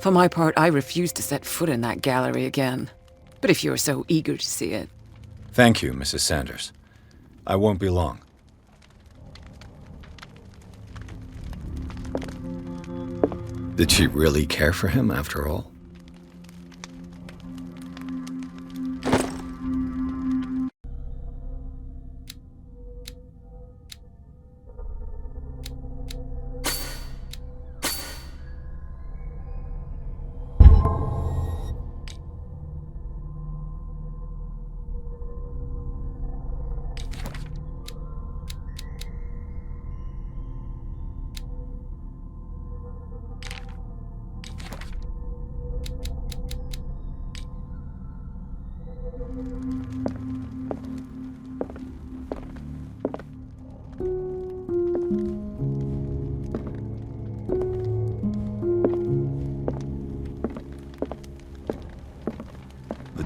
For my part, I refuse to set foot in that gallery again. But if you're so eager to see it... Thank you, Mrs. Sanders. I won't be long. Did she really care for him after all?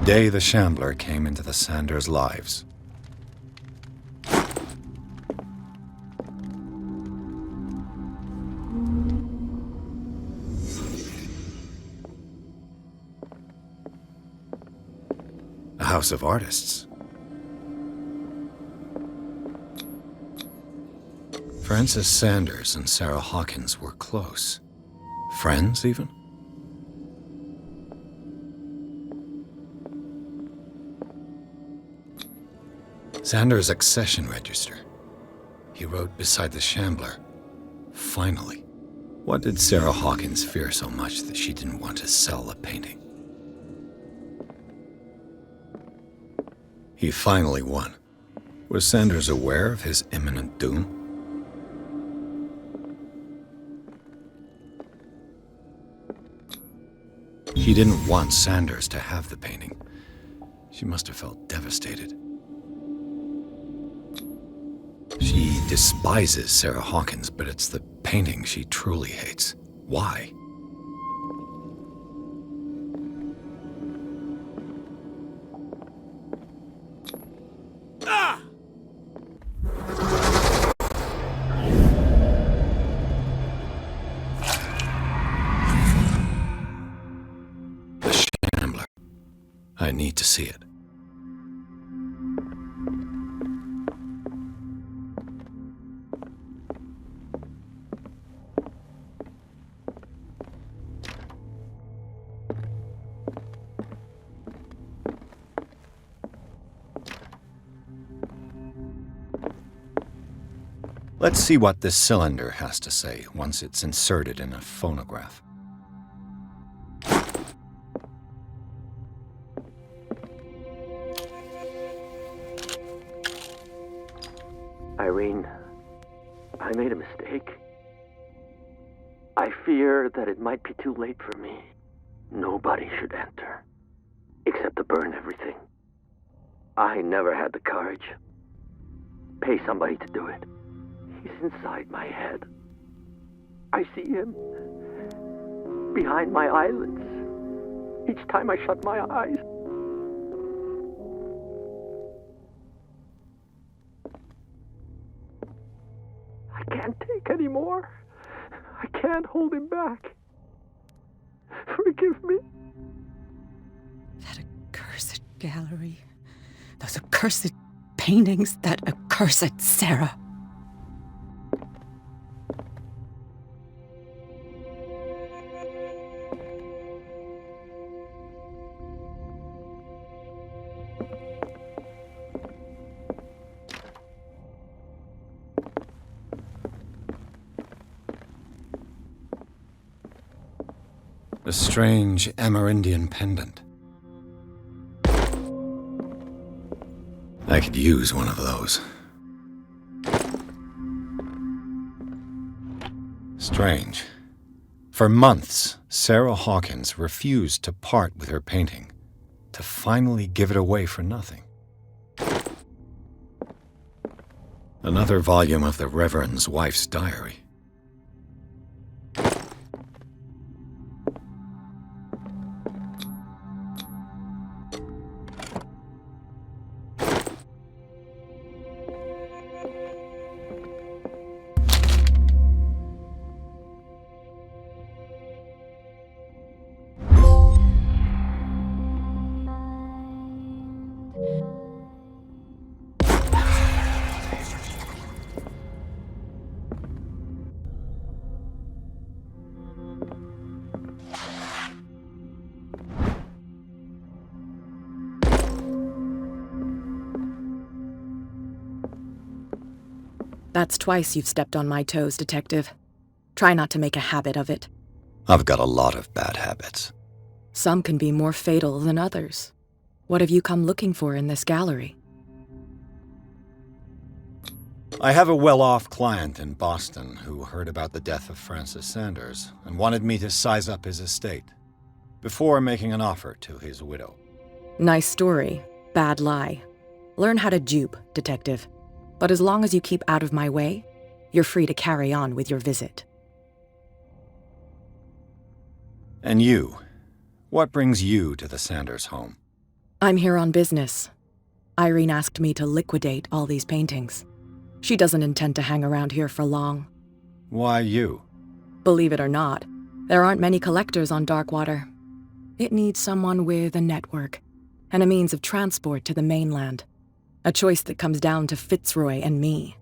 day the Shambler came into the Sanders' lives. A house of artists. Francis Sanders and Sarah Hawkins were close. Friends, even? Sanders' accession register. He wrote beside the Shambler, "Finally." What did Sarah Hawkins fear so much that she didn't want to sell the painting? He finally won. Was Sanders aware of his imminent doom? She didn't want Sanders to have the painting. She must have felt devastated. She despises Sarah Hawkins, but it's the painting she truly hates. Why? The Shambler. I need to see it. Let's see what this cylinder has to say once it's inserted in a phonograph. Irene, I made a mistake. I fear that it might be too late for me. Nobody should enter, except to burn everything. I never had the courage. Pay somebody to do it. He's inside my head. I see him behind my eyelids each time I shut my eyes. I can't take any more. I can't hold him back. Forgive me. That accursed gallery. Those accursed paintings. That accursed Sarah. A strange Amerindian pendant. I could use one of those. Strange. For months, Sarah Hawkins refused to part with her painting, to finally give it away for nothing. Another volume of the Reverend's wife's diary. That's twice you've stepped on my toes, Detective. Try not to make a habit of it. I've got a lot of bad habits. Some can be more fatal than others. What have you come looking for in this gallery? I have a well-off client in Boston who heard about the death of Francis Sanders and wanted me to size up his estate before making an offer to his widow. Nice story. Bad lie. Learn how to dupe, Detective. But as long as you keep out of my way, you're free to carry on with your visit. And you? What brings you to the Sanders home? I'm here on business. Irene asked me to liquidate all these paintings. She doesn't intend to hang around here for long. Why you? Believe it or not, there aren't many collectors on Darkwater. It needs someone with a network and a means of transport to the mainland. A choice that comes down to Fitzroy and me.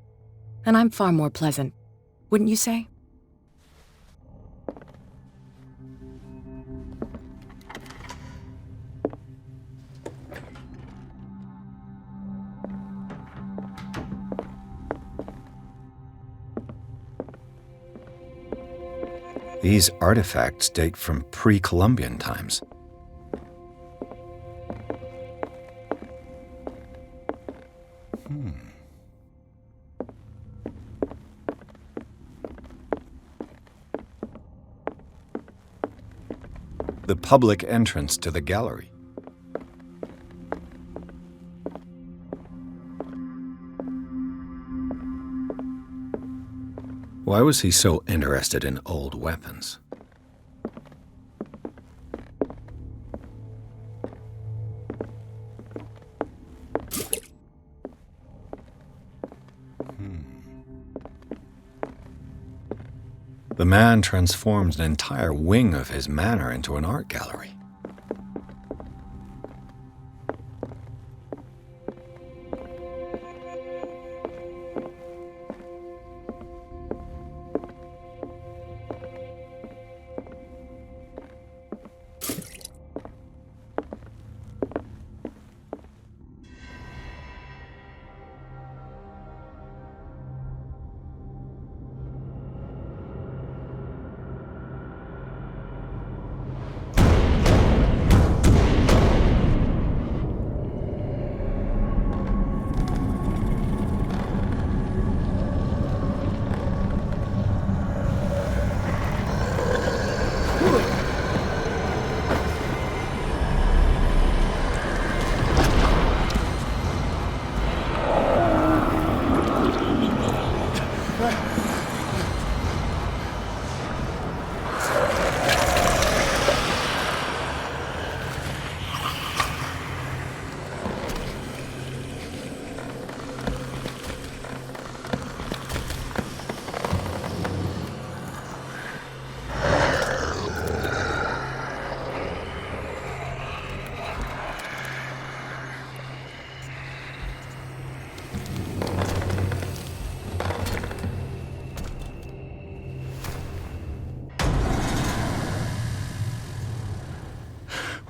And I'm far more pleasant, wouldn't you say? These artifacts date from pre-Columbian times. The public entrance to the gallery. Why was he so interested in old weapons? The man transforms an entire wing of his manor into an art gallery.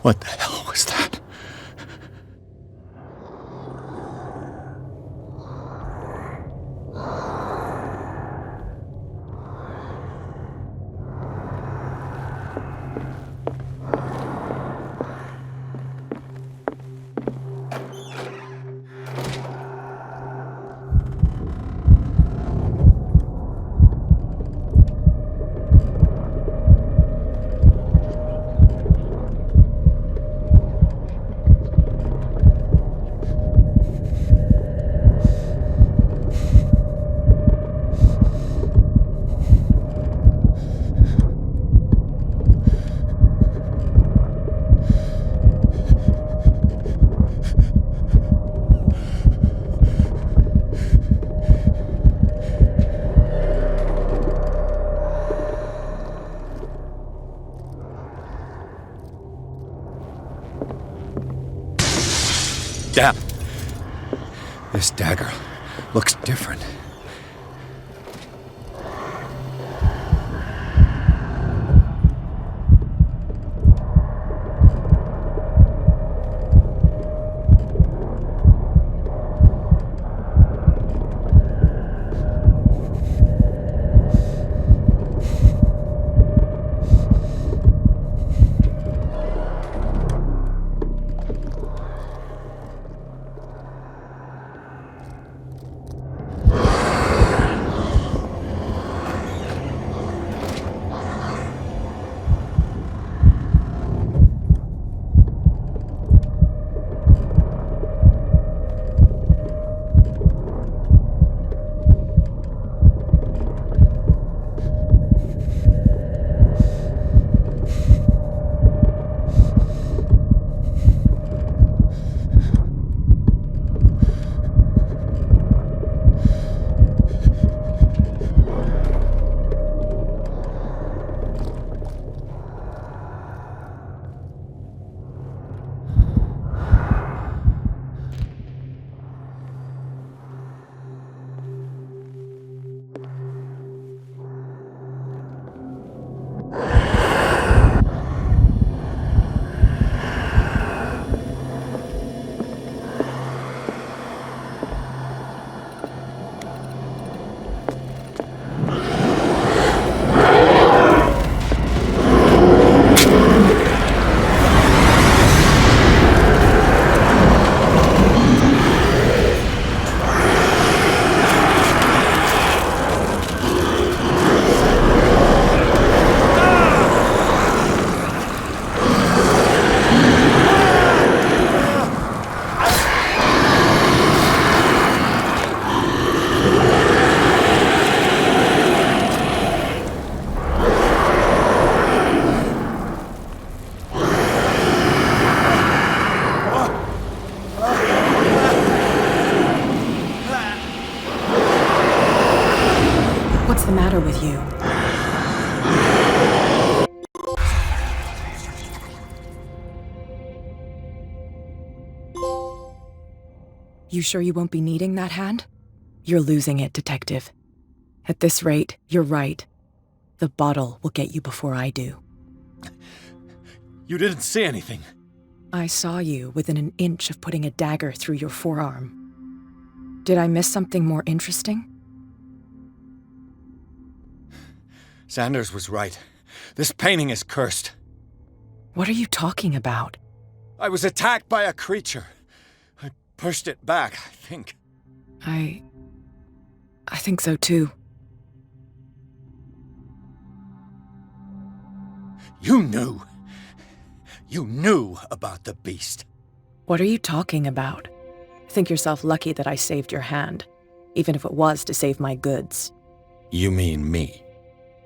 What the hell was that? Damn. This dagger looks different. You sure you won't be needing that hand? You're losing it, Detective. At this rate, you're right. The bottle will get you before I do. You didn't see anything. I saw you within an inch of putting a dagger through your forearm. Did I miss something more interesting? Sanders was right. This painting is cursed. What are you talking about? I was attacked by a creature. I pushed it back, I think. I think so too. You knew. You knew about the beast. What are you talking about? Think yourself lucky that I saved your hand, even if it was to save my goods. You mean me?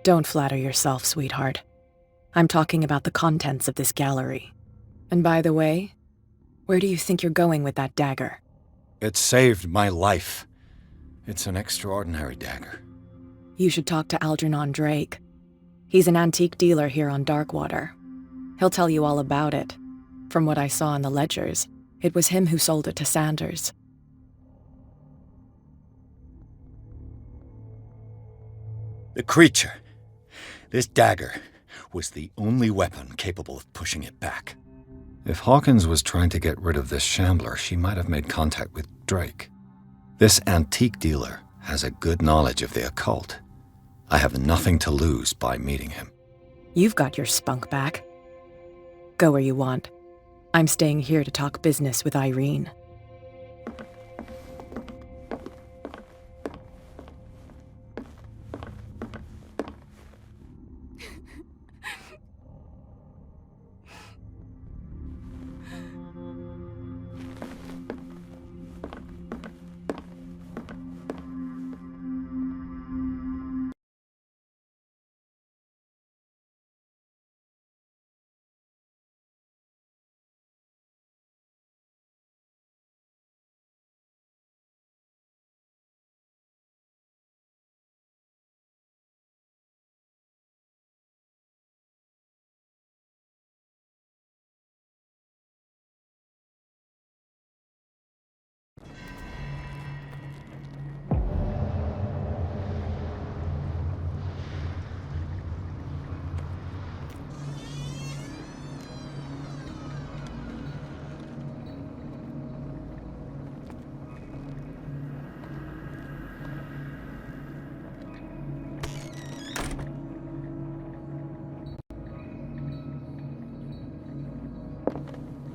Don't flatter yourself, sweetheart. I'm talking about the contents of this gallery. And by the way, where do you think you're going with that dagger? It saved my life. It's an extraordinary dagger. You should talk to Algernon Drake. He's an antique dealer here on Darkwater. He'll tell you all about it. From what I saw in the ledgers, it was him who sold it to Sanders. The creature. This dagger was the only weapon capable of pushing it back. If Hawkins was trying to get rid of this shambler, she might have made contact with Drake. This antique dealer has a good knowledge of the occult. I have nothing to lose by meeting him. You've got your spunk back. Go where you want. I'm staying here to talk business with Irene.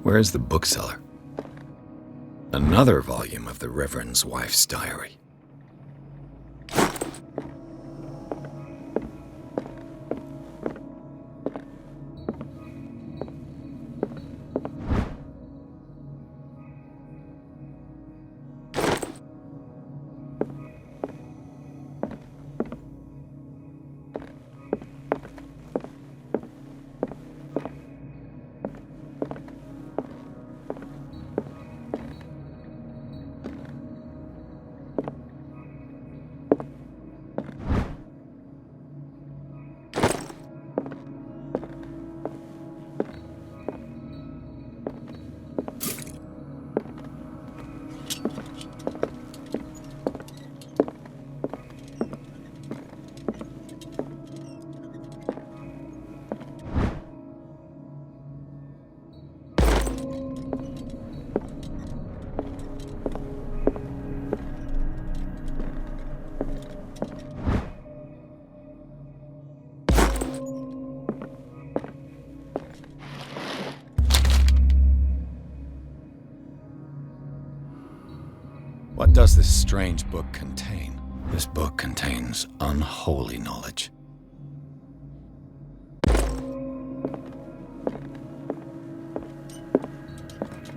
Where's the bookseller? Another volume of the Reverend's wife's diary. What does this strange book contain? This book contains unholy knowledge.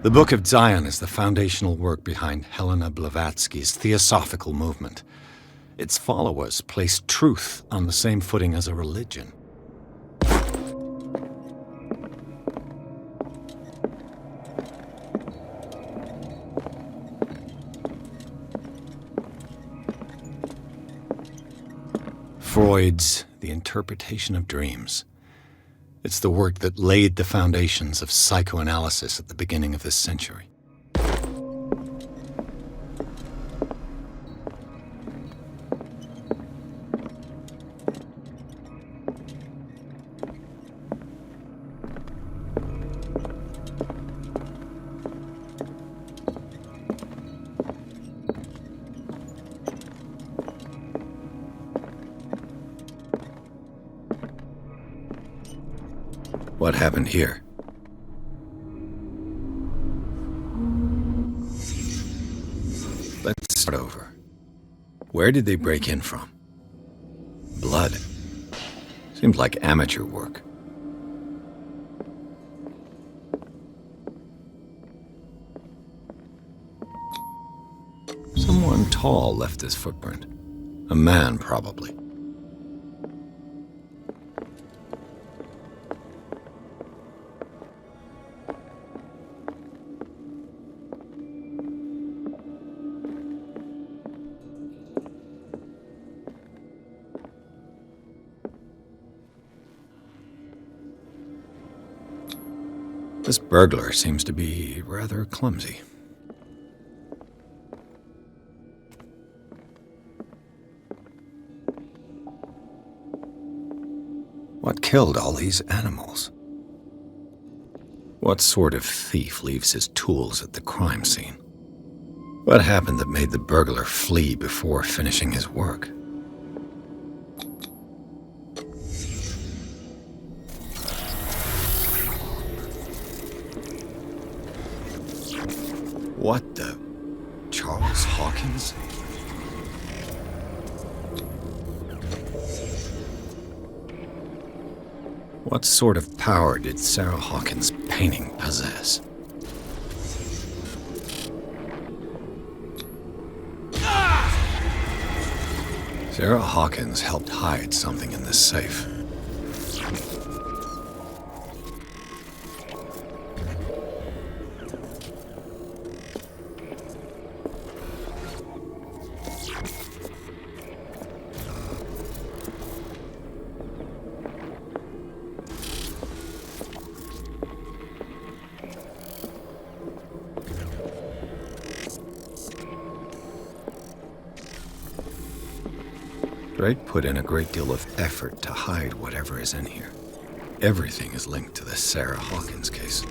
The Book of Zion is the foundational work behind Helena Blavatsky's Theosophical movement. Its followers place truth on the same footing as a religion. Freud's The Interpretation of Dreams. It's the work that laid the foundations of psychoanalysis at the beginning of this century. What happened here? Let's start over. Where did they break in from? Blood. Seems like amateur work. Someone tall left this footprint. A man, probably. This burglar seems to be rather clumsy. What killed all these animals? What sort of thief leaves his tools at the crime scene? What happened that made the burglar flee before finishing his work? What the... Charles Hawkins? What sort of power did Sarah Hawkins' painting possess? Sarah Hawkins helped hide something in this safe. Drake put in a great deal of effort to hide whatever is in here. Everything is linked to the Sarah Hawkins case.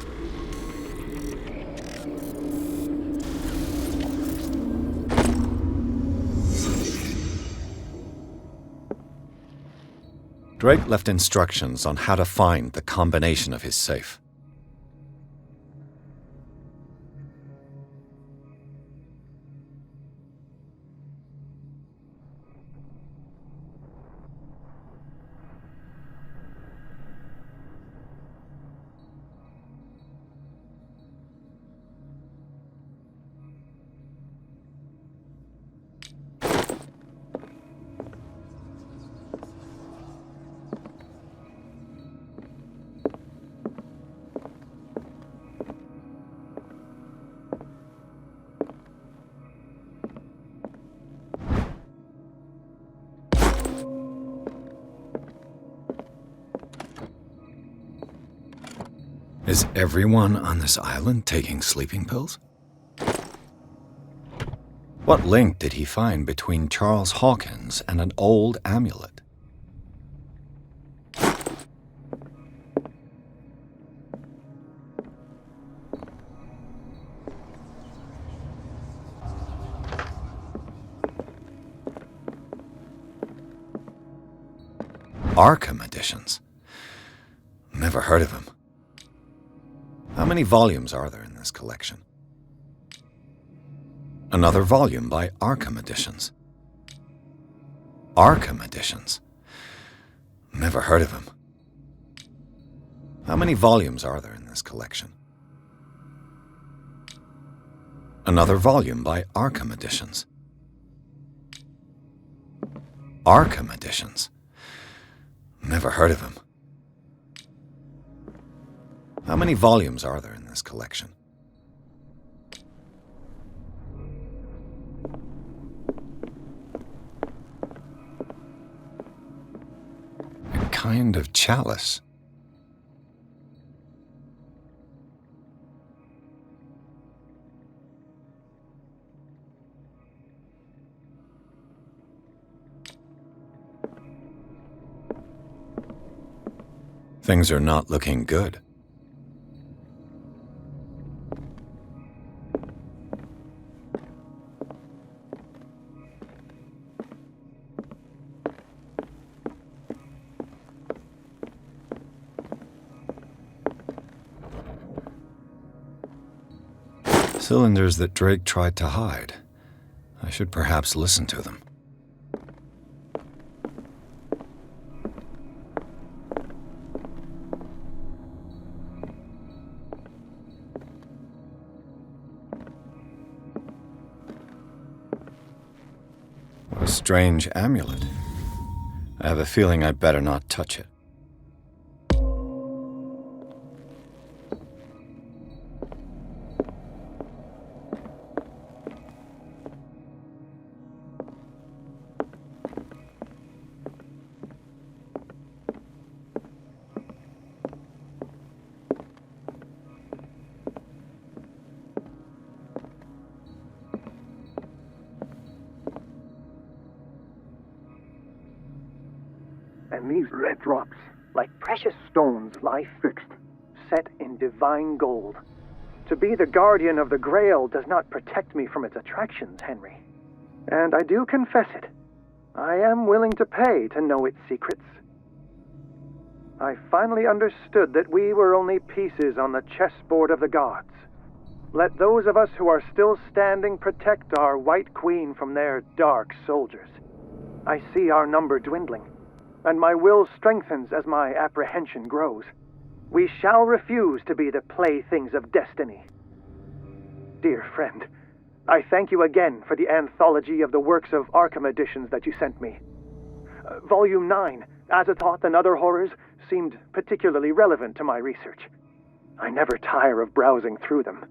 Drake left instructions on how to find the combination of his safe. Is everyone on this island taking sleeping pills? What link did he find between Charles Hawkins and an old amulet? Arkham editions? Never heard of him. How many volumes are there in this collection? Another volume by Arkham Editions. Arkham Editions? Never heard of him. How many volumes are there in this collection? Another volume by Arkham Editions. Arkham Editions? Never heard of him. How many volumes are there in this collection? A kind of chalice. Things are not looking good. Cylinders that Drake tried to hide. I should perhaps listen to them. A strange amulet. I have a feeling I'd better not touch it. And these red drops, like precious stones, lie fixed, set in divine gold. To be the guardian of the Grail does not protect me from its attractions, Henry. And I do confess it. I am willing to pay to know its secrets. I finally understood that we were only pieces on the chessboard of the gods. Let those of us who are still standing protect our White Queen from their dark soldiers. I see our number dwindling, and my will strengthens as my apprehension grows. We shall refuse to be the playthings of destiny. Dear friend, I thank you again for the anthology of the works of Arkham editions that you sent me. Volume 9, Azathoth and Other Horrors, seemed particularly relevant to my research. I never tire of browsing through them.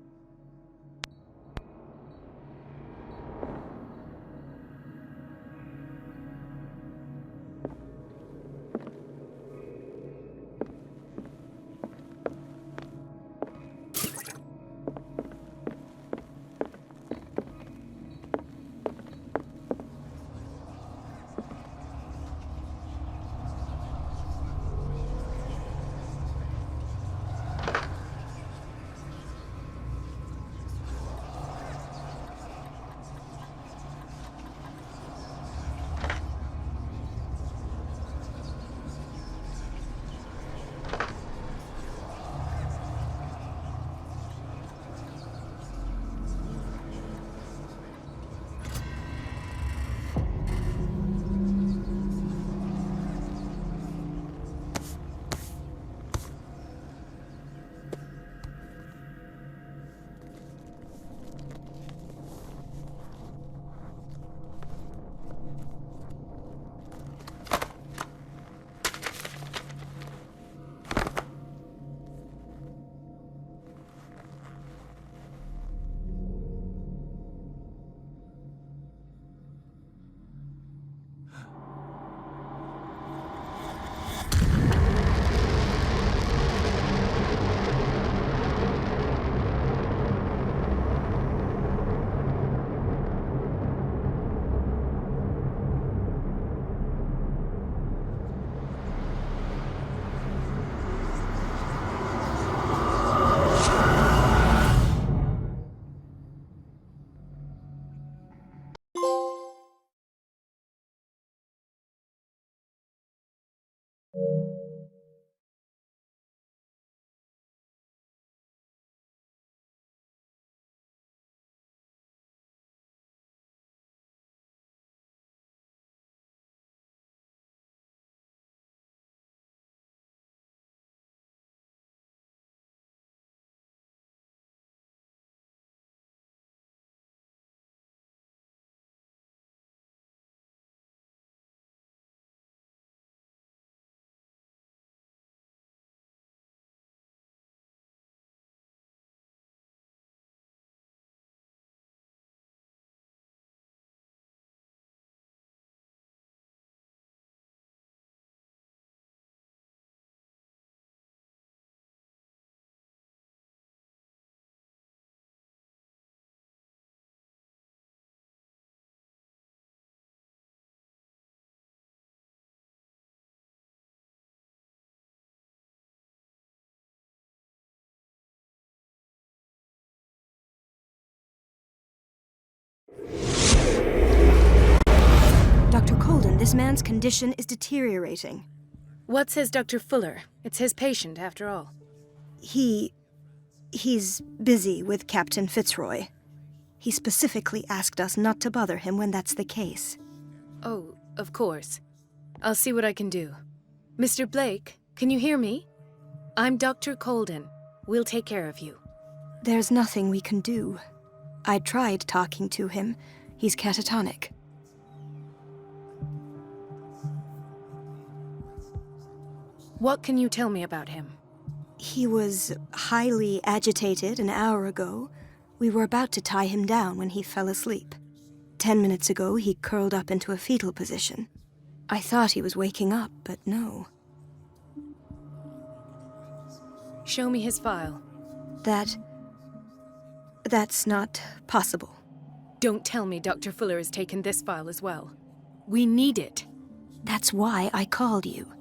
Dr. Colden, this man's condition is deteriorating. What says Dr. Fuller? It's his patient, after all. He He's busy with Captain Fitzroy. He specifically asked us not to bother him when that's the case. Oh, of course. I'll see what I can do. Mr. Blake, can you hear me? I'm Dr. Colden. We'll take care of you. There's nothing we can do. I tried talking to him. He's catatonic. What can you tell me about him? He was highly agitated an hour ago. We were about to tie him down when he fell asleep. 10 minutes ago, he curled up into a fetal position. I thought he was waking up, but no. Show me his file. That's not possible. Don't tell me Dr. Fuller has taken this file as well. We need it. That's why I called you.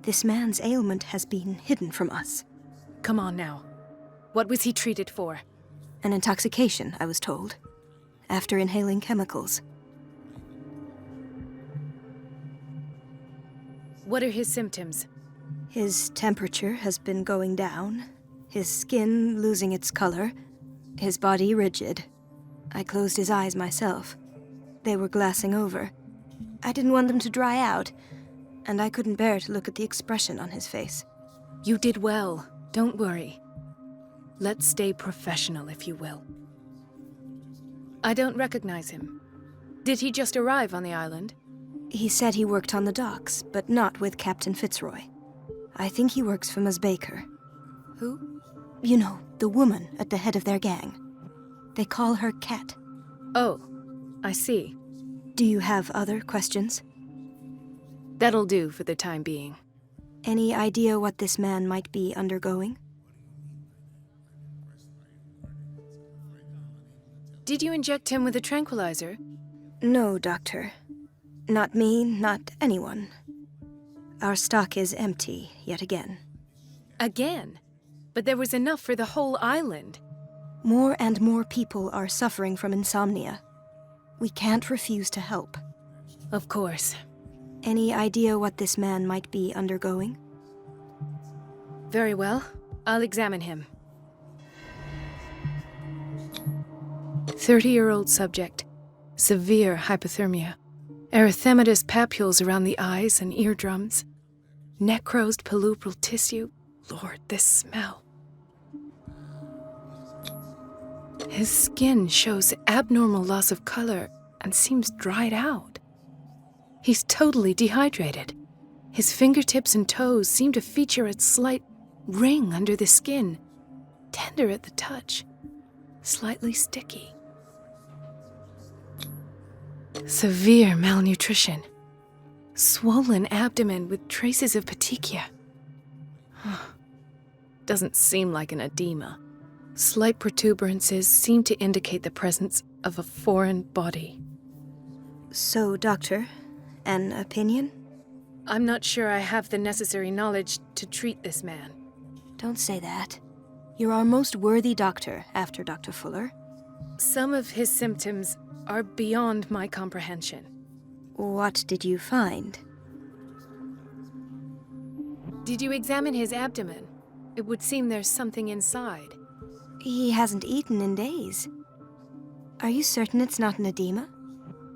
This man's ailment has been hidden from us. Come on now. What was he treated for? An intoxication, I was told. After inhaling chemicals. What are his symptoms? His temperature has been going down, his skin losing its color, his body rigid. I closed his eyes myself. They were glassing over. I didn't want them to dry out, and I couldn't bear to look at the expression on his face. You did well. Don't worry. Let's stay professional, if you will. I don't recognize him. Did he just arrive on the island? He said he worked on the docks, but not with Captain Fitzroy. I think he works for Ms. Baker. Who? You know, the woman at the head of their gang. They call her Cat. Oh, I see. Do you have other questions? That'll do for the time being. Any idea what this man might be undergoing? Did you inject him with a tranquilizer? No, Doctor. Not me, not anyone. Our stock is empty, yet again. Again? But there was enough for the whole island. More and more people are suffering from insomnia. We can't refuse to help. Of course. Any idea what this man might be undergoing? Very well. I'll examine him. 30-year-old subject. Severe hypothermia. Erythematous papules around the eyes and eardrums. Necrosed palpebral tissue. Lord, this smell. His skin shows abnormal loss of color and seems dried out. He's totally dehydrated. His fingertips and toes seem to feature a slight ring under the skin, tender at the touch, slightly sticky. Severe malnutrition. Swollen abdomen with traces of petechia. Doesn't seem like an edema. Slight protuberances seem to indicate the presence of a foreign body. So, Doctor, an opinion? I'm not sure I have the necessary knowledge to treat this man. Don't say that. You're our most worthy doctor after Dr. Fuller. Some of his symptoms are beyond my comprehension. What did you find? Did you examine his abdomen? It would seem there's something inside. He hasn't eaten in days. Are you certain it's not an edema?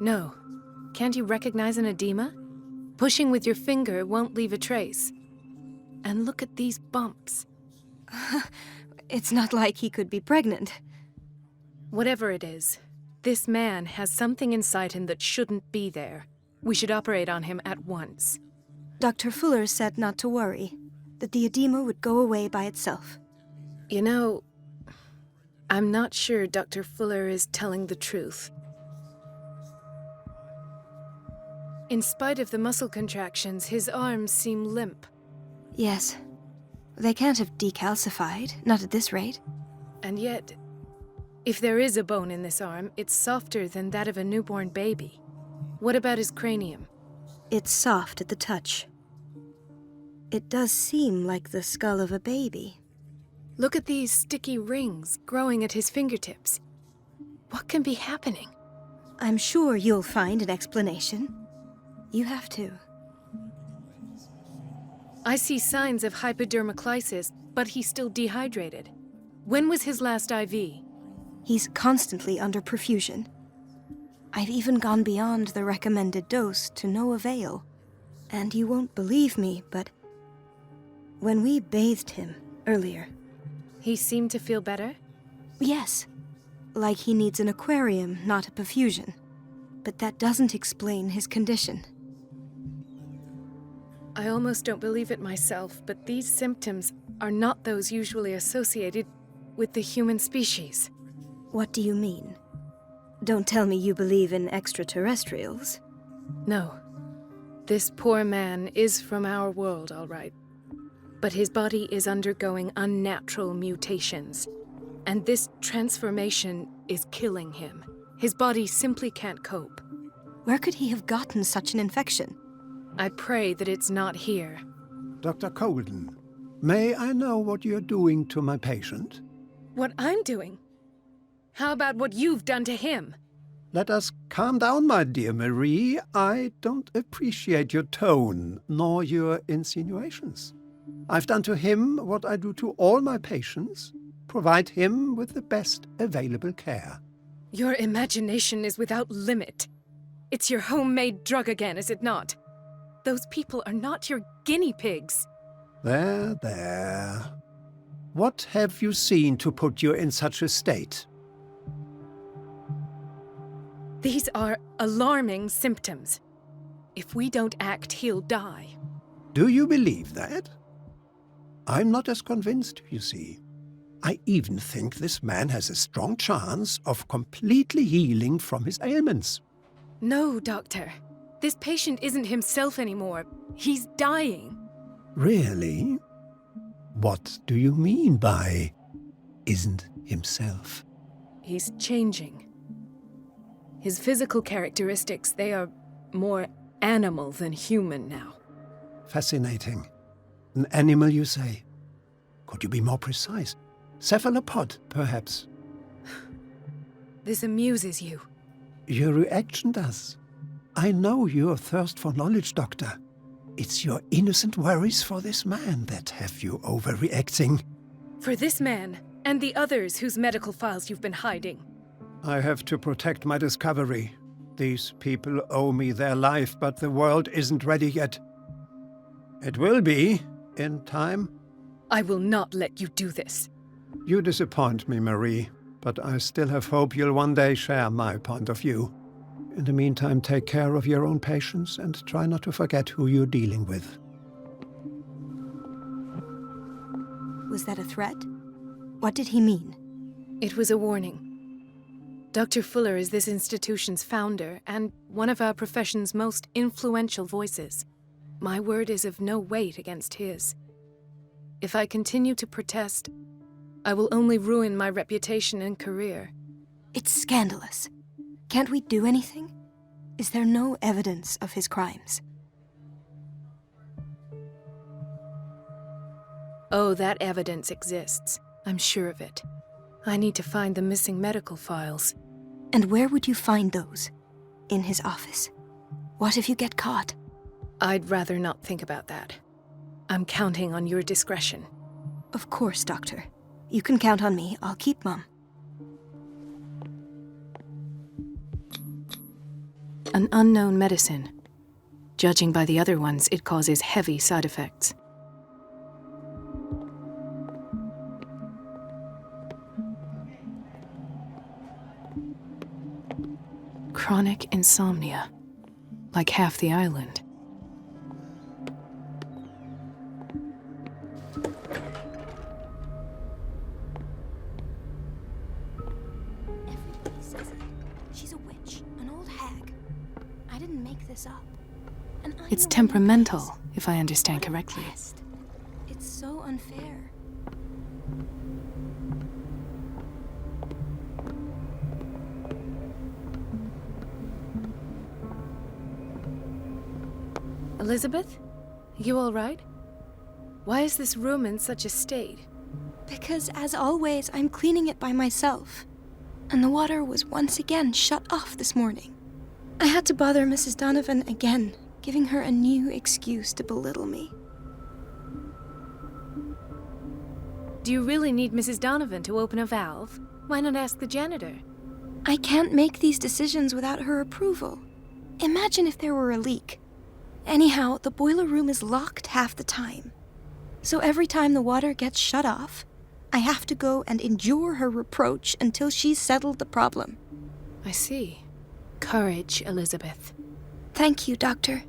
No. Can't you recognize an edema? Pushing with your finger won't leave a trace. And look at these bumps. It's not like he could be pregnant. Whatever it is, this man has something inside him that shouldn't be there. We should operate on him at once. Dr. Fuller said not to worry, that the edema would go away by itself. You know, I'm not sure Dr. Fuller is telling the truth. In spite of the muscle contractions, his arms seem limp. Yes. They can't have decalcified, not at this rate. And yet, if there is a bone in this arm, it's softer than that of a newborn baby. What about his cranium? It's soft at the touch. It does seem like the skull of a baby. Look at these sticky rings growing at his fingertips. What can be happening? I'm sure you'll find an explanation. You have to. I see signs of hypodermoclysis, but he's still dehydrated. When was his last IV? He's constantly under perfusion. I've even gone beyond the recommended dose to no avail. And you won't believe me, but when we bathed him earlier... He seemed to feel better? Yes. Like he needs an aquarium, not a perfusion. But that doesn't explain his condition. I almost don't believe it myself, but these symptoms are not those usually associated with the human species. What do you mean? Don't tell me you believe in extraterrestrials. No. This poor man is from our world, all right. But his body is undergoing unnatural mutations. And this transformation is killing him. His body simply can't cope. Where could he have gotten such an infection? I pray that it's not here. Dr. Colden, may I know what you're doing to my patient? What I'm doing? How about what you've done to him? Let us calm down, my dear Marie. I don't appreciate your tone, nor your insinuations. I've done to him what I do to all my patients, provide him with the best available care. Your imagination is without limit. It's your homemade drug again, is it not? Those people are not your guinea pigs. There, there. What have you seen to put you in such a state? These are alarming symptoms. If we don't act, he'll die. Do you believe that? I'm not as convinced, you see. I even think this man has a strong chance of completely healing from his ailments. No, Doctor. This patient isn't himself anymore. He's dying. Really? What do you mean by isn't himself? He's changing. His physical characteristics, they are more animal than human now. Fascinating. An animal, you say? Could you be more precise? Cephalopod, perhaps? This amuses you. Your reaction does. I know your thirst for knowledge, Doctor. It's your innocent worries for this man that have you overreacting. For this man, and the others whose medical files you've been hiding. I have to protect my discovery. These people owe me their life, but the world isn't ready yet. It will be, in time. I will not let you do this. You disappoint me, Marie, but I still have hope you'll one day share my point of view. In the meantime, take care of your own patients and try not to forget who you're dealing with. Was that a threat? What did he mean? It was a warning. Dr. Fuller is this institution's founder and one of our profession's most influential voices. My word is of no weight against his. If I continue to protest, I will only ruin my reputation and career. It's scandalous. Can't we do anything? Is there no evidence of his crimes? Oh, that evidence exists. I'm sure of it. I need to find the missing medical files. And where would you find those? In his office? What if you get caught? I'd rather not think about that. I'm counting on your discretion. Of course, Doctor. You can count on me. I'll keep mum. An unknown medicine. Judging by the other ones, it causes heavy side effects. Chronic insomnia. Like half the island. Everybody says it. She's a witch, an old hag. I didn't make this up. And I It's know temperamental, if I understand correctly. It's so unfair. Elizabeth? You all right? Why is this room in such a state? Because, as always, I'm cleaning it by myself. And the water was once again shut off this morning. I had to bother Mrs. Donovan again, giving her a new excuse to belittle me. Do you really need Mrs. Donovan to open a valve? Why not ask the janitor? I can't make these decisions without her approval. Imagine if there were a leak. Anyhow, the boiler room is locked half the time. So every time the water gets shut off, I have to go and endure her reproach until she's settled the problem. I see. Courage, Elizabeth. Thank you, Doctor.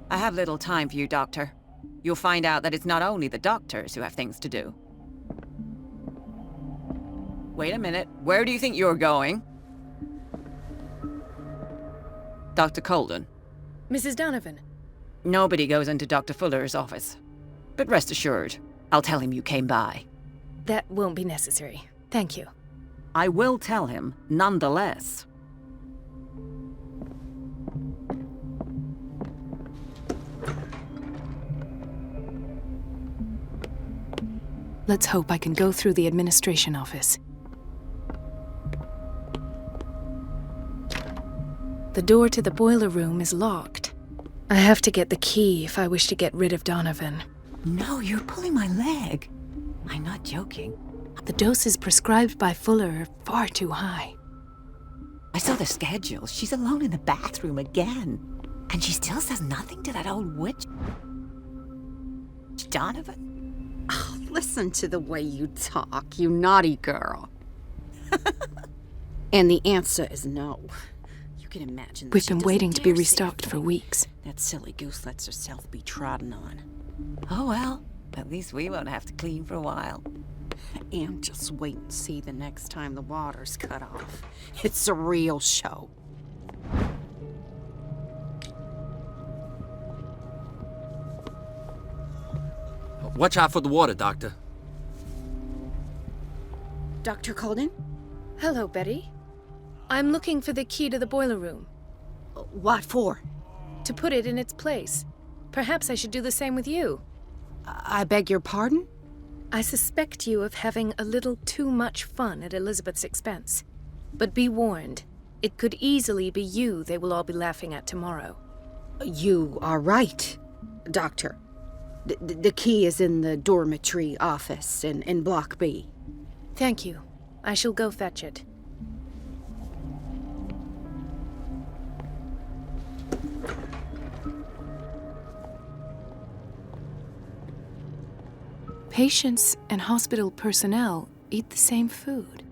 I have little time for you, Doctor. You'll find out that it's not only the doctors who have things to do. Wait a minute. Where do you think you're going? Dr. Colden. Mrs. Donovan. Nobody goes into Dr. Fuller's office. But rest assured, I'll tell him you came by. That won't be necessary. Thank you. I will tell him, nonetheless. Let's hope I can go through the administration office. The door to the boiler room is locked. I have to get the key if I wish to get rid of Donovan. No, you're pulling my leg. I'm not joking. The doses prescribed by Fuller are far too high. I saw the schedule. She's alone in the bathroom again. And she still says nothing to that old witch. Donovan? Oh, listen to the way you talk, you naughty girl. And the answer is no. You can imagine that We've she been doesn't waiting to be dare say restocked for weeks. that silly goose lets herself be trodden on. Oh well, at least we won't have to clean for a while. And just wait and see the next time the water's cut off. It's a real show. Watch out for the water, Doctor. Dr. Colden? Hello, Betty. I'm looking for the key to the boiler room. What for? To put it in its place. Perhaps I should do the same with you. I beg your pardon? I suspect you of having a little too much fun at Elizabeth's expense. But be warned, it could easily be you they will all be laughing at tomorrow. You are right, Doctor. The key is in the dormitory office in Block B. Thank you. I shall go fetch it. Patients and hospital personnel eat the same food.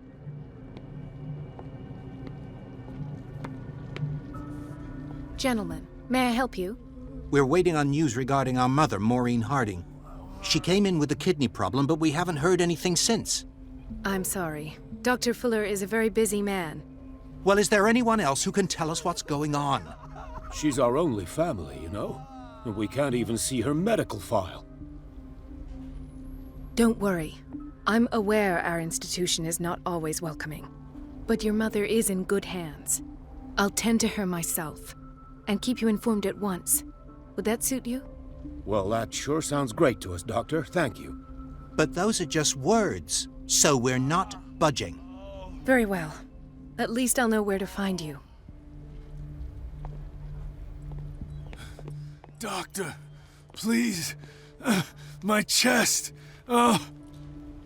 Gentlemen, may I help you? We're waiting on news regarding our mother, Maureen Harding. She came in with a kidney problem, but we haven't heard anything since. I'm sorry. Dr. Fuller is a very busy man. Well, is there anyone else who can tell us what's going on? She's our only family, you know? And we can't even see her medical file. Don't worry. I'm aware our institution is not always welcoming. But your mother is in good hands. I'll tend to her myself, and keep you informed at once. Would that suit you? Well, that sure sounds great to us, Doctor. Thank you. But those are just words, so we're not budging. Very well. At least I'll know where to find you. Doctor, please. My chest. Oh.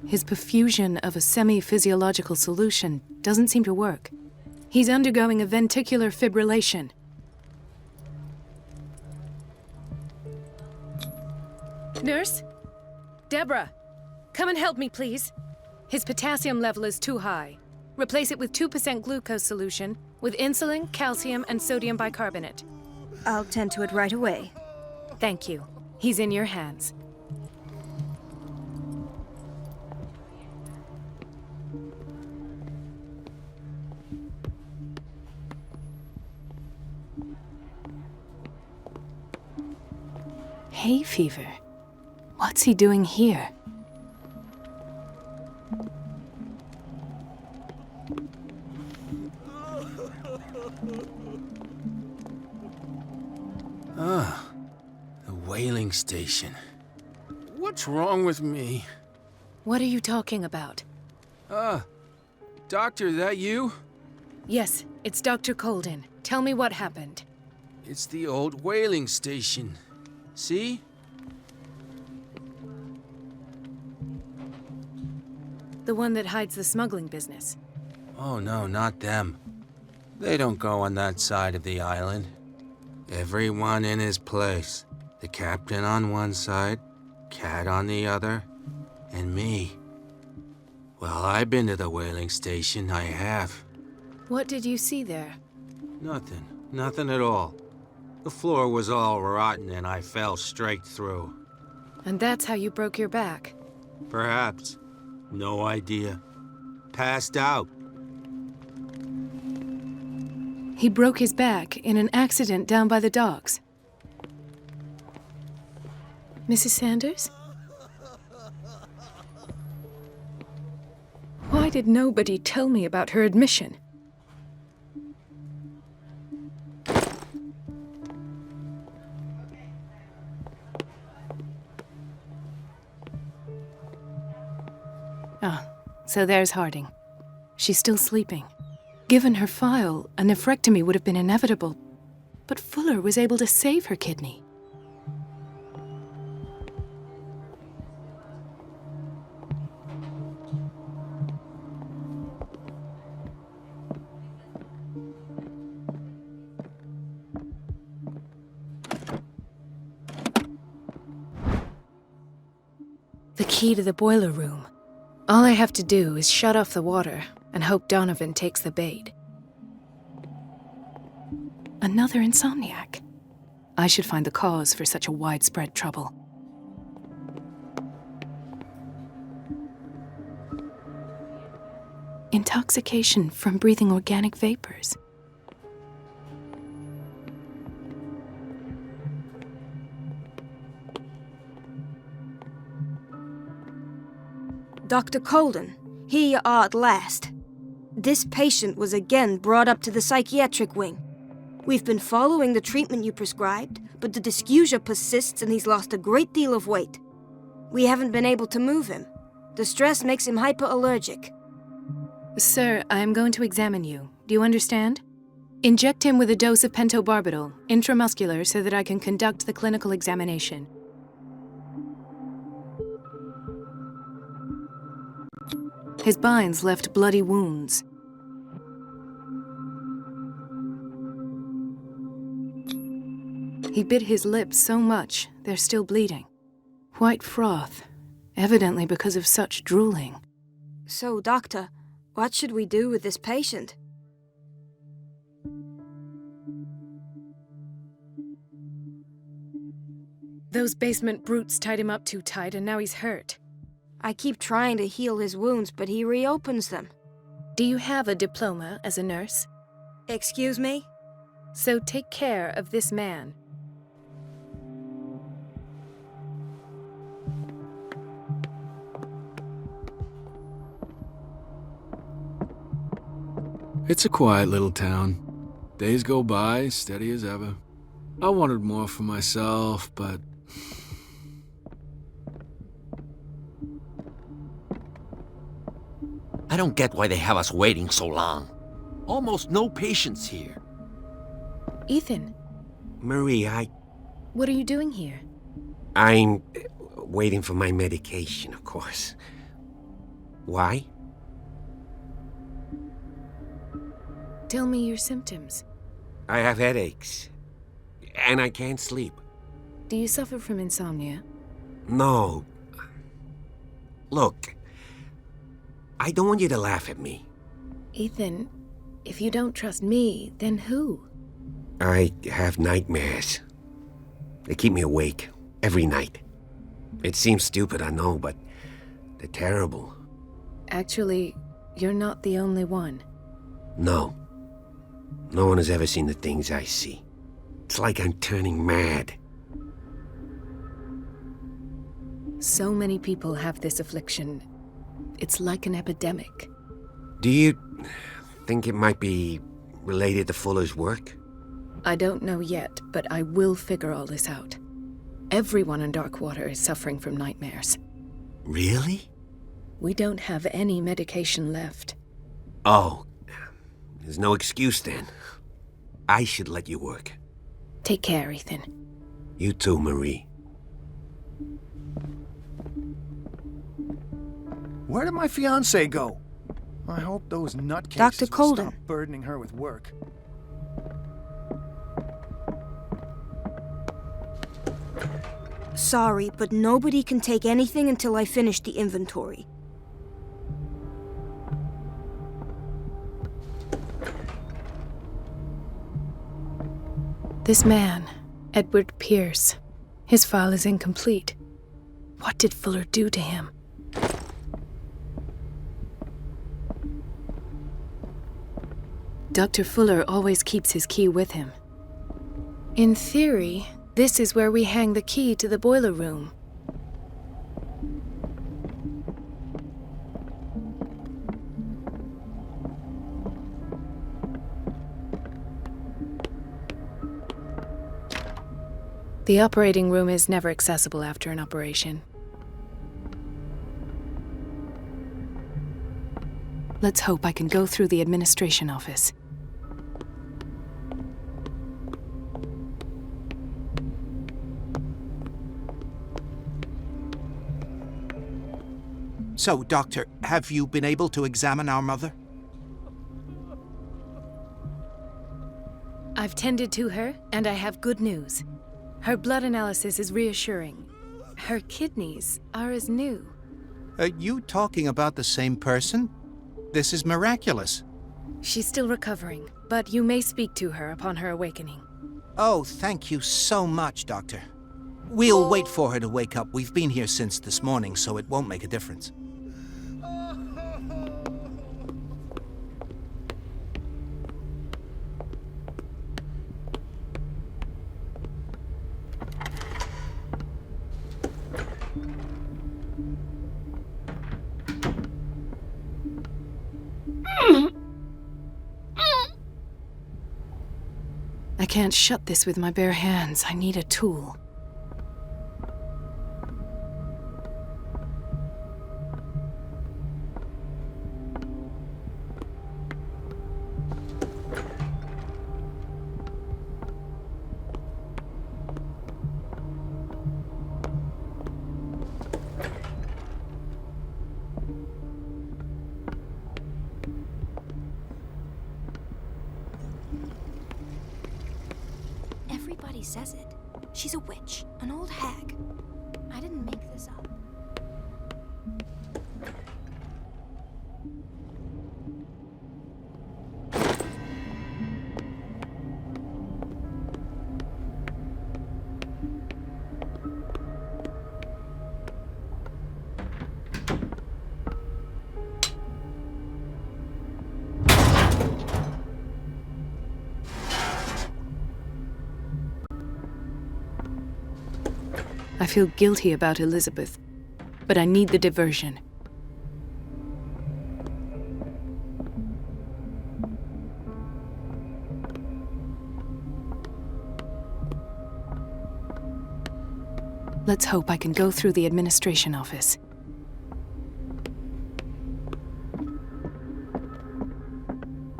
His perfusion of a semi-physiological solution doesn't seem to work. He's undergoing a ventricular fibrillation. Nurse? Deborah, come and help me, please. His potassium level is too high. Replace it with 2% glucose solution with insulin, calcium, and sodium bicarbonate. I'll tend to it right away. Thank you. He's in your hands. Hay fever. What's he doing here? Ah, the whaling station. What's wrong with me? What are you talking about? Doctor, that you? Yes, it's Dr. Colden. Tell me what happened. It's the old whaling station. See? The one that hides the smuggling business. Oh no, not them. They don't go on that side of the island. Everyone in his place. The captain on one side, Cat on the other, and me. Well, I've been to the whaling station, I have. What did you see there? Nothing. Nothing at all. The floor was all rotten and I fell straight through. And that's how you broke your back? Perhaps. No idea. Passed out. He broke his back in an accident down by the docks. Mrs. Sanders? Why did nobody tell me about her admission? Ah, so there's Harding. She's still sleeping. Given her file, a nephrectomy would have been inevitable. But Fuller was able to save her kidney. The key to the boiler room. All I have to do is shut off the water and hope Donovan takes the bait. Another insomniac. I should find the cause for such a widespread trouble. Intoxication from breathing organic vapors. Dr. Colden, here you are at last. This patient was again brought up to the psychiatric wing. We've been following the treatment you prescribed, but the dysgeusia persists and he's lost a great deal of weight. We haven't been able to move him. The stress makes him hyperallergic. Sir, I am going to examine you. Do you understand? Inject him with a dose of pentobarbital, intramuscular, so that I can conduct the clinical examination. His binds left bloody wounds. He bit his lips so much, they're still bleeding. White froth, evidently because of such drooling. So, Doctor, what should we do with this patient? Those basement brutes tied him up too tight and now he's hurt. I keep trying to heal his wounds, but he reopens them. Do you have a diploma as a nurse? Excuse me? So take care of this man. It's a quiet little town. Days go by, steady as ever. I wanted more for myself, but... I don't get why they have us waiting so long. Almost no patients here. Ethan. Marie, What are you doing here? I'm waiting for my medication, of course. Why? Tell me your symptoms. I have headaches. And I can't sleep. Do you suffer from insomnia? No. Look, I don't want you to laugh at me. Ethan, if you don't trust me, then who? I have nightmares. They keep me awake every night. It seems stupid, I know, but they're terrible. Actually, you're not the only one. No. No one has ever seen the things I see. It's like I'm turning mad. So many people have this affliction. It's like an epidemic. Do you think it might be related to Fuller's work? I don't know yet, but I will figure all this out. Everyone in Darkwater is suffering from nightmares. Really? We don't have any medication left. Oh, there's no excuse then. I should let you work. Take care, Ethan. You too, Marie. Where did my fiancé go? I hope those nutcases Dr. will Colden. stop burdening her with work. Sorry, but nobody can take anything until I finish the inventory. This man, Edward Pierce, his file is incomplete. What did Fuller do to him? Dr. Fuller always keeps his key with him. In theory, this is where we hang the key to the boiler room. The operating room is never accessible after an operation. Let's hope I can go through the administration office. So, Doctor, have you been able to examine our mother? I've tended to her, and I have good news. Her blood analysis is reassuring. Her kidneys are as new. Are you talking about the same person? This is miraculous. She's still recovering, but you may speak to her upon her awakening. Oh, thank you so much, Doctor. We'll wait for her to wake up. We've been here since this morning, so it won't make a difference. I can't shut this with my bare hands. I need a tool. Everybody says it. She's a witch, an old hag. I didn't make this up. I feel guilty about Elizabeth, but I need the diversion. Let's hope I can go through the administration office.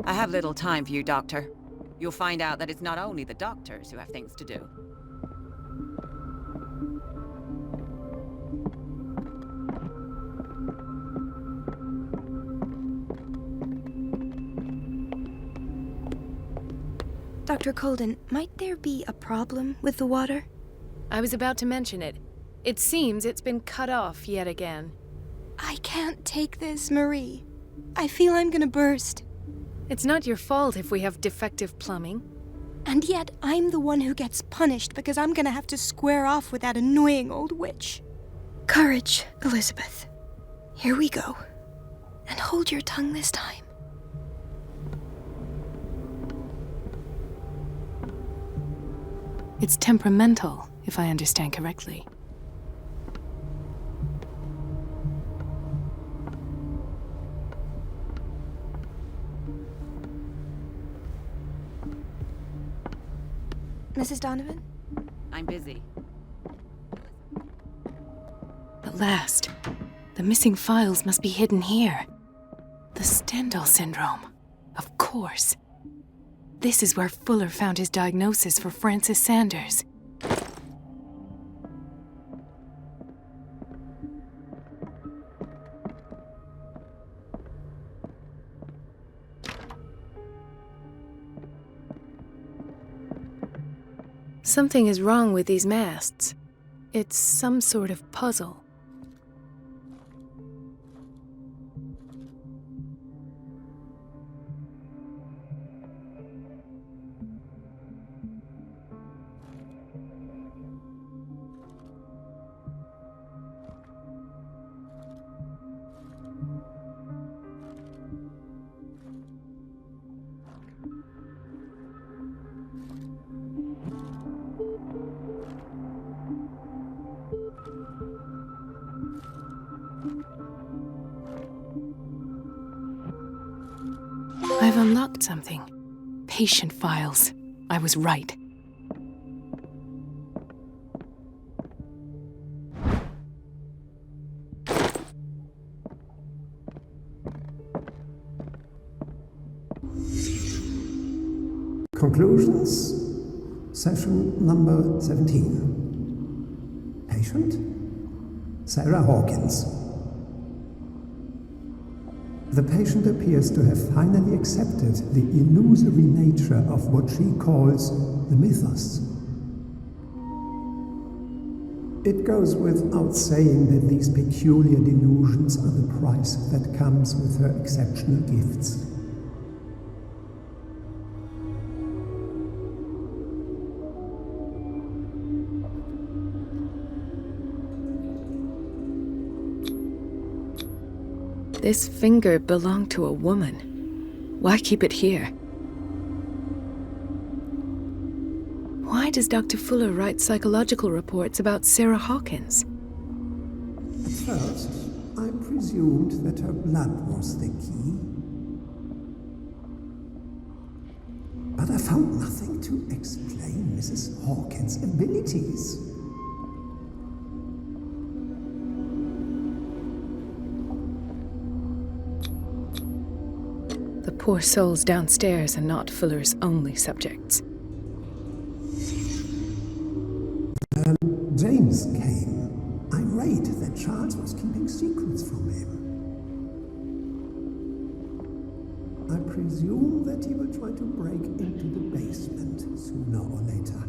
I have little time for you, Doctor. You'll find out that it's not only the doctors who have things to do. Dr. Colden, might there be a problem with the water? I was about to mention it. It seems it's been cut off yet again. I can't take this, Marie. I feel I'm gonna burst. It's not your fault if we have defective plumbing. And yet, I'm the one who gets punished because I'm gonna have to square off with that annoying old witch. Courage, Elizabeth. Here we go. And hold your tongue this time. It's temperamental, if I understand correctly. Mrs. Donovan? I'm busy. At last. The missing files must be hidden here. The Stendhal syndrome. Of course. This is where Fuller found his diagnosis for Francis Sanders. Something is wrong with these masts. It's some sort of puzzle. I've unlocked something. Patient files. I was right. Conclusions. Session number 17. Patient? Sarah Hawkins. The patient appears to have finally accepted the illusory nature of what she calls the mythos. It goes without saying that these peculiar delusions are the price that comes with her exceptional gifts. This finger belonged to a woman. Why keep it here? Why does Dr. Fuller write psychological reports about Sarah Hawkins? At first, I presumed that her blood was the key. But I found nothing to explain Mrs. Hawkins' abilities. The poor souls downstairs are not Fuller's only subjects. When James came, irate that Charles was keeping secrets from him. I presume that he will try to break into the basement sooner or later.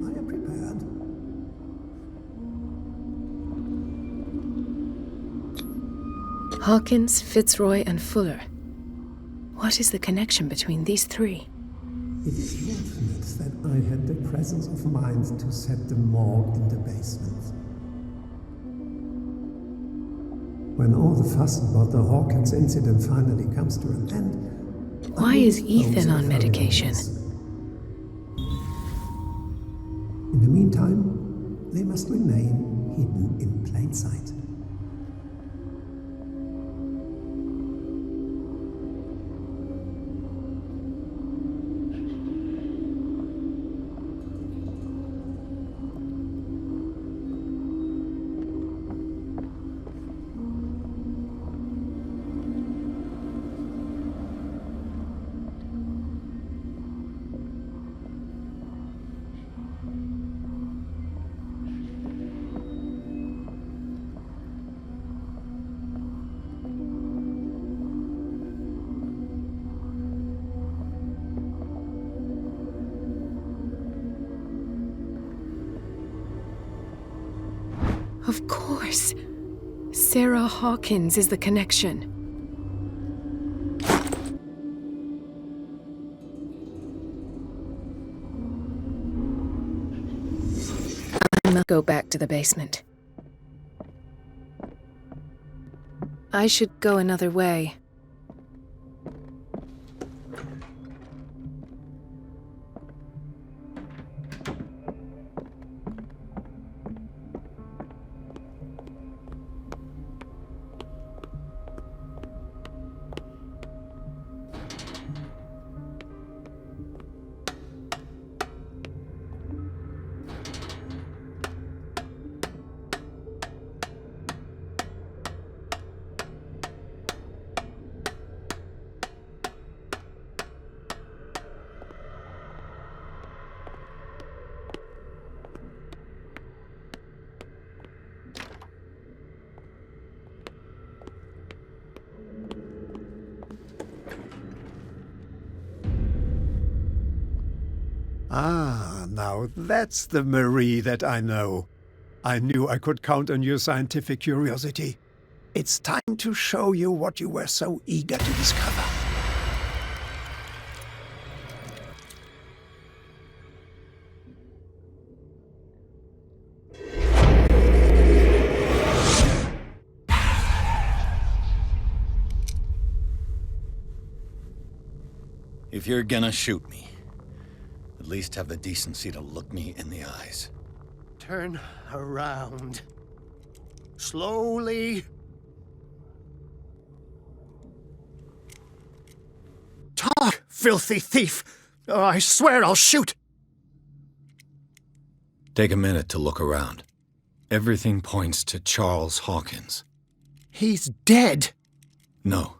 I am prepared. Hawkins, Fitzroy, and Fuller. What is the connection between these three? It is fortunate that I had the presence of mind to set the morgue in the basement. When all the fuss about the Hawkins incident finally comes to an end... Why is Ethan on medication? In the meantime, they must remain hidden in plain sight. Of course. Sarah Hawkins is the connection. I must go back to the basement. I should go another way. Ah, now that's the Marie that I know. I knew I could count on your scientific curiosity. It's time to show you what you were so eager to discover. If you're gonna shoot me, at least have the decency to look me in the eyes. Turn around. Slowly. Talk, filthy thief! Oh, I swear I'll shoot! Take a minute to look around. Everything points to Charles Hawkins. He's dead! No.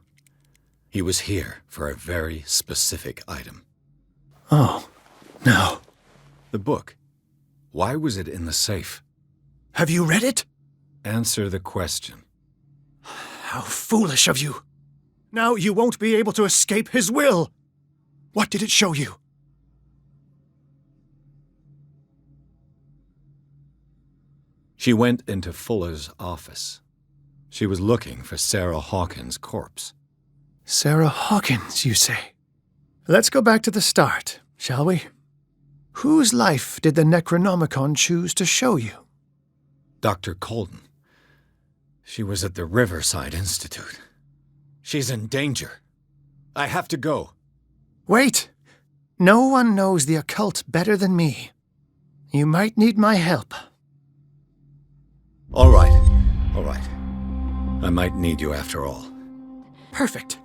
He was here for a very specific item. Oh, no. The book. Why was it in the safe? Have you read it? Answer the question. How foolish of you. Now you won't be able to escape his will. What did it show you? She went into Fuller's office. She was looking for Sarah Hawkins' corpse. Sarah Hawkins, you say? Let's go back to the start, shall we? Whose life did the Necronomicon choose to show you? Dr. Colden. She was at the Riverside Institute. She's in danger. I have to go. Wait! No one knows the occult better than me. You might need my help. All right. I might need you after all. Perfect.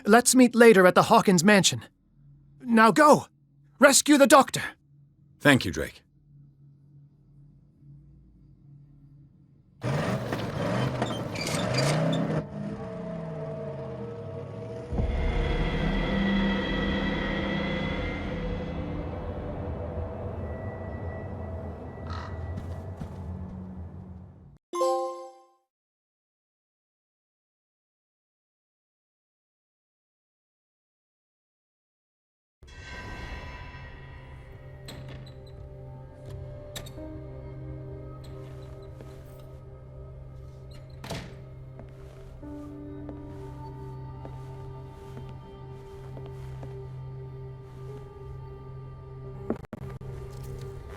Let's meet later at the Hawkins mansion. Now go! Rescue the doctor! Thank you, Drake.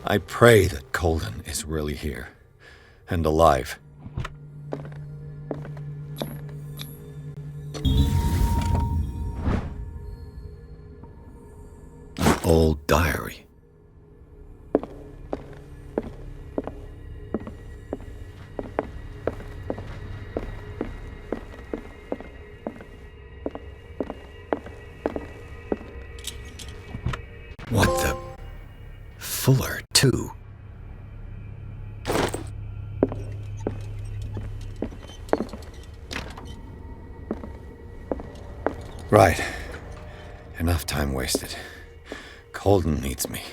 I pray that Colden is really here, and alive. An old diary. What the... Fuller, too. Right. Enough time wasted. Colden needs me.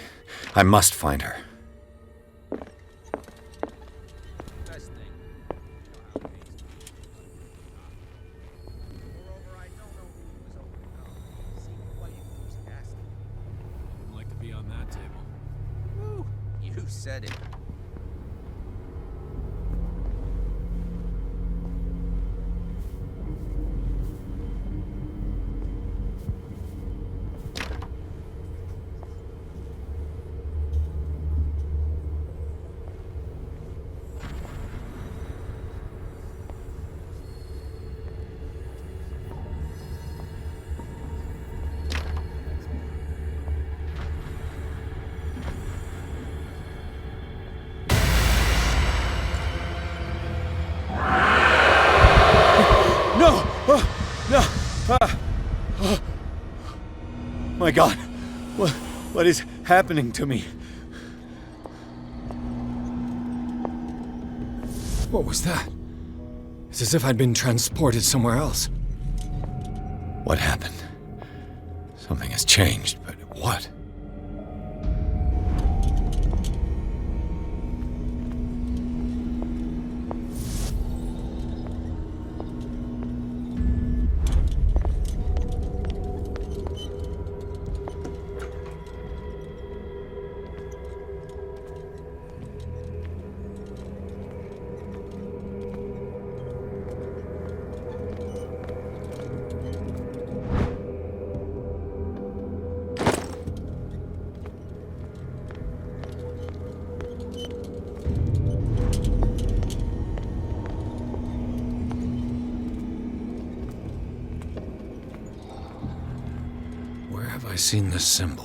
I must find her. You said it. My God, what is happening to me? What was that? It's as if I'd been transported somewhere else. What happened? Something has changed, but what? have I seen this symbol?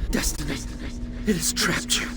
Destiny, it has trapped you.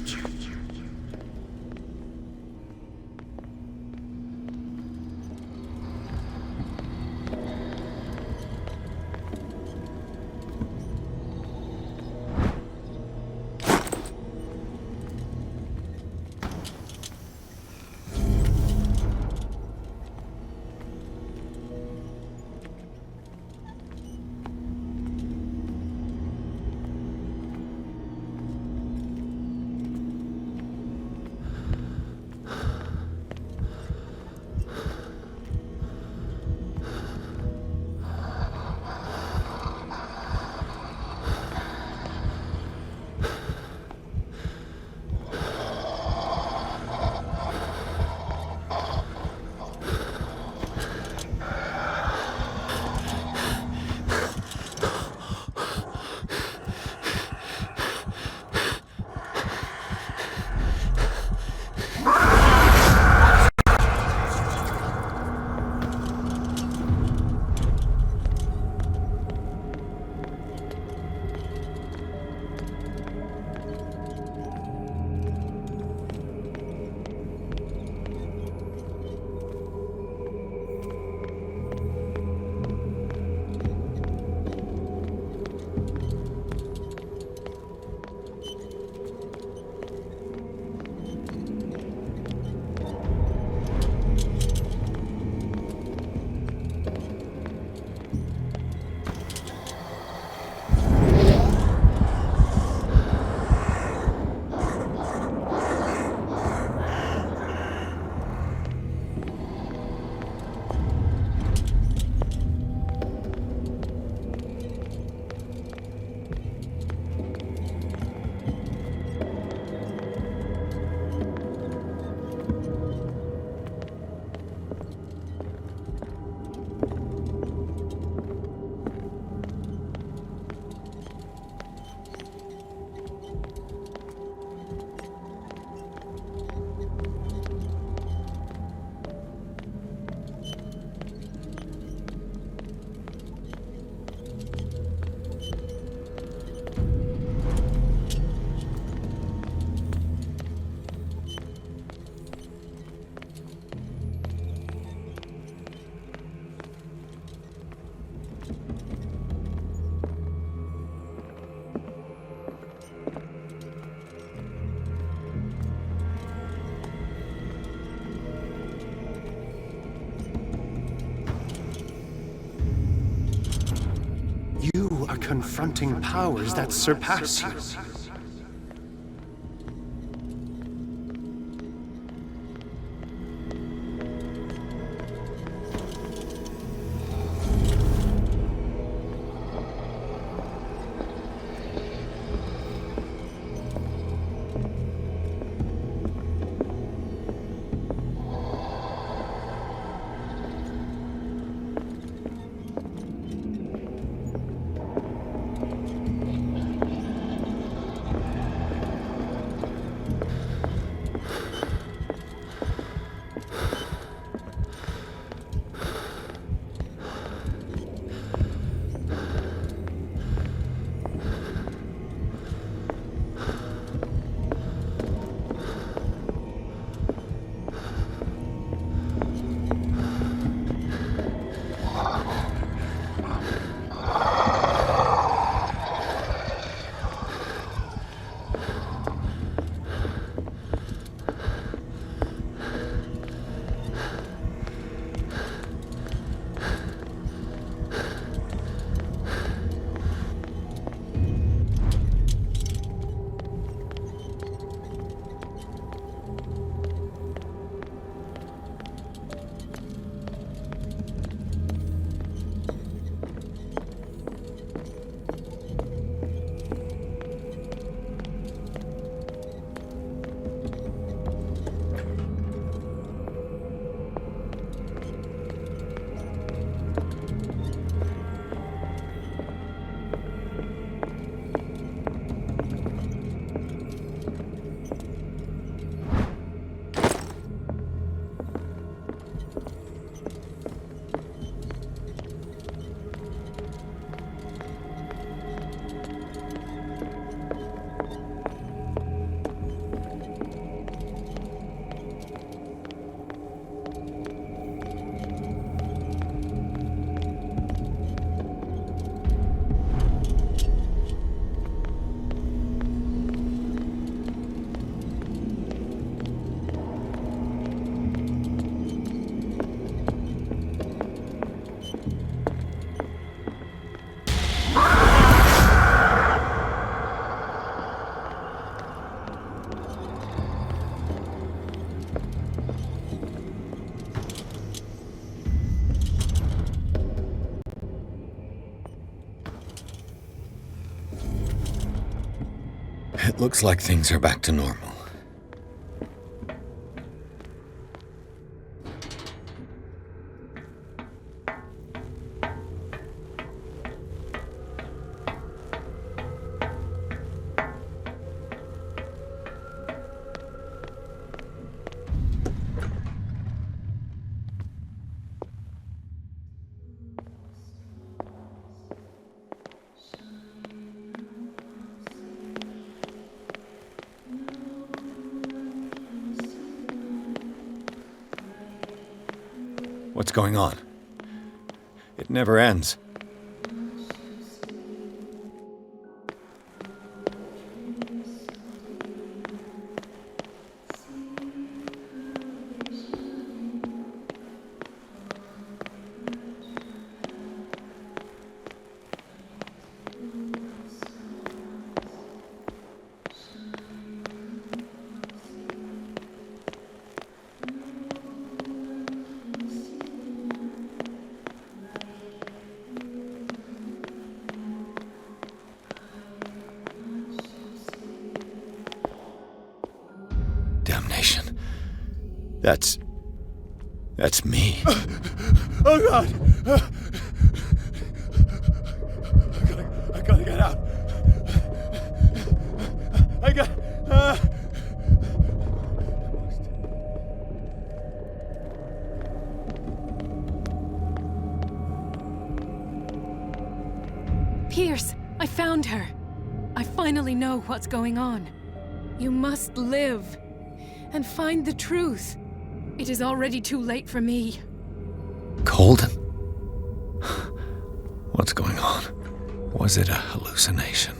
confronting powers that surpass you. It looks like things are back to normal. What's going on? It never ends. Damnation. That's me. Oh God! I gotta get out. Pierce, I found her. I finally know what's going on. You must live and find the truth. It is already too late for me. Colden? What's going on? Was it a hallucination?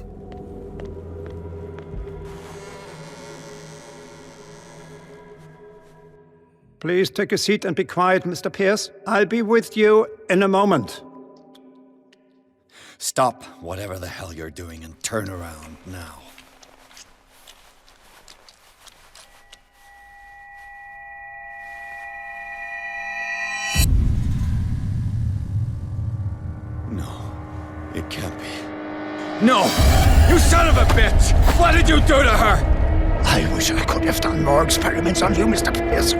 Please take a seat and be quiet, Mr. Pierce. I'll be with you in a moment. Stop whatever the hell you're doing and turn around now. No, it can't be. No! You son of a bitch! What did you do to her? I wish I could have done more experiments on you, Mr. Pierce.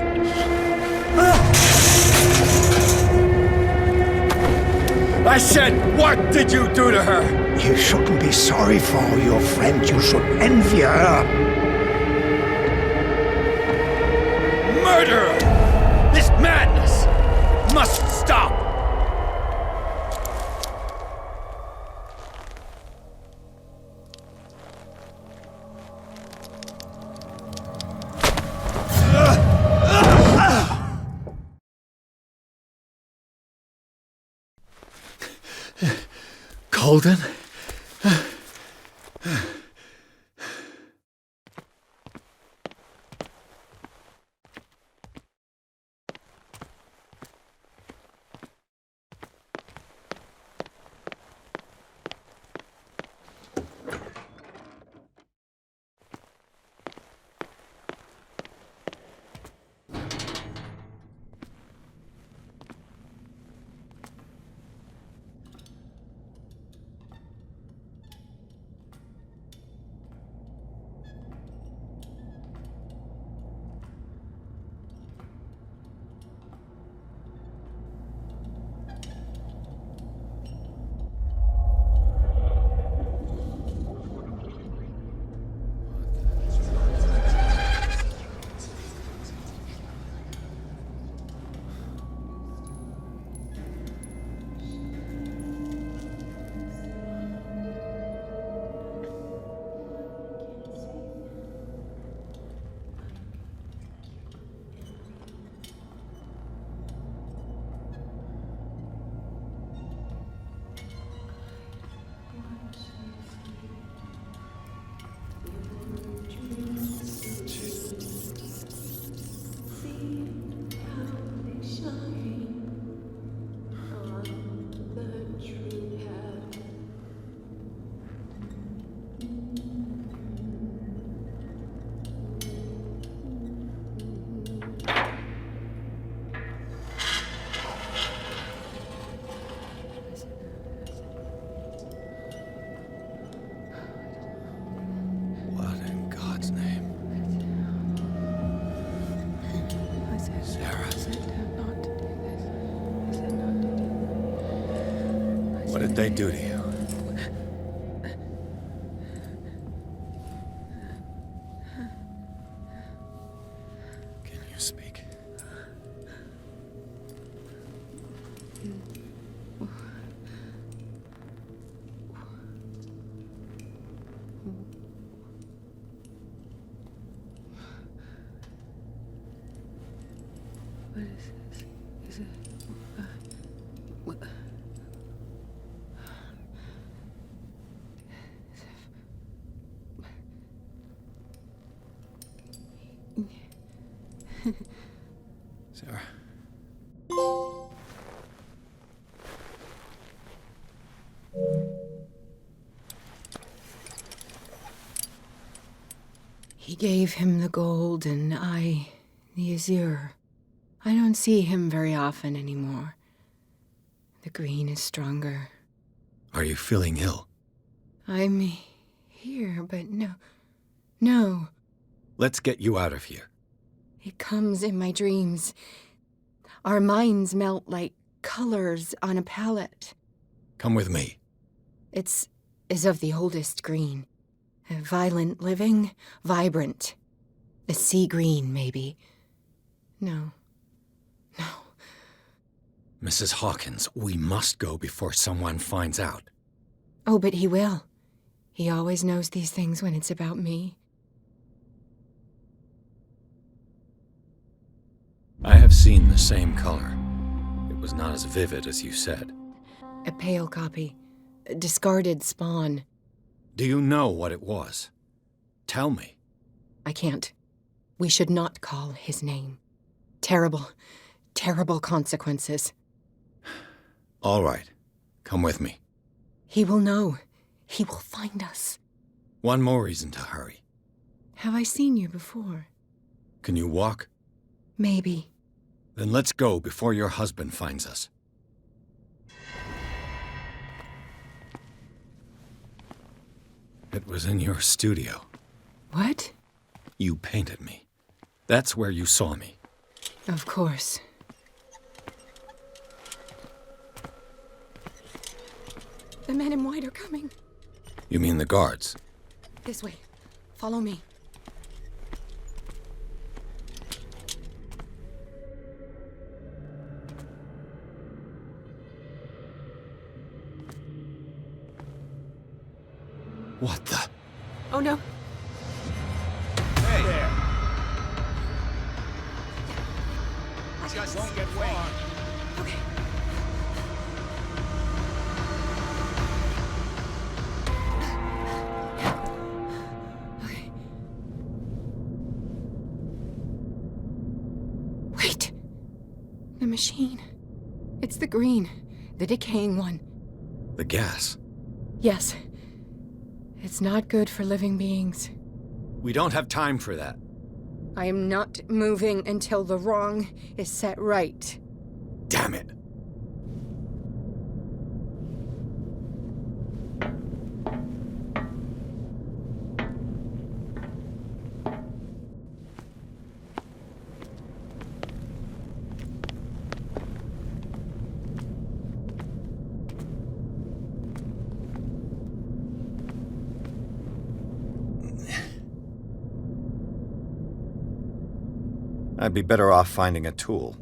I said, what did you do to her? You shouldn't be sorry for your friend. You should envy her. Murderer! This madness must stop! Colden? What did they do to you? Can you speak? What is this? Is it... what? Sarah. He gave him the gold and I the azure. I don't see him very often anymore. The green is stronger. Are you feeling ill? I'm here, but no. Let's get you out of here. It comes in my dreams. Our minds melt like colors on a palette. Come with me. It's of the oldest green. Violent living, vibrant. A sea green, maybe. No. Mrs. Hawkins, we must go before someone finds out. Oh, but he will. He always knows these things when it's about me. I have seen the same color. It was not as vivid as you said. A pale copy. A discarded spawn. Do you know what it was? Tell me. I can't. We should not call his name. Terrible consequences. All right. Come with me. He will know. He will find us. One more reason to hurry. Have I seen you before? Can you walk? Maybe. Then let's go before your husband finds us. It was in your studio. What? You painted me. That's where you saw me. Of course. The men in white are coming. You mean the guards? This way. Follow me. What the? Oh no. Hey there. You guys won't get far. Okay. Wait. The machine. It's the green. The decaying one. The gas. Yes. It's not good for living beings. We don't have time for that. I am not moving until the wrong is set right. Damn it. I'd be better off finding a tool.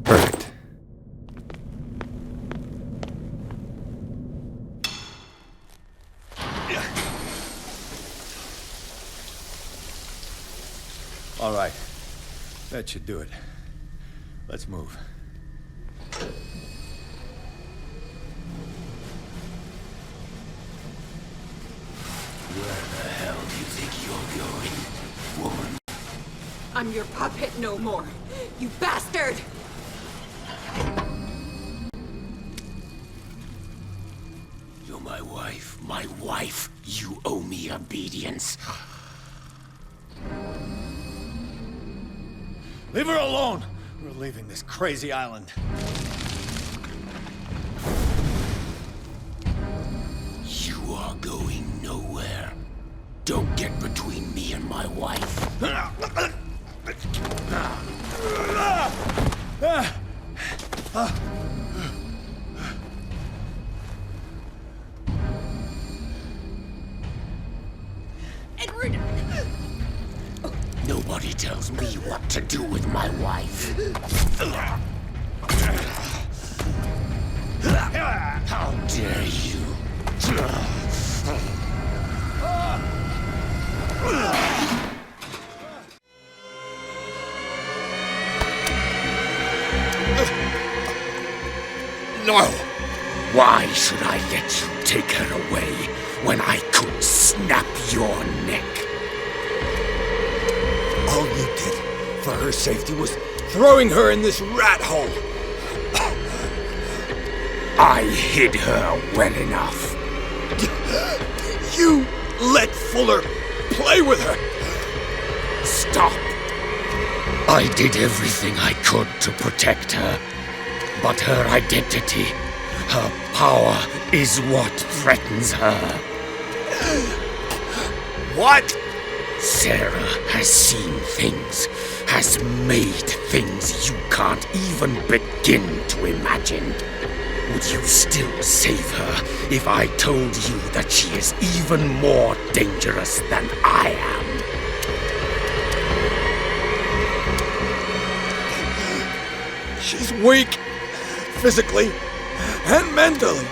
Perfect. All right. That should do it. Let's move. Where the hell do you think you're going, woman? I'm your puppet no more. You bastard! You're my wife. My wife. You owe me obedience. Leave her alone! We're leaving this crazy island. You are going nowhere. Don't get between me and my wife. Edward! Nobody tells me what to do with my wife. How dare you? No! Why should I let you take her away when I could snap your neck? All you did for her safety was throwing her in this rat hole. I hid her well enough. You let Fuller play with her. Stop. I did everything I could to protect her. But her identity, her power, is what threatens her. What? Sarah has seen things, has made things you can't even begin to imagine. Would you still save her if I told you that she is even more dangerous than I am? She's weak, physically and mentally.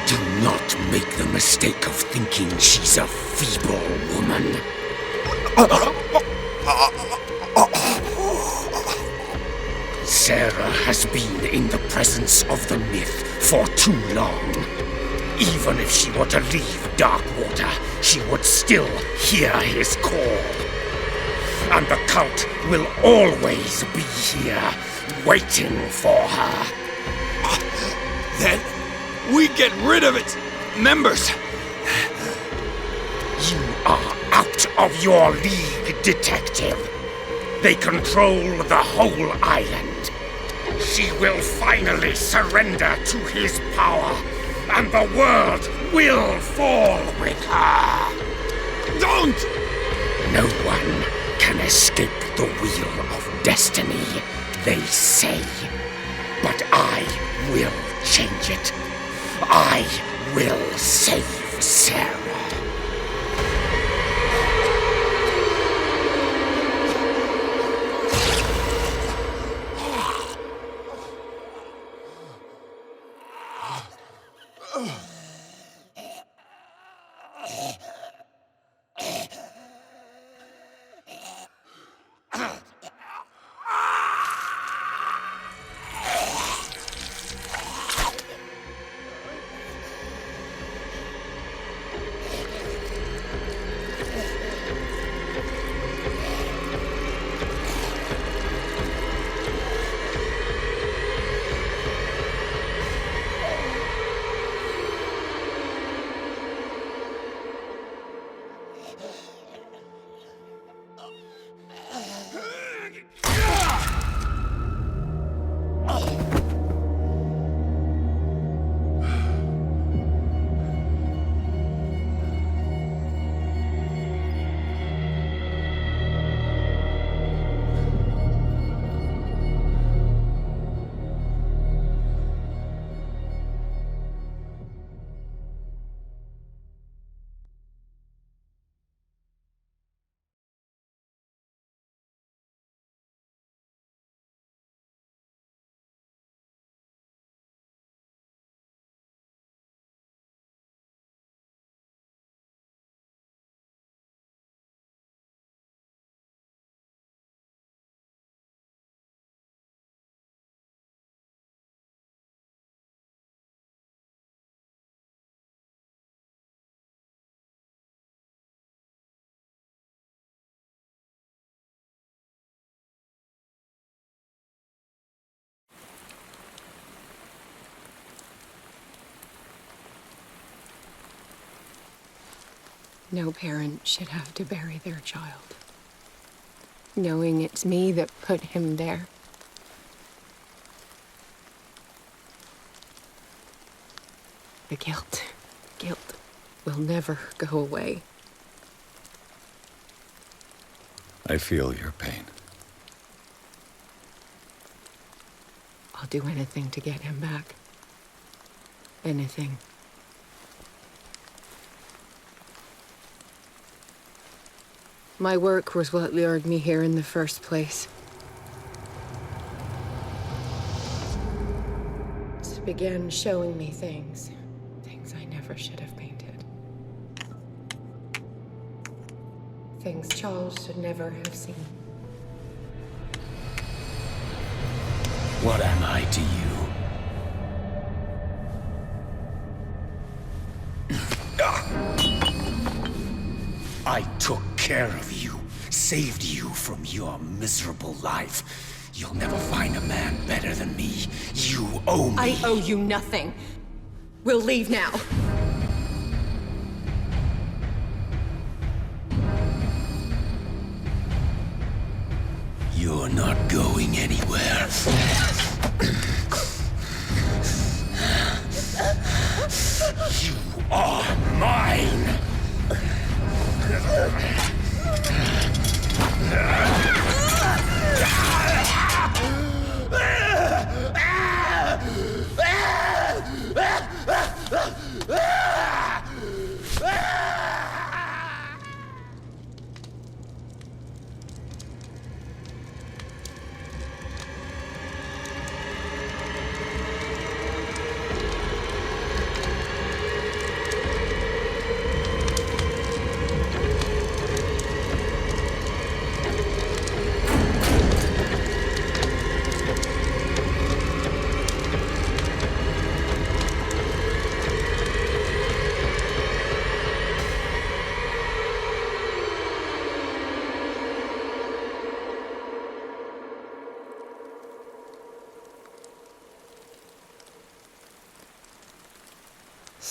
Do not make the mistake of thinking she's a feeble woman. Sarah has been in the presence of the myth for too long. Even if she were to leave Darkwater, she would still hear his call. And the cult will always be here, waiting for her. Then we get rid of its members. You are out of your league, detective. They control the whole island. She will finally surrender to his power, and the world will fall with her. Don't! No one can escape the wheel of destiny, they say. But I will change it. I will save Sarah. No parent should have to bury their child, knowing it's me that put him there. The guilt will never go away. I feel your pain. I'll do anything to get him back. Anything. My work was what lured me here in the first place. It began showing me things I never should have painted. Things Charles should never have seen. What am I to you? I took care of you, saved you from your miserable life. You'll never find a man better than me. You owe me. I owe you nothing. We'll leave now. You're not going anywhere. You are mine!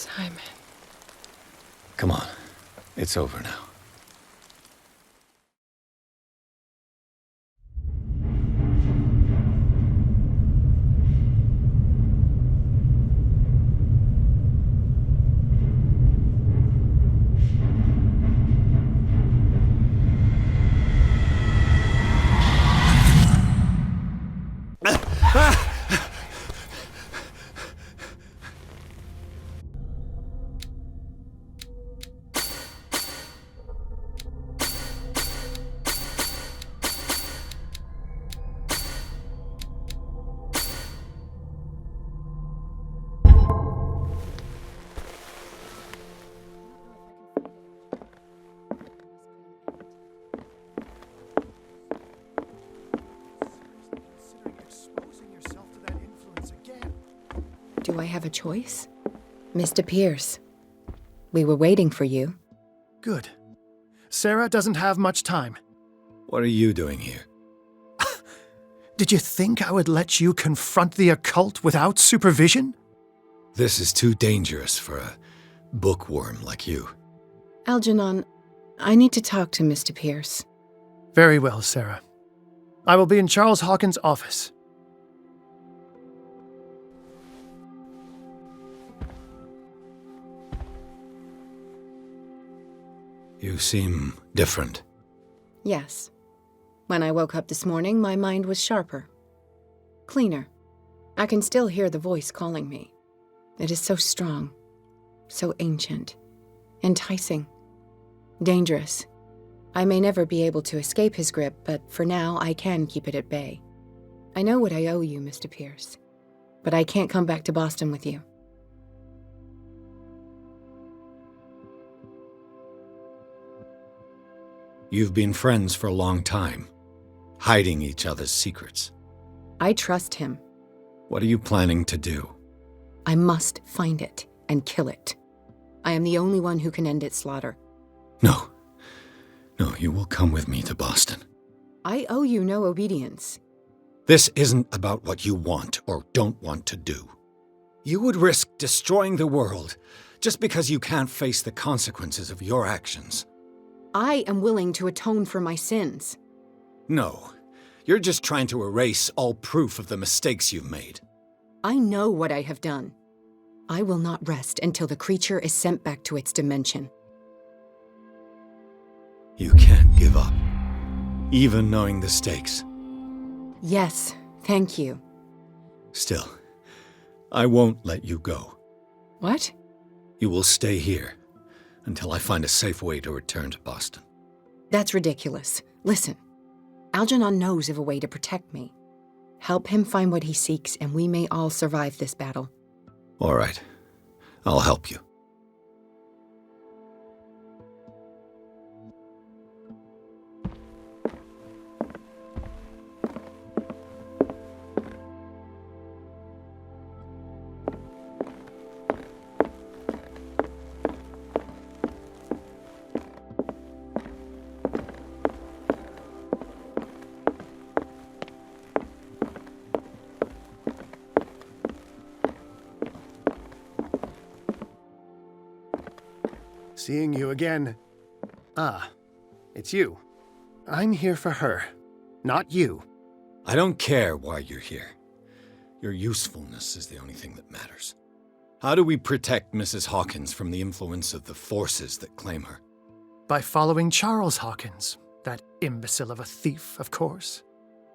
Simon. Come on. It's over now. Do I have a choice? Mr. Pierce, we were waiting for you. Good. Sarah doesn't have much time. What are you doing here? Did you think I would let you confront the occult without supervision? This is too dangerous for a bookworm like you. Algernon, I need to talk to Mr. Pierce. Very well, Sarah. I will be in Charles Hawkins' office. You seem different. Yes. When I woke up this morning, my mind was sharper. Cleaner. I can still hear the voice calling me. It is so strong. So ancient. Enticing. Dangerous. I may never be able to escape his grip, but for now I can keep it at bay. I know what I owe you, Mr. Pierce. But I can't come back to Boston with you. You've been friends for a long time, hiding each other's secrets. I trust him. What are you planning to do? I must find it and kill it. I am the only one who can end its slaughter. No. No, you will come with me to Boston. I owe you no obedience. This isn't about what you want or don't want to do. You would risk destroying the world just because you can't face the consequences of your actions. I am willing to atone for my sins. No, you're just trying to erase all proof of the mistakes you've made. I know what I have done. I will not rest until the creature is sent back to its dimension. You can't give up, even knowing the stakes. Yes, thank you. Still, I won't let you go. What? You will stay here until I find a safe way to return to Boston. That's ridiculous. Listen, Algernon knows of a way to protect me. Help him find what he seeks, and we may all survive this battle. All right. I'll help you. Seeing you again. Ah, it's you. I'm here for her, not you. I don't care why you're here. Your usefulness is the only thing that matters. How do we protect Mrs. Hawkins from the influence of the forces that claim her? By following Charles Hawkins, that imbecile of a thief, of course.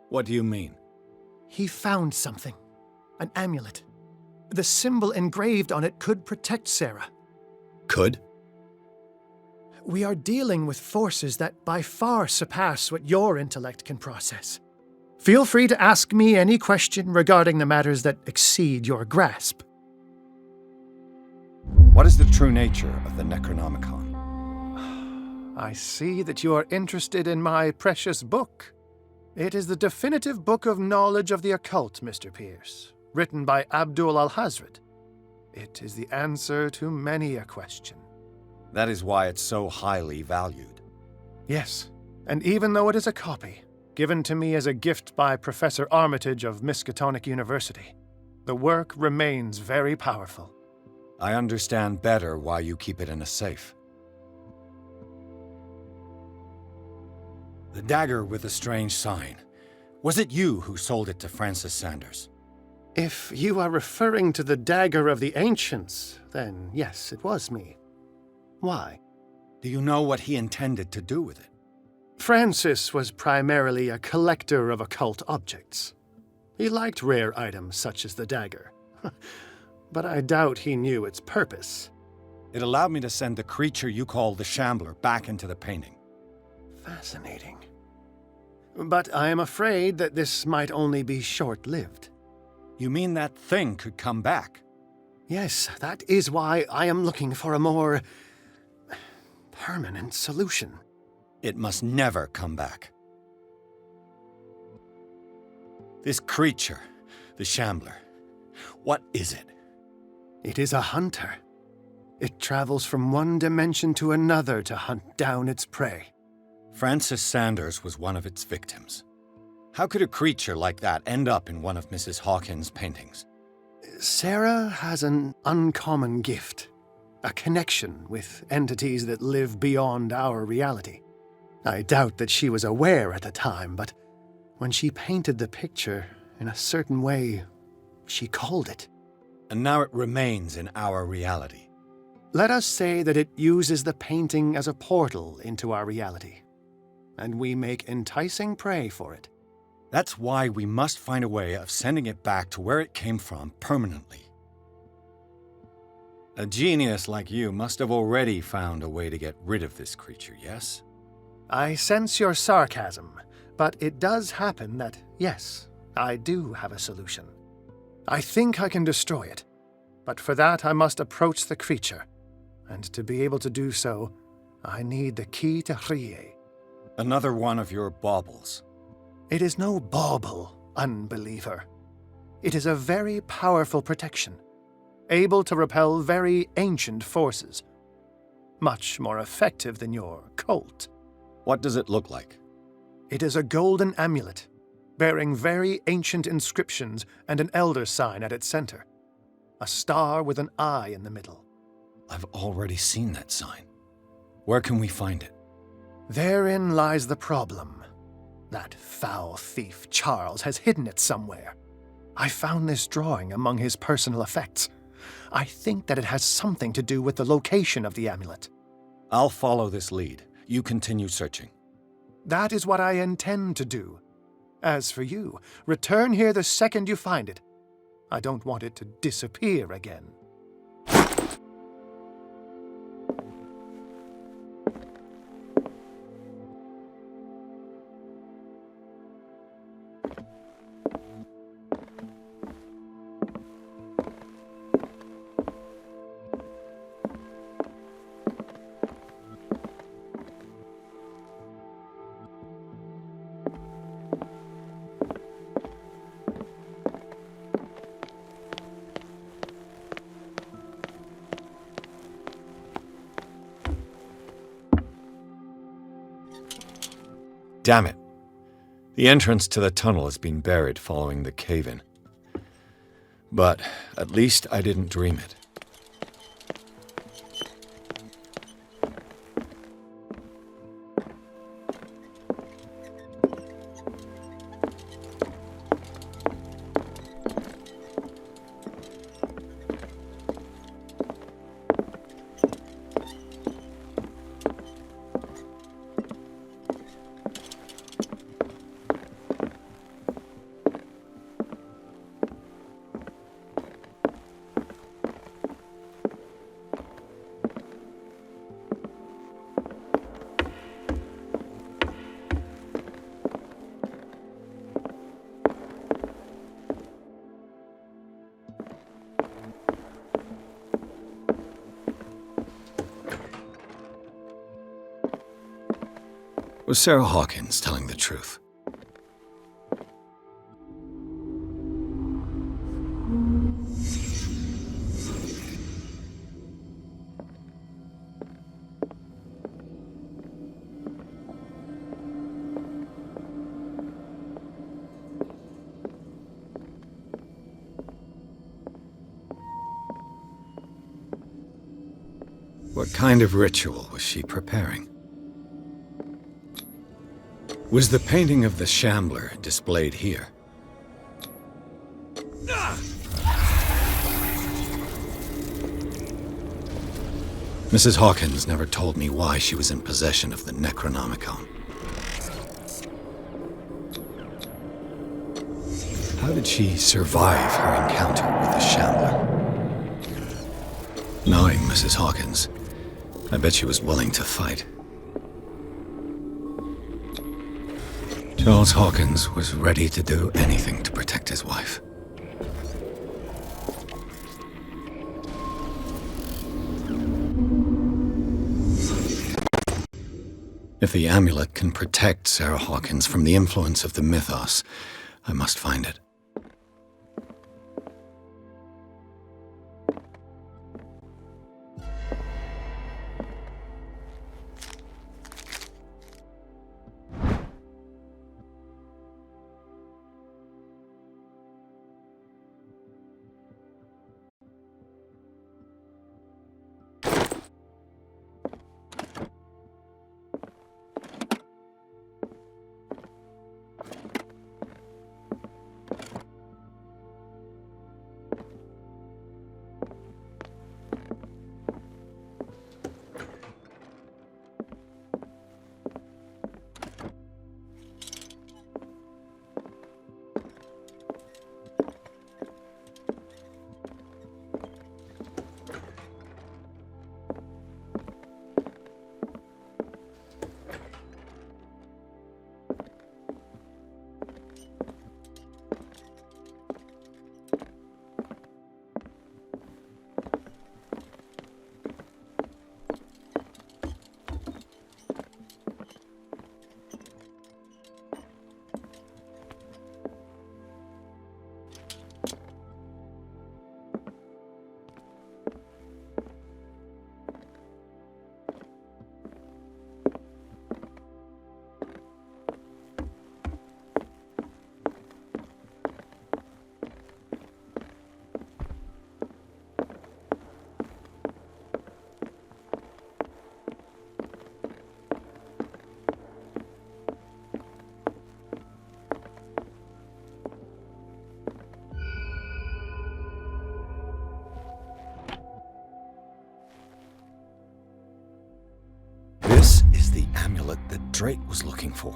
What do you mean? He found something. An amulet. The symbol engraved on it could protect Sarah. Could? We are dealing with forces that by far surpass what your intellect can process. Feel free to ask me any question regarding the matters that exceed your grasp. What is the true nature of the Necronomicon? I see that you are interested in my precious book. It is the definitive book of knowledge of the occult, Mr. Pierce, written by Abdul al-Hazred. It is the answer to many a question. That is why it's so highly valued. Yes, and even though it is a copy, given to me as a gift by Professor Armitage of Miskatonic University, the work remains very powerful. I understand better why you keep it in a safe. The dagger with the strange sign. Was it you who sold it to Francis Sanders? If you are referring to the dagger of the ancients, then yes, it was me. Why? Do you know what he intended to do with it? Francis was primarily a collector of occult objects. He liked rare items such as the dagger. But I doubt he knew its purpose. It allowed me to send the creature you call the Shambler back into the painting. Fascinating. But I am afraid that this might only be short-lived. You mean that thing could come back? Yes, that is why I am looking for a more permanent solution. It must never come back. This creature, the Shambler, what is it? It is a hunter. It travels from one dimension to another to hunt down its prey. Francis Sanders was one of its victims. How could a creature like that end up in one of Mrs. Hawkins' paintings? Sarah has an uncommon gift. A connection with entities that live beyond our reality. I doubt that she was aware at the time, but when she painted the picture in a certain way, she called it. And now it remains in our reality. Let us say that it uses the painting as a portal into our reality, and we make enticing prey for it. That's why we must find a way of sending it back to where it came from permanently. A genius like you must have already found a way to get rid of this creature, yes? I sense your sarcasm, but it does happen that, yes, I do have a solution. I think I can destroy it, but for that I must approach the creature, and to be able to do so, I need the key to Rie. Another one of your baubles. It is no bauble, unbeliever. It is a very powerful protection, able to repel very ancient forces. Much more effective than your cult. What does it look like? It is a golden amulet, bearing very ancient inscriptions and an elder sign at its center. A star with an eye in the middle. I've already seen that sign. Where can we find it? Therein lies the problem. That foul thief Charles has hidden it somewhere. I found this drawing among his personal effects. I think that it has something to do with the location of the amulet. I'll follow this lead. You continue searching. That is what I intend to do. As for you, return here the second you find it. I don't want it to disappear again. Damn it. The entrance to the tunnel has been buried following the cave-in. But at least I didn't dream it. Was Sarah Hawkins telling the truth? What kind of ritual was she preparing? Was the painting of the Shambler displayed here? Mrs. Hawkins never told me why she was in possession of the Necronomicon. How did she survive her encounter with the Shambler? Knowing Mrs. Hawkins, I bet she was willing to fight. Charles Hawkins was ready to do anything to protect his wife. If the amulet can protect Sarah Hawkins from the influence of the mythos, I must find it. This is the amulet that Drake was looking for.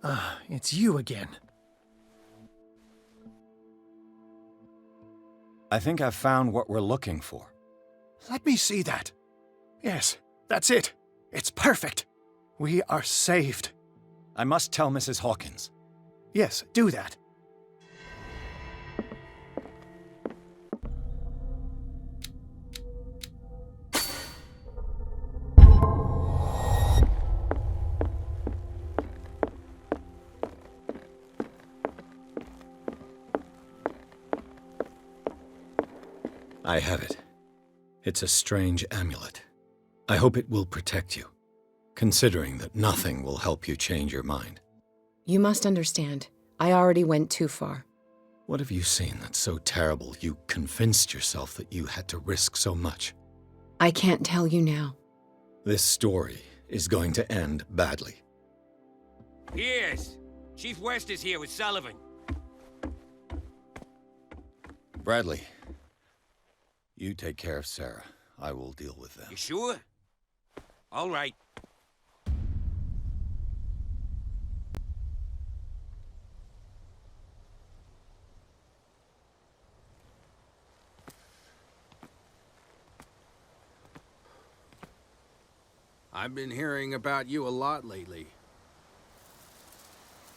Ah, it's you again. I think I've found what we're looking for. Let me see that. Yes, that's it. It's perfect. We are saved. I must tell Mrs. Hawkins. Yes, do that. I have it. It's a strange amulet. I hope it will protect you, considering that nothing will help you change your mind. You must understand, I already went too far. What have you seen that's so terrible you convinced yourself that you had to risk so much? I can't tell you now. This story is going to end badly. Pierce! Chief West is here with Sullivan. Bradley, you take care of Sarah. I will deal with them. You sure? All right. I've been hearing about you a lot lately.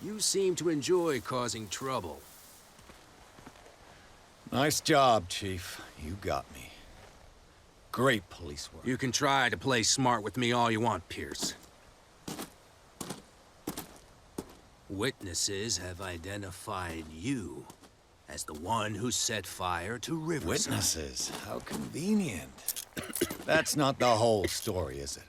You seem to enjoy causing trouble. Nice job, Chief. You got me. Great police work. You can try to play smart with me all you want, Pierce. Witnesses have identified you as the one who set fire to Riverside. Witnesses? How convenient. That's not the whole story, is it?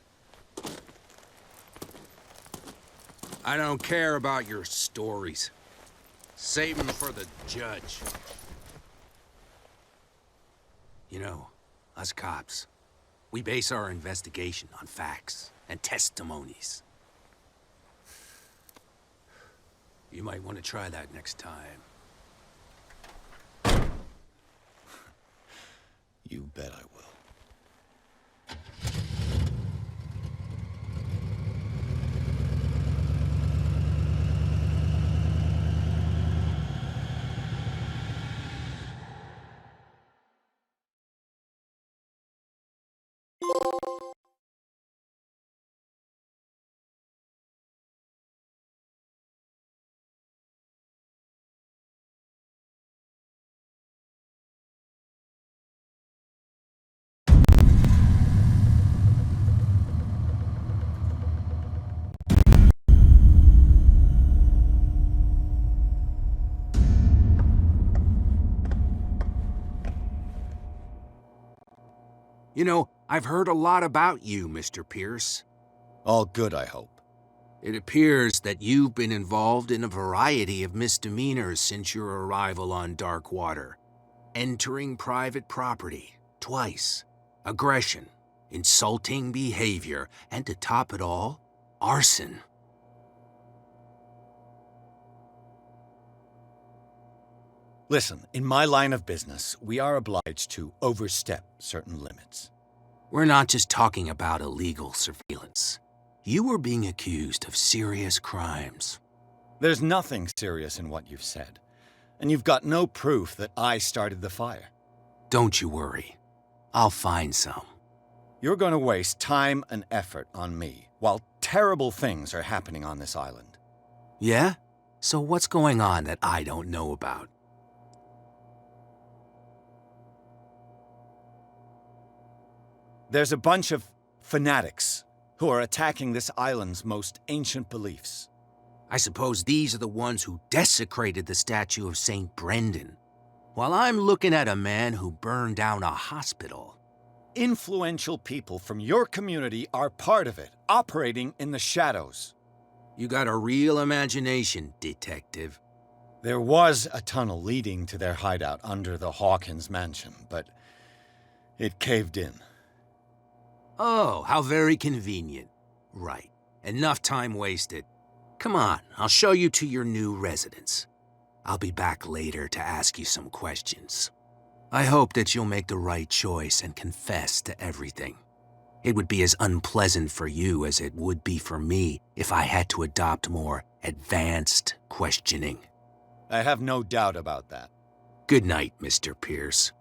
I don't care about your stories. Save them for the judge. You know, us cops, we base our investigation on facts and testimonies. You might want to try that next time. You bet I will. You know, I've heard a lot about you, Mr. Pierce. All good, I hope. It appears that you've been involved in a variety of misdemeanors since your arrival on Darkwater. Entering private property, twice. Aggression, insulting behavior, and to top it all, arson. Listen, in my line of business, we are obliged to overstep certain limits. We're not just talking about illegal surveillance. You were being accused of serious crimes. There's nothing serious in what you've said, and you've got no proof that I started the fire. Don't you worry. I'll find some. You're going to waste time and effort on me, while terrible things are happening on this island. Yeah? So what's going on that I don't know about? There's a bunch of fanatics who are attacking this island's most ancient beliefs. I suppose these are the ones who desecrated the statue of St. Brendan, while I'm looking at a man who burned down a hospital. Influential people from your community are part of it, operating in the shadows. You got a real imagination, detective. There was a tunnel leading to their hideout under the Hawkins mansion, but it caved in. Oh, how very convenient. Right. Enough time wasted. Come on, I'll show you to your new residence. I'll be back later to ask you some questions. I hope that you'll make the right choice and confess to everything. It would be as unpleasant for you as it would be for me if I had to adopt more advanced questioning. I have no doubt about that. Good night, Mr. Pierce.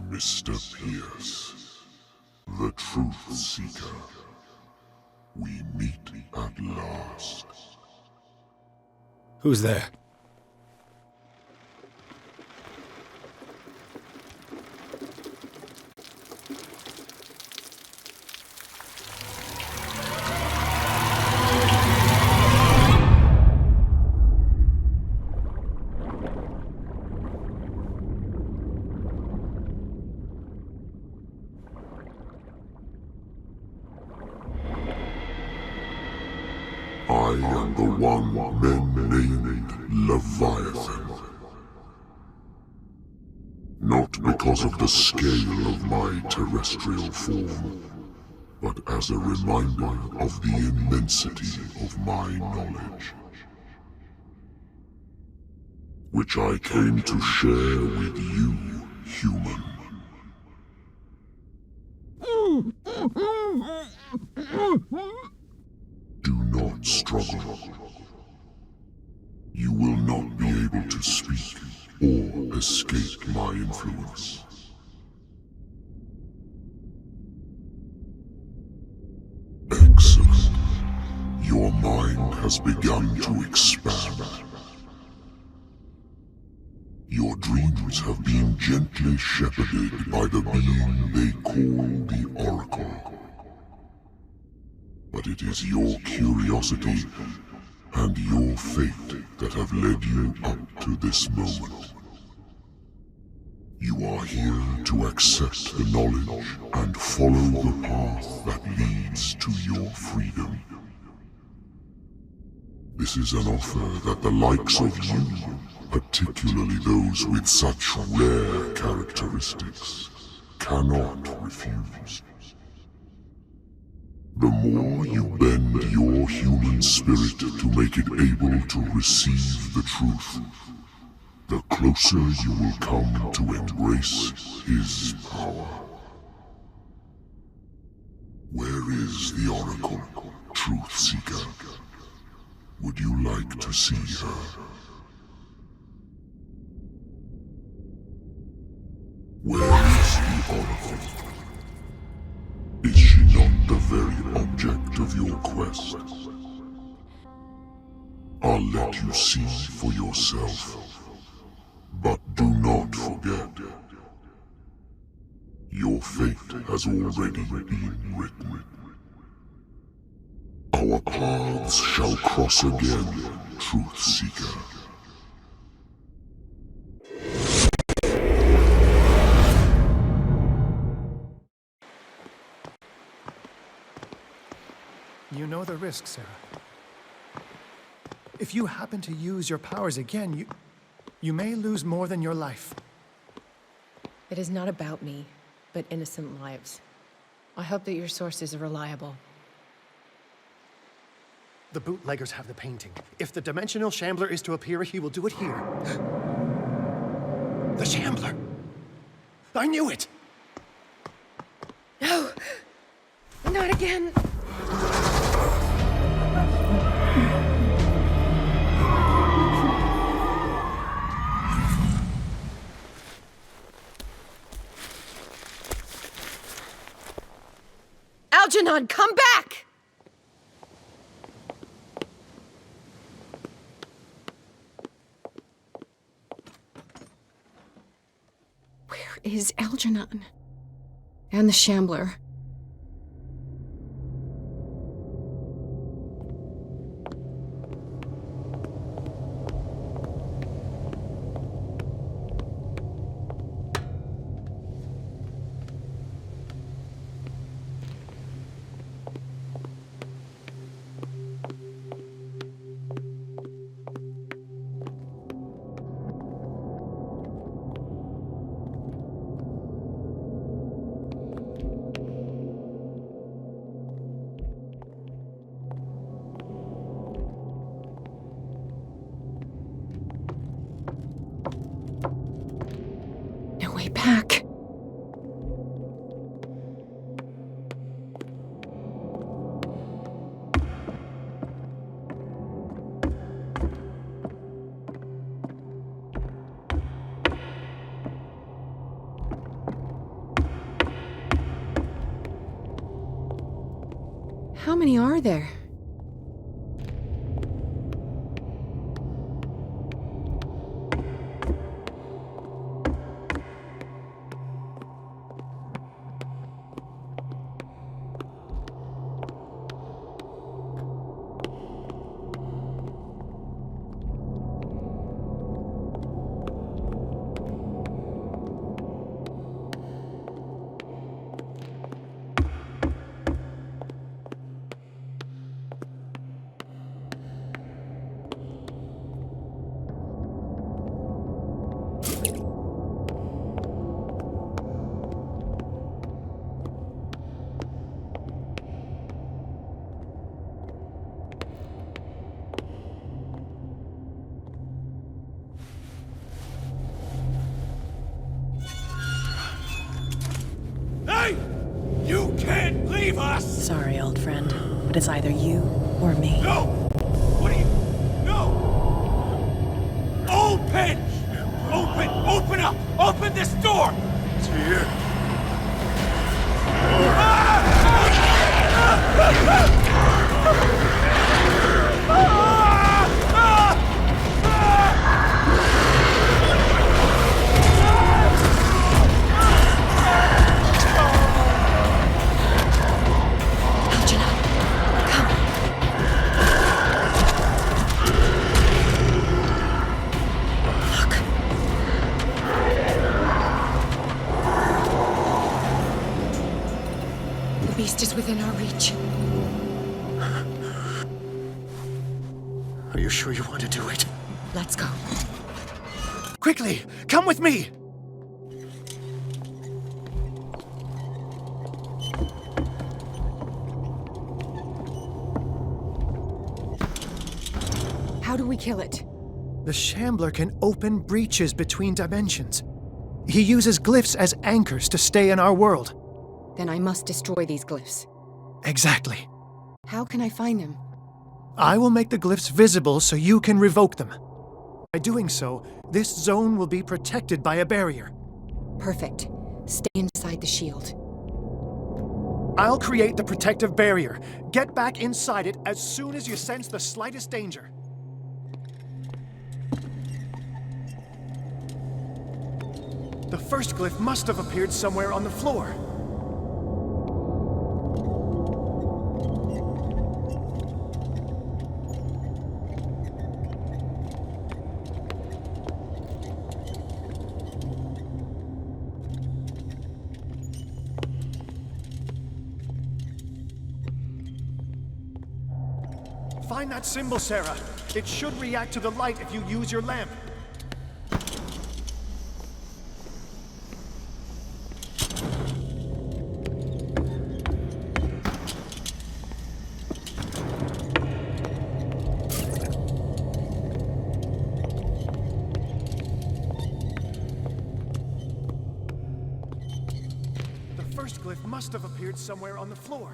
Mr. Pierce, the Truth Seeker. We meet at last. Who's there? I am the one men named Leviathan. Not because of the scale of my terrestrial form, but as a reminder of the immensity of my knowledge, which I came to share with you, human. Do not struggle. You will not be able to speak or escape my influence. Excellent. Your mind has begun to expand. Your dreams have been gently shepherded by the being they call the Oracle. But it is your curiosity and your fate that have led you up to this moment. You are here to accept the knowledge and follow the path that leads to your freedom. This is an offer that the likes of you, particularly those with such rare characteristics, cannot refuse. The more you bend your human spirit to make it able to receive the truth, the closer you will come to embrace his power. Where is the Oracle, Truth Seeker? Would you like to see her? Where is the Oracle? Is she not the very object of your quest? I'll let you see for yourself. But do not forget, your fate has already been written. Our paths shall cross again, Truth Seeker. You know the risk, Sarah. If you happen to use your powers again, you may lose more than your life. It is not about me, but innocent lives. I hope that your sources are reliable. The bootleggers have the painting. If the Dimensional Shambler is to appear, he will do it here. The Shambler! I knew it! No! Not again! Algernon, come back! Where is Algernon? And the Shambler? How many are there? Hey! You can't leave us! Sorry, old friend, but it's either you or me. No! What are you... No! Open! Open up! Open this door! It's here. The beast is within our reach. Are you sure you want to do it? Let's go. Quickly, come with me! How do we kill it? The Shambler can open breaches between dimensions. He uses glyphs as anchors to stay in our world. Then I must destroy these glyphs. Exactly. How can I find them? I will make the glyphs visible so you can revoke them. By doing so, this zone will be protected by a barrier. Perfect. Stay inside the shield. I'll create the protective barrier. Get back inside it as soon as you sense the slightest danger. The first glyph must have appeared somewhere on the floor. Find that symbol, Sarah. It should react to the light if you use your lamp. The first glyph must have appeared somewhere on the floor.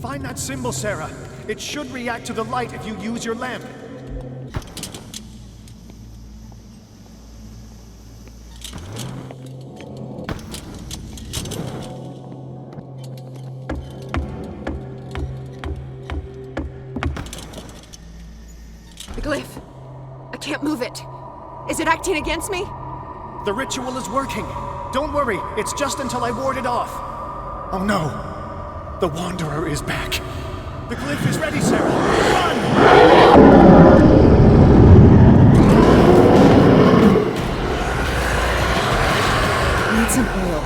Find that symbol, Sarah. It should react to the light if you use your lamp. The glyph. I can't move it. Is it acting against me? The ritual is working. Don't worry, it's just until I ward it off. Oh no. The Wanderer is back. The glyph is ready, Sarah. Run! Need some oil.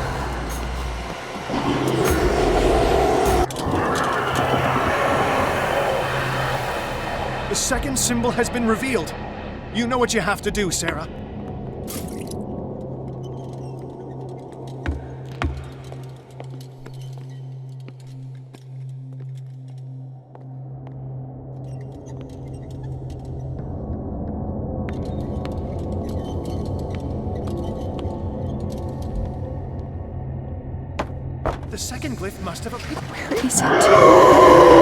The second symbol has been revealed. You know what you have to do, Sarah. The second glyph must have appeared. Where is it?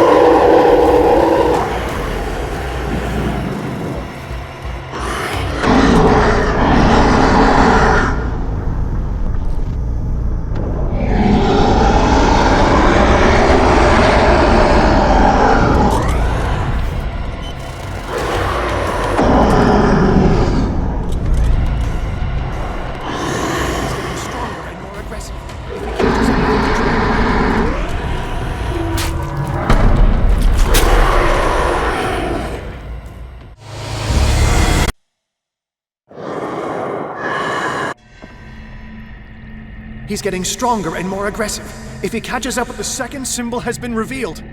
He's getting stronger and more aggressive. If he catches up, the second symbol has been revealed.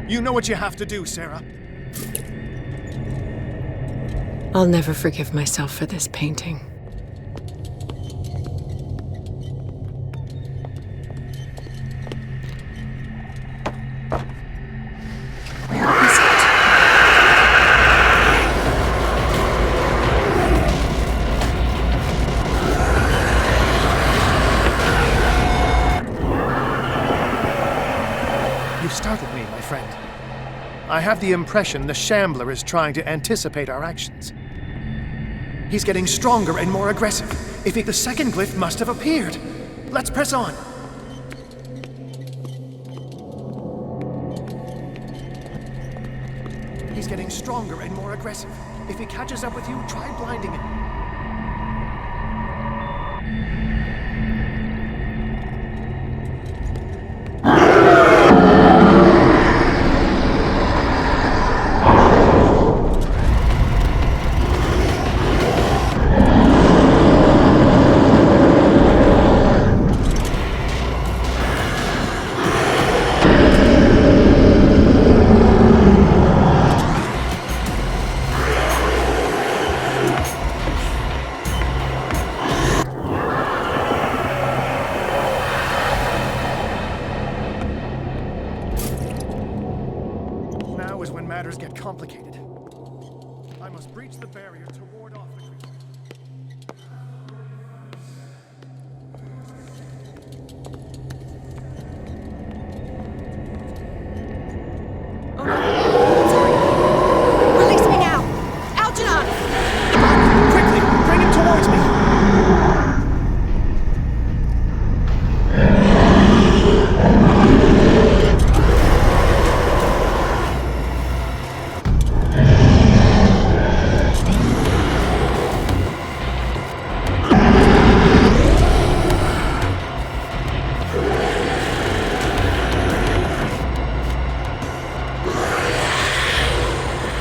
You know what you have to do, Sarah. I'll never forgive myself for this painting. Where is it? You startled me, my friend. I have the impression the Shambler is trying to anticipate our actions. He's getting stronger and more aggressive. The second glyph must have appeared. Let's press on. He's getting stronger and more aggressive. If he catches up with you, try blinding him. Now is when matters get complicated. I must breach the barrier to ward off the creature. Release me now! Algernon! Quickly! Bring him towards me!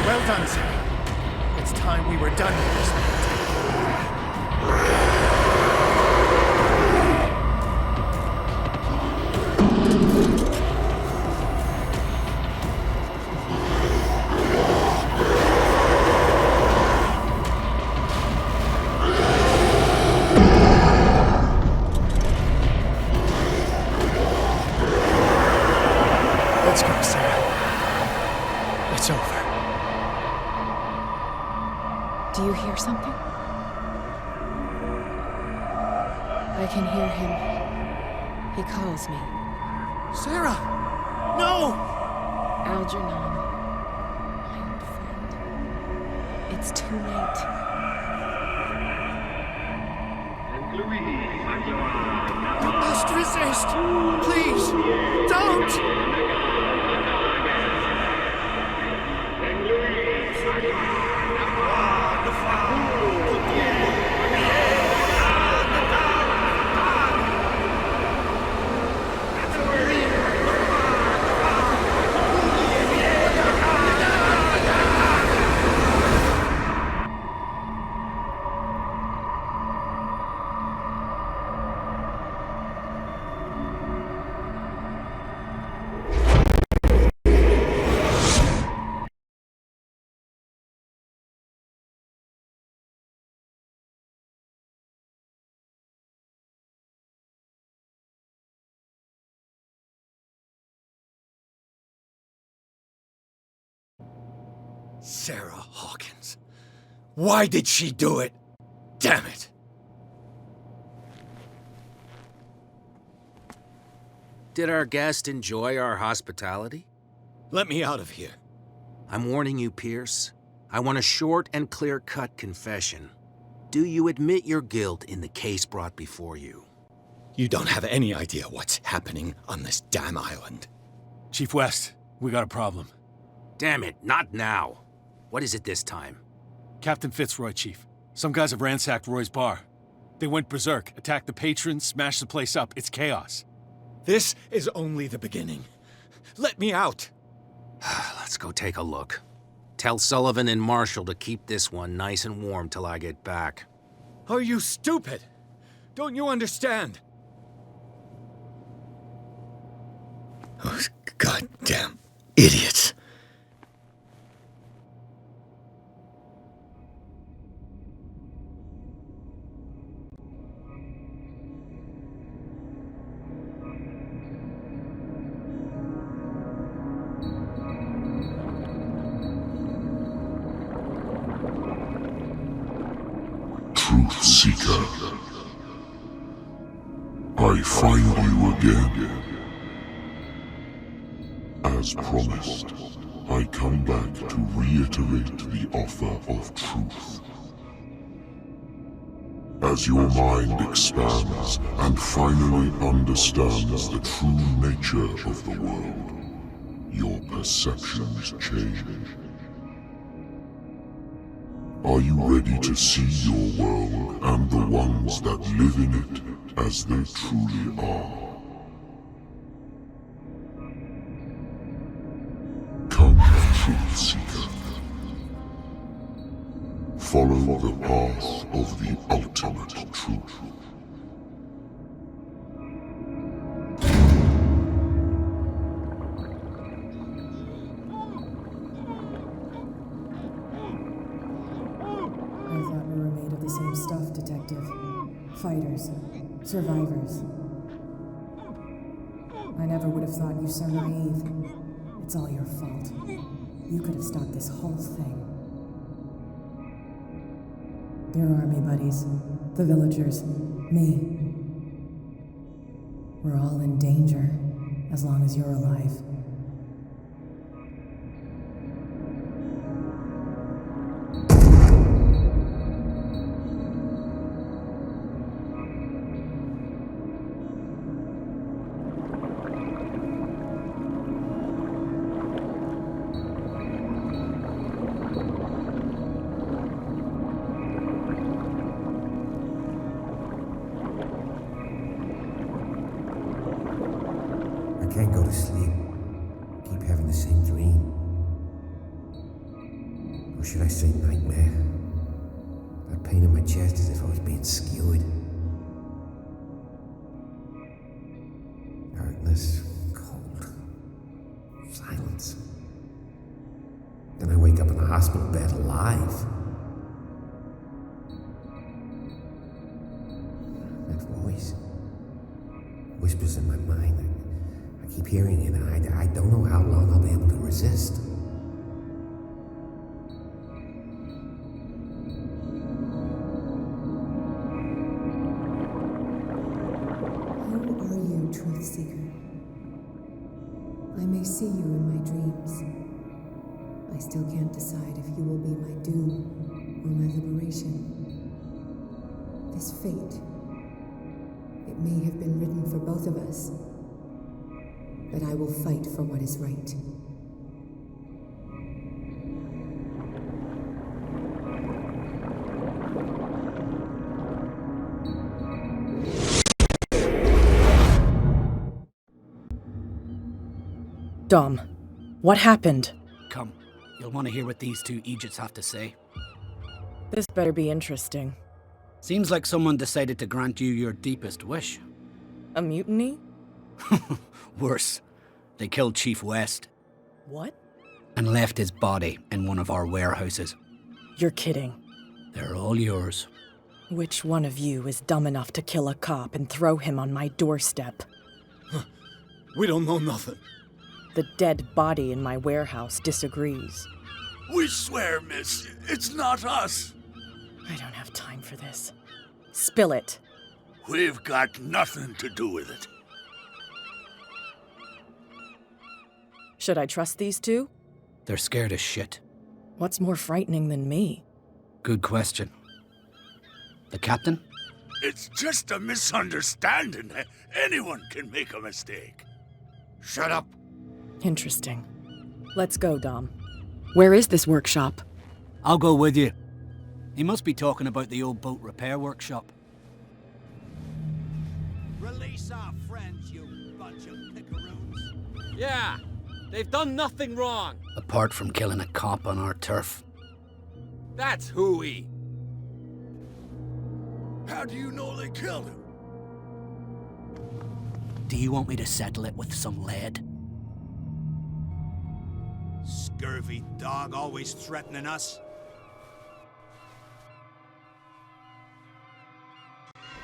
Well done, Sarah. It's time we were done with this. Let's go, Sarah. It's over. Do you hear something? I can hear him. He calls me. Sarah! No! Algernon, my old friend. It's too late. You must resist! Please! Don't! Sarah Hawkins. Why did she do it? Damn it! Did our guest enjoy our hospitality? Let me out of here. I'm warning you, Pierce. I want a short and clear-cut confession. Do you admit your guilt in the case brought before you? You don't have any idea what's happening on this damn island. Chief West, we got a problem. Damn it, not now. What is it this time? Captain Fitzroy, Chief. Some guys have ransacked Roy's bar. They went berserk, attacked the patrons, smashed the place up. It's chaos. This is only the beginning. Let me out. Let's go take a look. Tell Sullivan and Marshall to keep this one nice and warm till I get back. Are you stupid? Don't you understand? Those goddamn idiots. Truth Seeker, I find you again. As promised, I come back to reiterate the offer of truth. As your mind expands and finally understands the true nature of the world, your perceptions change. Are you ready to see your world and the ones that live in it as they truly are? Come, Truth Seeker. Follow the path of the ultimate truth. Fighters, survivors. I never would have thought you so naive. It's all your fault. You could have stopped this whole thing. Your army buddies, the villagers, me. We're all in danger, as long as you're alive. I can't go to sleep. I keep having the same dream. Or should I say nightmare? That pain in my chest as if I was being skewered. Darkness, cold, silence. Then I wake up in a hospital bed alive. That voice whispers in my mind. I keep hearing it, and I don't know how long I'll be able to resist. Who are you, Truth Seeker? I may see you in my dreams. I still can't decide if you will be my doom or my liberation. This fate, it may have been written for both of us. But I will fight for what is right. Dom, what happened? Come, you'll want to hear what these two Egypts have to say. This better be interesting. Seems like someone decided to grant you your deepest wish. A mutiny? Worse. They killed Chief West. What? And left his body in one of our warehouses. You're kidding. They're all yours. Which one of you is dumb enough to kill a cop and throw him on my doorstep? We don't know nothing. The dead body in my warehouse disagrees. We swear, miss, it's not us. I don't have time for this. Spill it. We've got nothing to do with it. Should I trust these two? They're scared as shit. What's more frightening than me? Good question. The captain? It's just a misunderstanding. Anyone can make a mistake. Shut up. Interesting. Let's go, Dom. Where is this workshop? I'll go with you. He must be talking about the old boat repair workshop. Release our friends, you bunch of pickaroons. Yeah, they've done nothing wrong. Apart from killing a cop on our turf. That's hooey. How do you know they killed him? Do you want me to settle it with some lead? Scurvy dog always threatening us.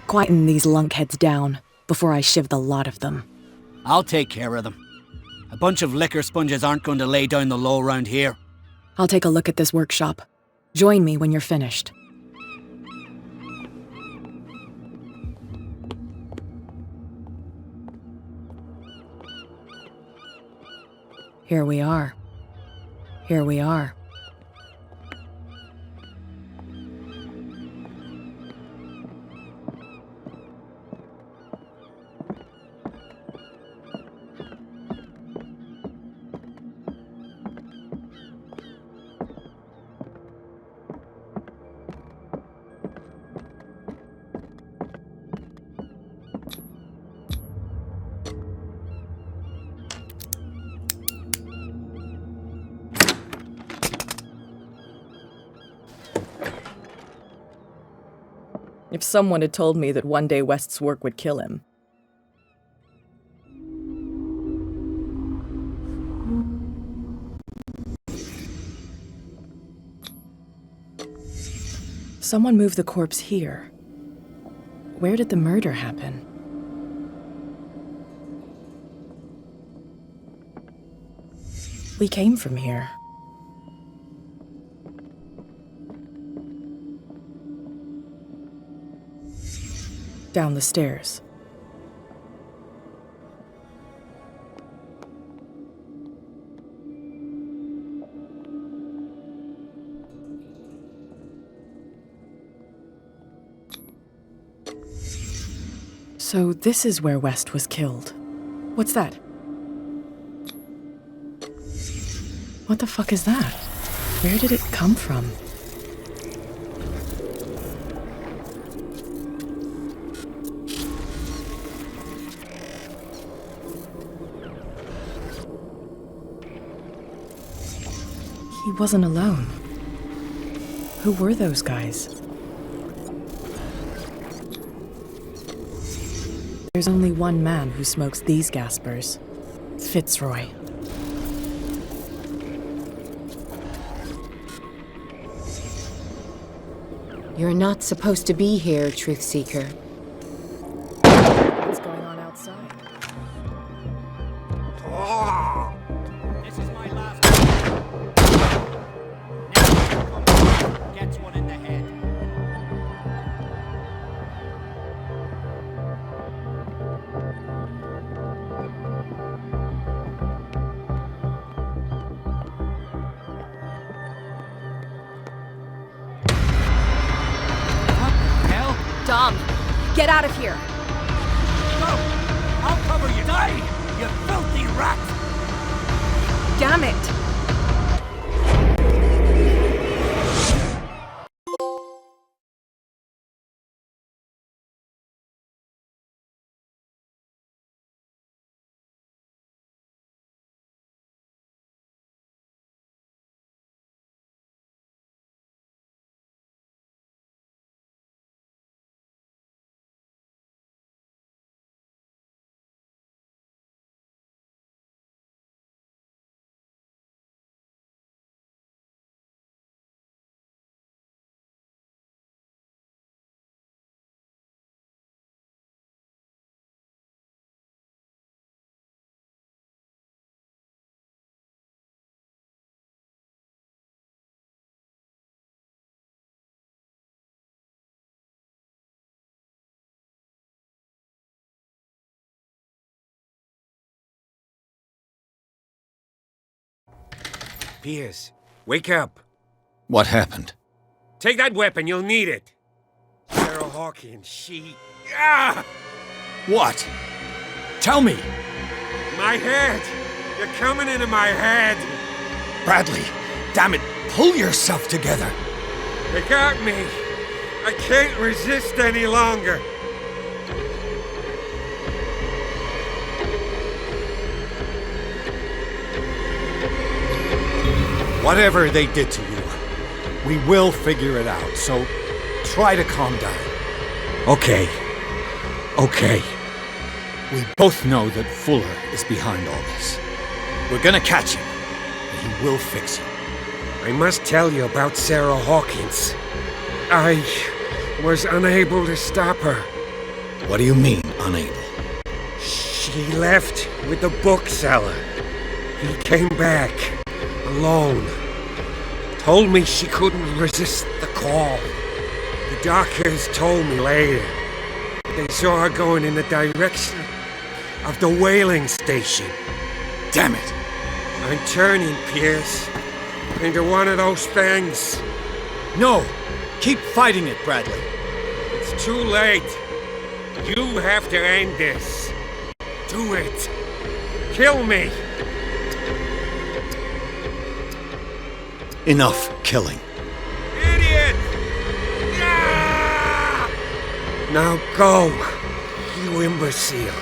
Quieten these lunkheads down before I shiv the lot of them. I'll take care of them. A bunch of liquor sponges aren't going to lay down the law around here. I'll take a look at this workshop. Join me when you're finished. Here we are. Here we are. If someone had told me that one day West's work would kill him. Someone moved the corpse here. Where did the murder happen? We came from here. Down the stairs. So this is where West was killed. What's that? What the fuck is that? Where did it come from? He wasn't alone. Who were those guys? There's only one man who smokes these gaspers. Fitzroy. You're not supposed to be here, Truth Seeker. What's going on outside? This is my last one. Now gets one in the head. Dom, get out of here! Go! I'll cover you! Die, you filthy rat! Damn it! Piers, wake up. What happened? Take that weapon, you'll need it. Sarah Hawkins, she... Ah! What? Tell me! My head! You're coming into my head! Bradley, damn it, pull yourself together! They got me! I can't resist any longer! Whatever they did to you, we will figure it out, so try to calm down. Okay. Okay. We both know that Fuller is behind all this. We're gonna catch him, and he will fix you. I must tell you about Sarah Hawkins. I was unable to stop her. What do you mean, unable? She left with the bookseller. He came back, alone. Told me she couldn't resist the call. The doctors told me later. They saw her going in the direction of the whaling station. Damn it! I'm turning, Pierce, into one of those things. No! Keep fighting it, Bradley. It's too late. You have to end this. Do it. Kill me. Enough killing. Idiot! Ah! Now go, you imbecile.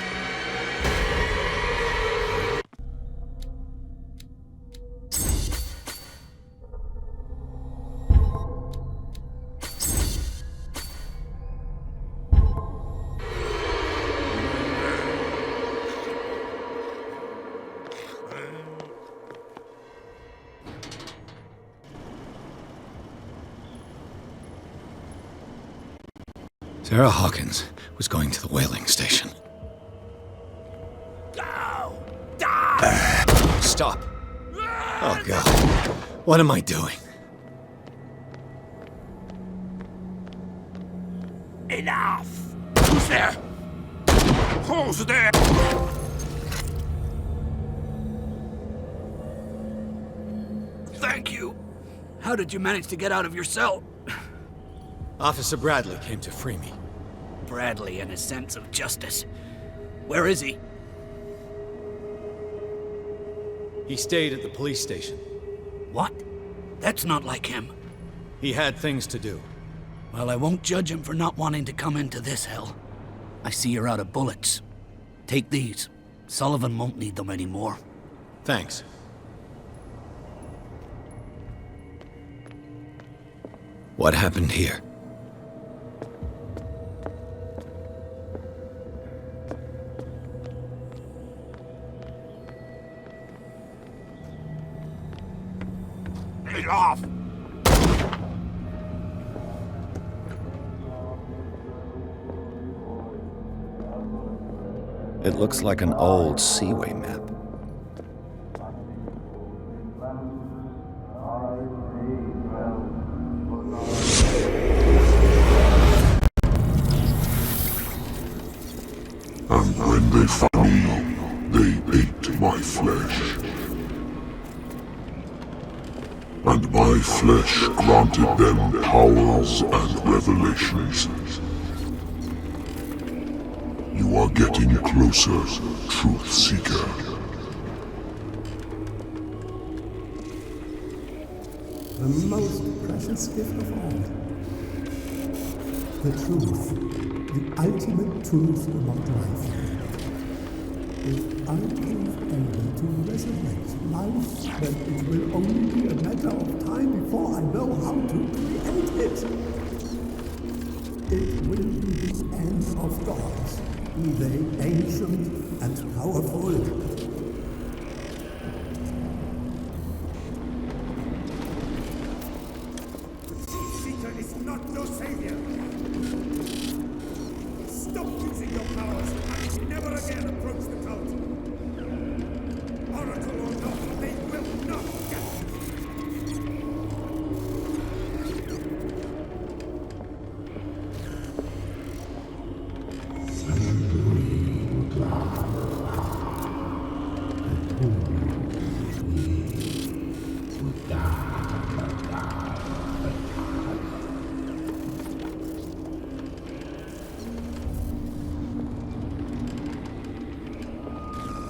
Sarah Hawkins was going to the whaling station. Go! Die! Stop. Oh, God. What am I doing? Enough! Who's there? Who's there? Thank you. How did you manage to get out of your cell? Officer Bradley came to free me. Bradley and his sense of justice. Where is he? He stayed at the police station. What? That's not like him. He had things to do. Well, I won't judge him for not wanting to come into this hell. I see you're out of bullets. Take these. Sullivan won't need them anymore. Thanks. What happened here? Get off! It looks like an old seaway map. And when they found me, they ate my flesh. And my flesh granted them powers and revelations. You are getting closer, Truth Seeker. The most precious gift of all. The truth. The ultimate truth about life. If I prove able to resurrect life, then it will only be a matter of time before I know how to create it. It will be the end of gods, be they ancient and powerful. Seeker is not your savior. Stop using your powers and never again approach the cult. Oracle or not, they will not get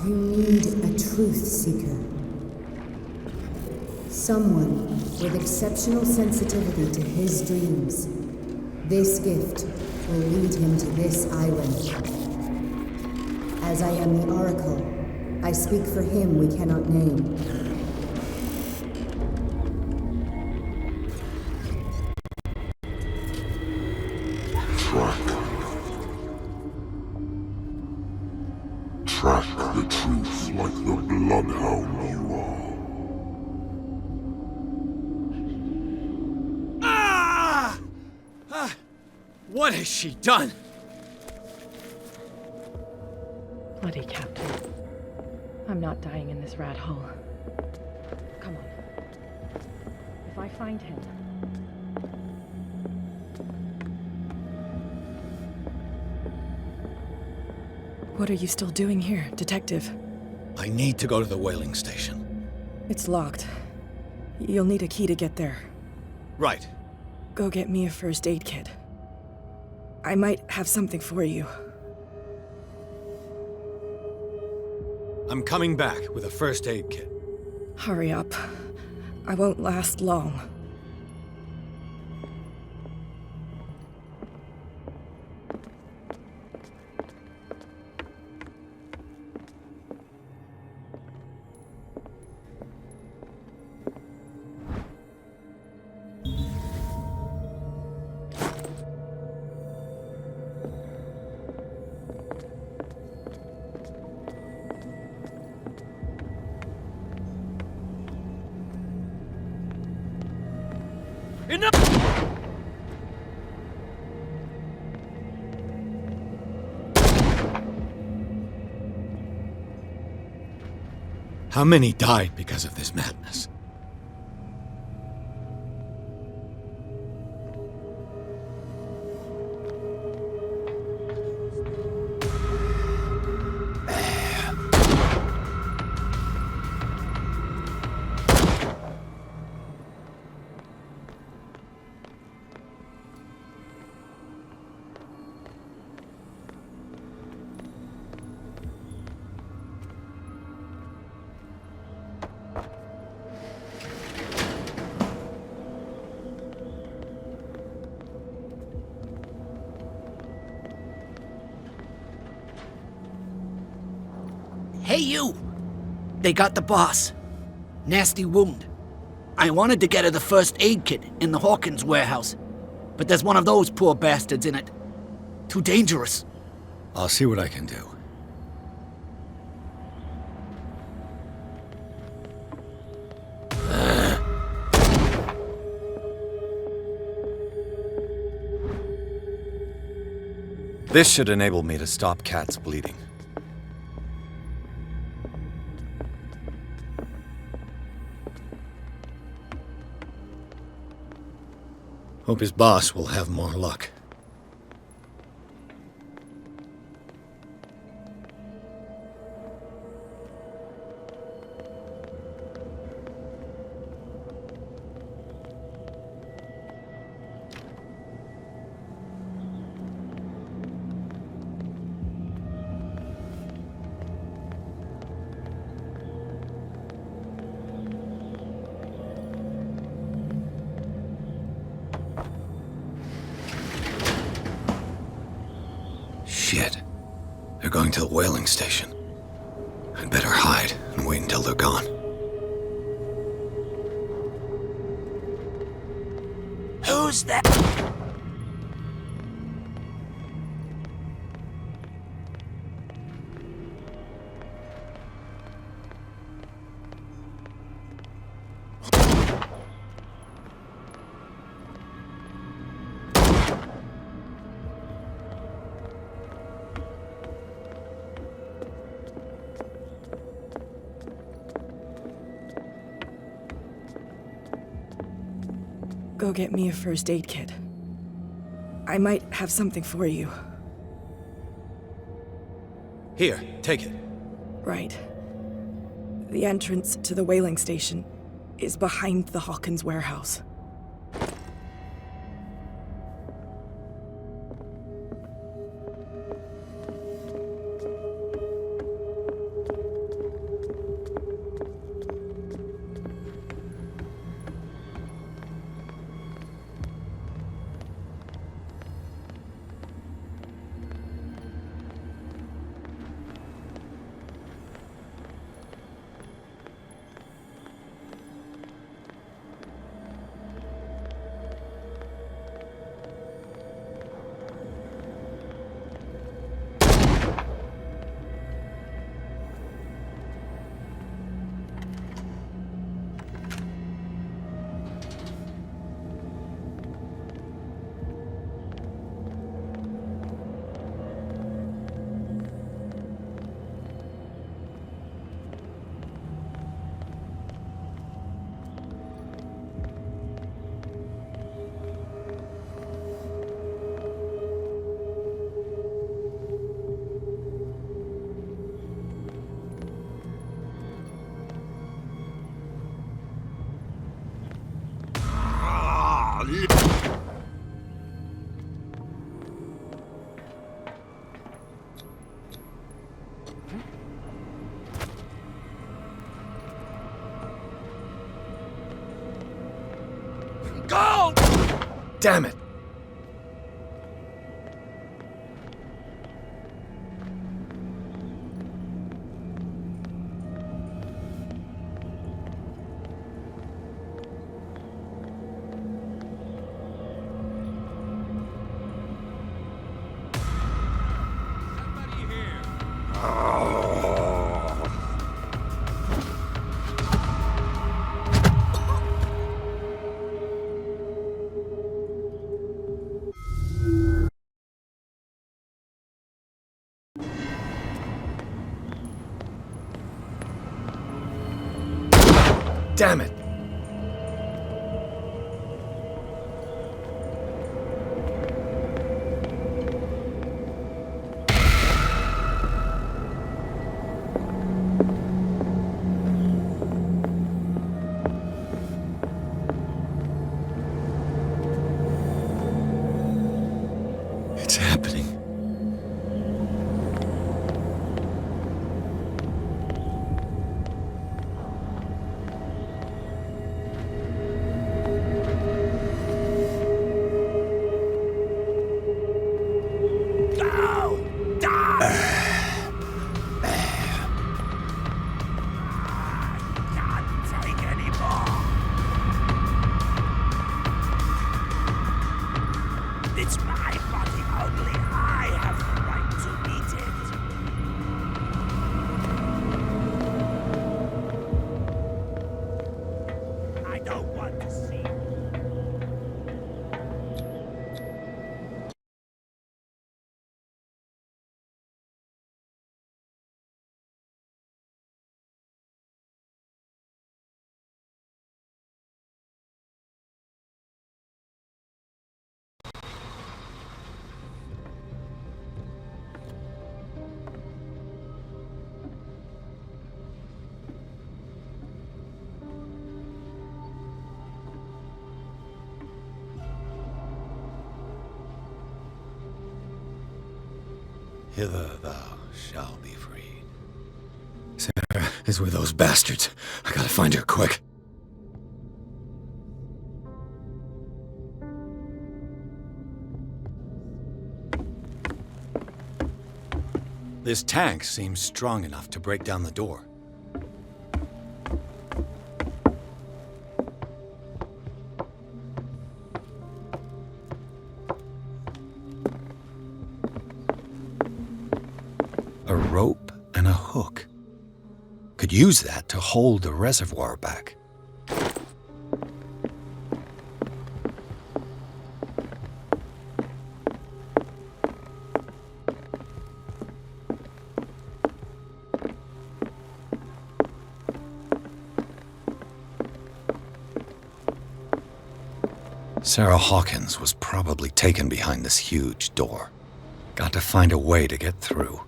You need a truth seeker. Someone with exceptional sensitivity to his dreams. This gift will lead him to this island. As I am the Oracle, I speak for him we cannot name. Track the truth like the bloodhound you are. What has she done? Bloody Captain. I'm not dying in this rat hole. Come on. If I find him... What are you still doing here, Detective? I need to go to the whaling station. It's locked. You'll need a key to get there. Right. Go get me a first aid kit. I might have something for you. I'm coming back with a first aid kit. Hurry up. I won't last long. How many died because of this madness? Hey, you! They got the boss. Nasty wound. I wanted to get her the first aid kit in the Hawkins warehouse, but there's one of those poor bastards in it. Too dangerous. I'll see what I can do. This should enable me to stop Kat's bleeding. Hope his boss will have more luck. Shit. They're going to the whaling station. I'd better hide and wait until they're gone. Who's that? Go get me a first aid kit. I might have something for you. Here, take it. Right. The entrance to the whaling station is behind the Hawkins warehouse. Damn it! Damn it! It's happening. It's my body, only I have the right to eat it. I don't want to see. Hither thou shalt be freed. Sarah is with those bastards. I gotta find her quick. This tank seems strong enough to break down the door. A rope and a hook. Could use that to hold the reservoir back. Sarah Hawkins was probably taken behind this huge door. Got to find a way to get through.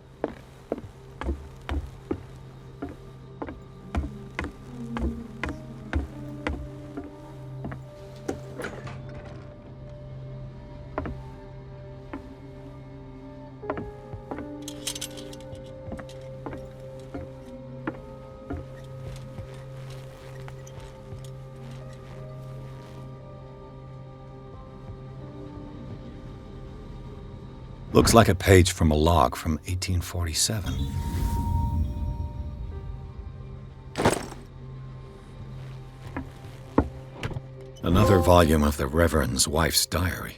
Looks like a page from a log from 1847. Another volume of the Reverend's wife's diary.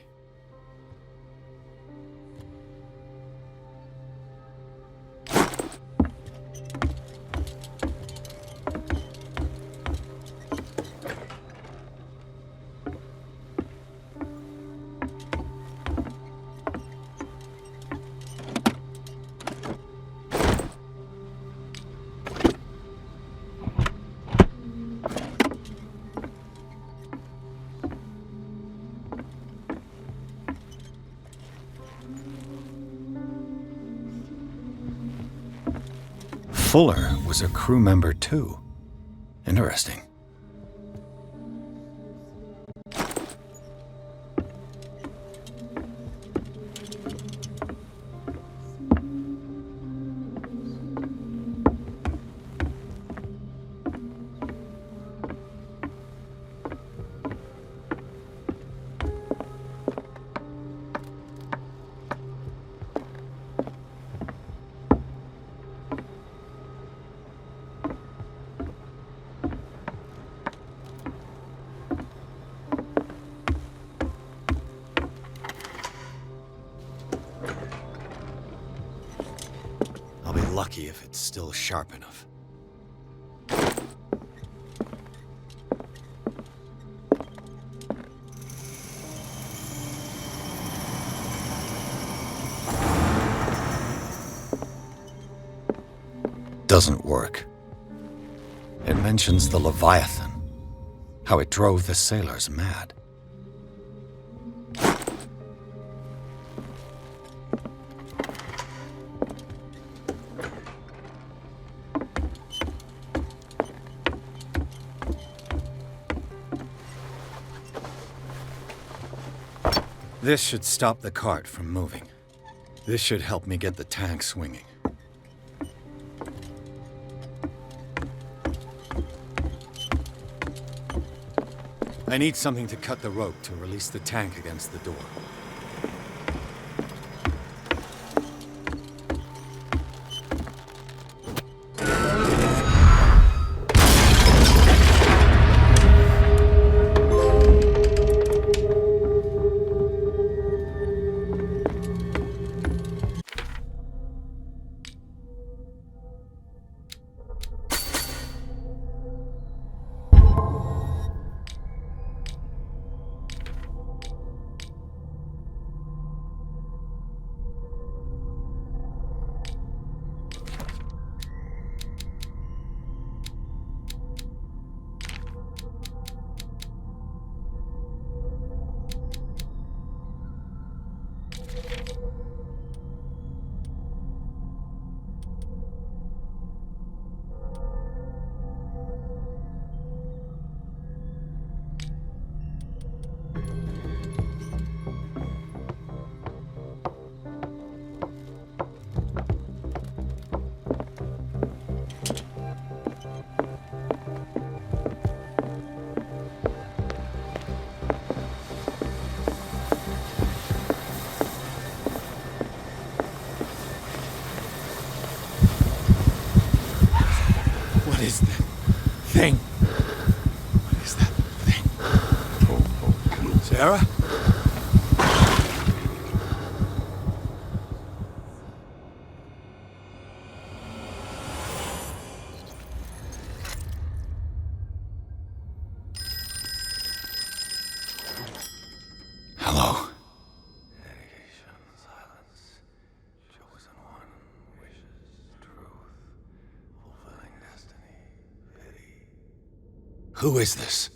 Fuller was a crew member too. Interesting. lucky if it's still sharp enough. Doesn't work. It mentions the Leviathan, how it drove the sailors mad. This should stop the cart from moving. This should help me get the tank swinging. I need something to cut the rope to release the tank against the door. What is that thing? What is that thing? Sarah? Hello. Who is this?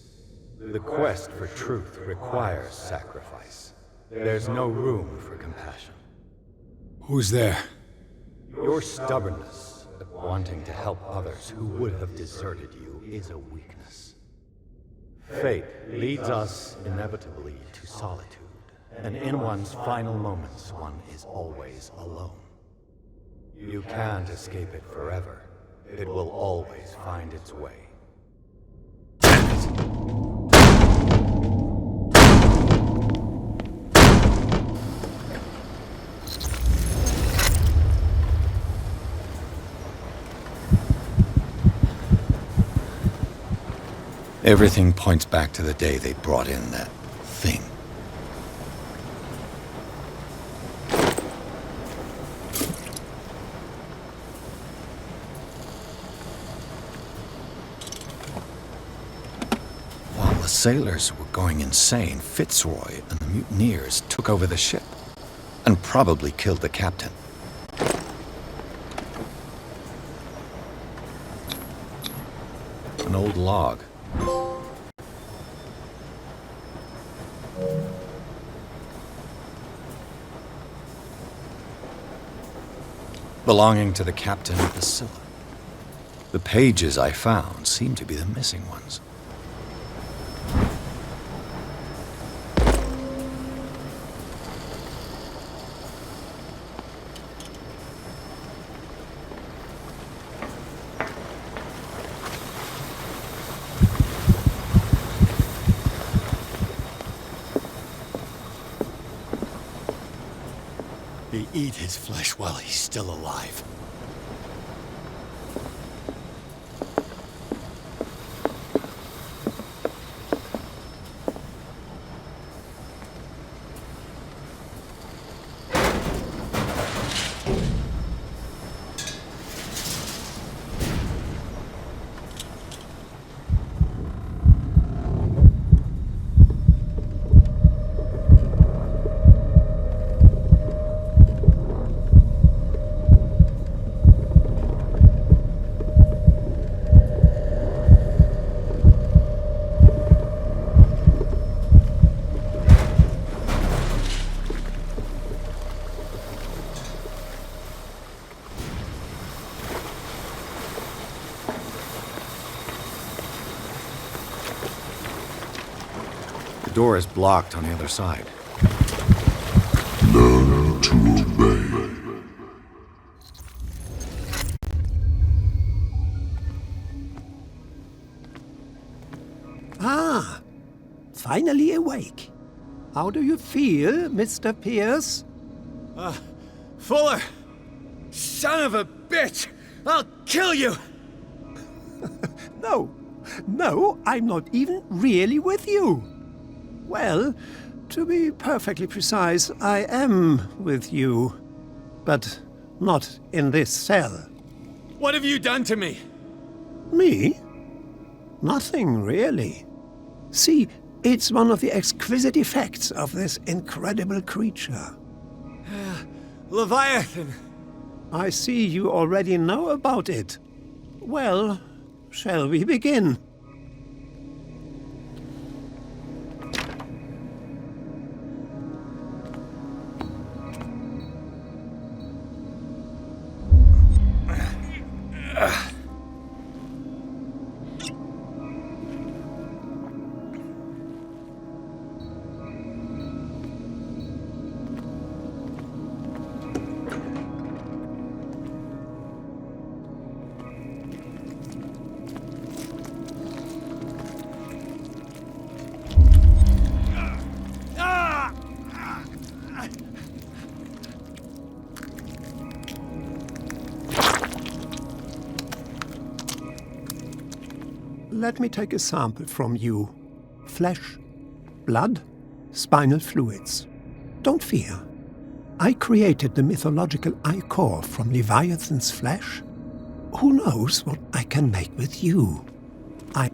The quest for truth requires sacrifice. There's no room for compassion. Who's there? Your stubbornness at wanting to help others who would have deserted you is a weakness. Fate leads us inevitably to solitude, and in one's final moments, one is always alone. You can't escape it forever. It will always find its way. Everything points back to the day they brought in that thing. While the sailors were going insane, Fitzroy and the mutineers took over the ship and probably killed the captain. An old log. Belonging to the captain of the Scylla. The pages I found seem to be the missing ones. They eat his flesh while he's still alive. door is blocked on the other side. Learn to obey. Ah, finally awake. How do you feel, Mr. Pierce? Fuller! Son of a bitch! I'll kill you! No, I'm not even really with you. Well, to be perfectly precise, I am with you. But not in this cell. What have you done to me? Me? Nothing, really. See, it's one of the exquisite effects of this incredible creature. Leviathan! I see you already know about it. Well, shall we begin? Let me take a sample from you. Flesh, blood, spinal fluids. Don't fear. I created the mythological ichor from Leviathan's flesh. Who knows what I can make with you? I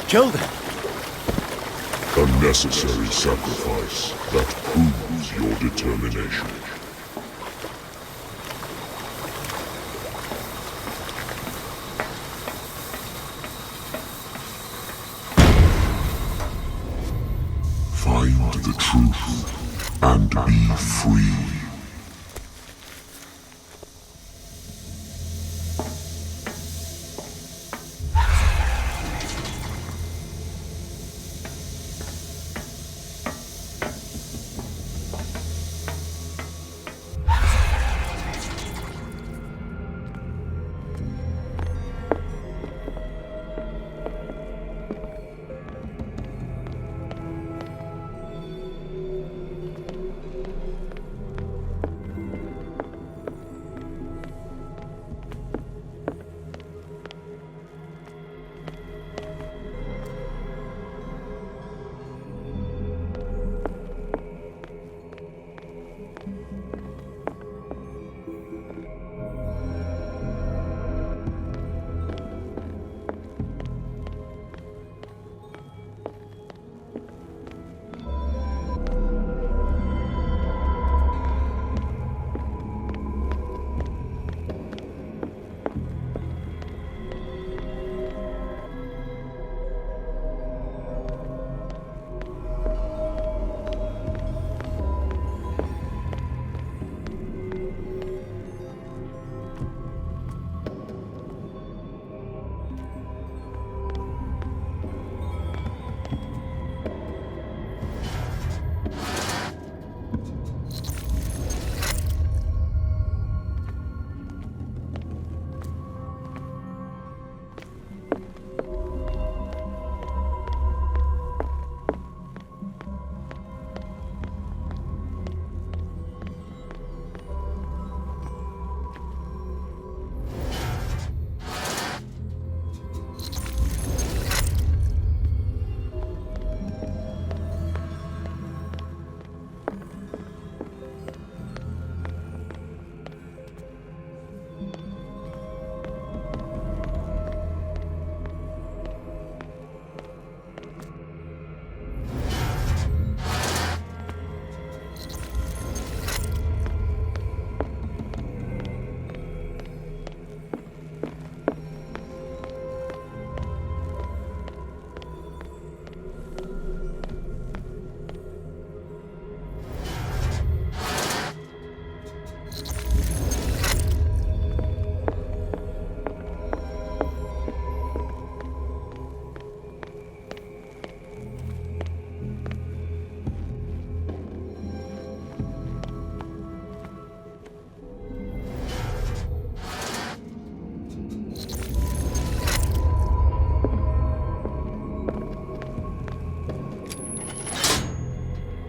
killed him. A necessary sacrifice that proves your determination. Find the truth and be free.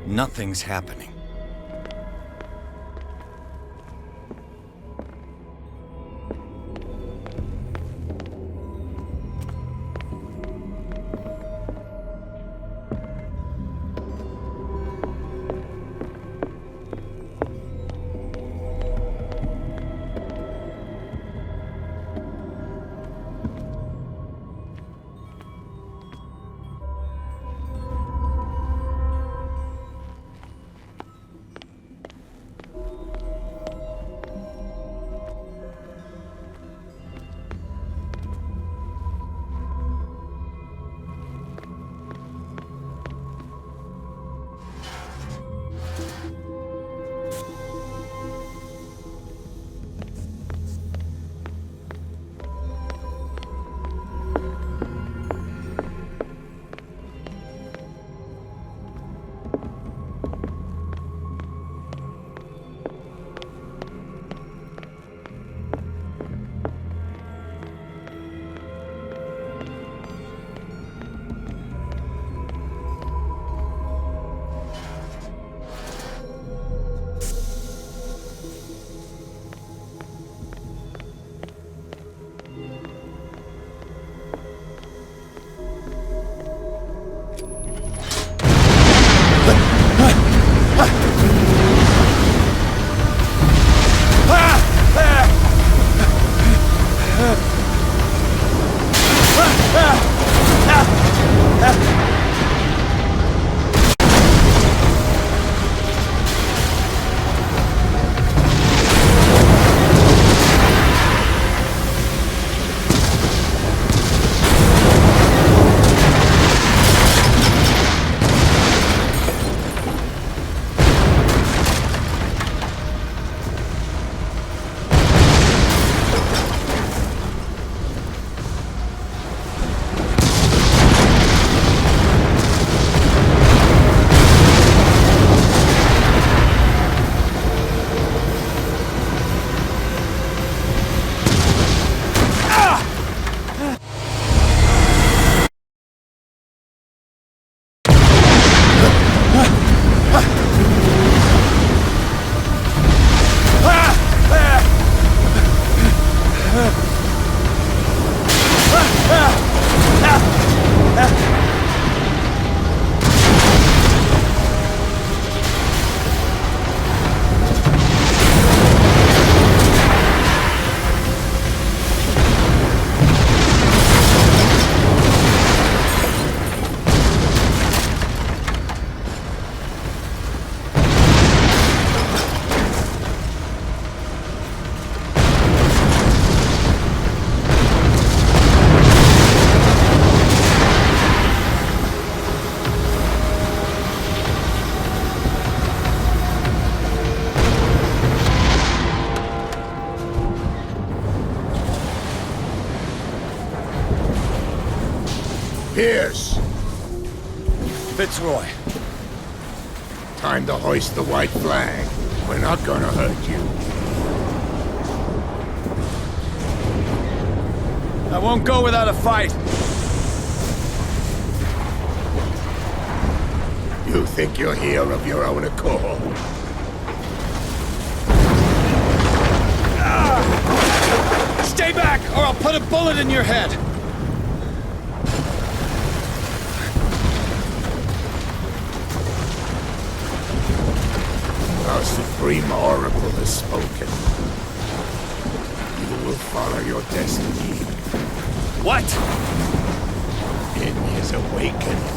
Nothing's happening. Pierce! Fitzroy. Time to hoist the white flag. We're not gonna hurt you. I won't go without a fight. You think you're here of your own accord? Stay back, or I'll put a bullet in your head! Our supreme oracle has spoken. You will follow your destiny. What? In his awakening.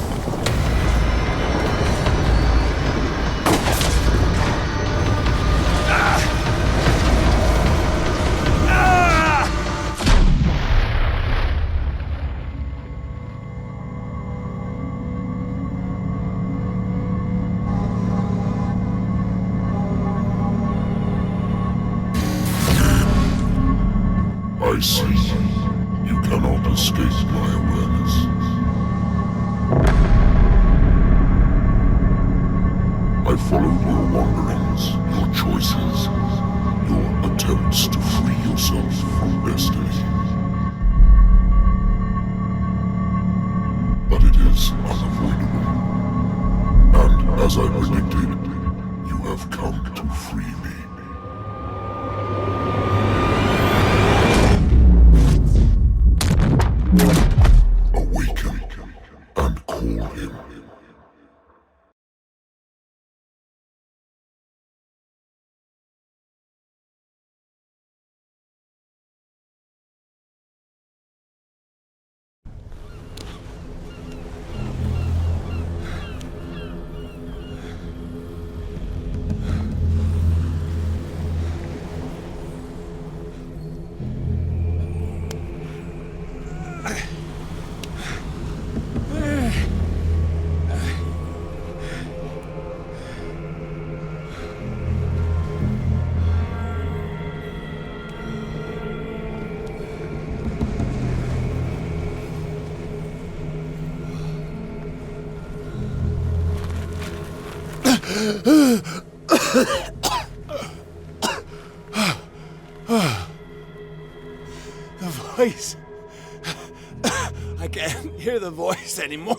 I see. You cannot escape my awareness. I followed your wanderings, your choices, your attempts to free yourself from destiny. But it is unavoidable. And As I predicted, you have come to free me. Awaken and call him. The voice. I can't hear the voice anymore.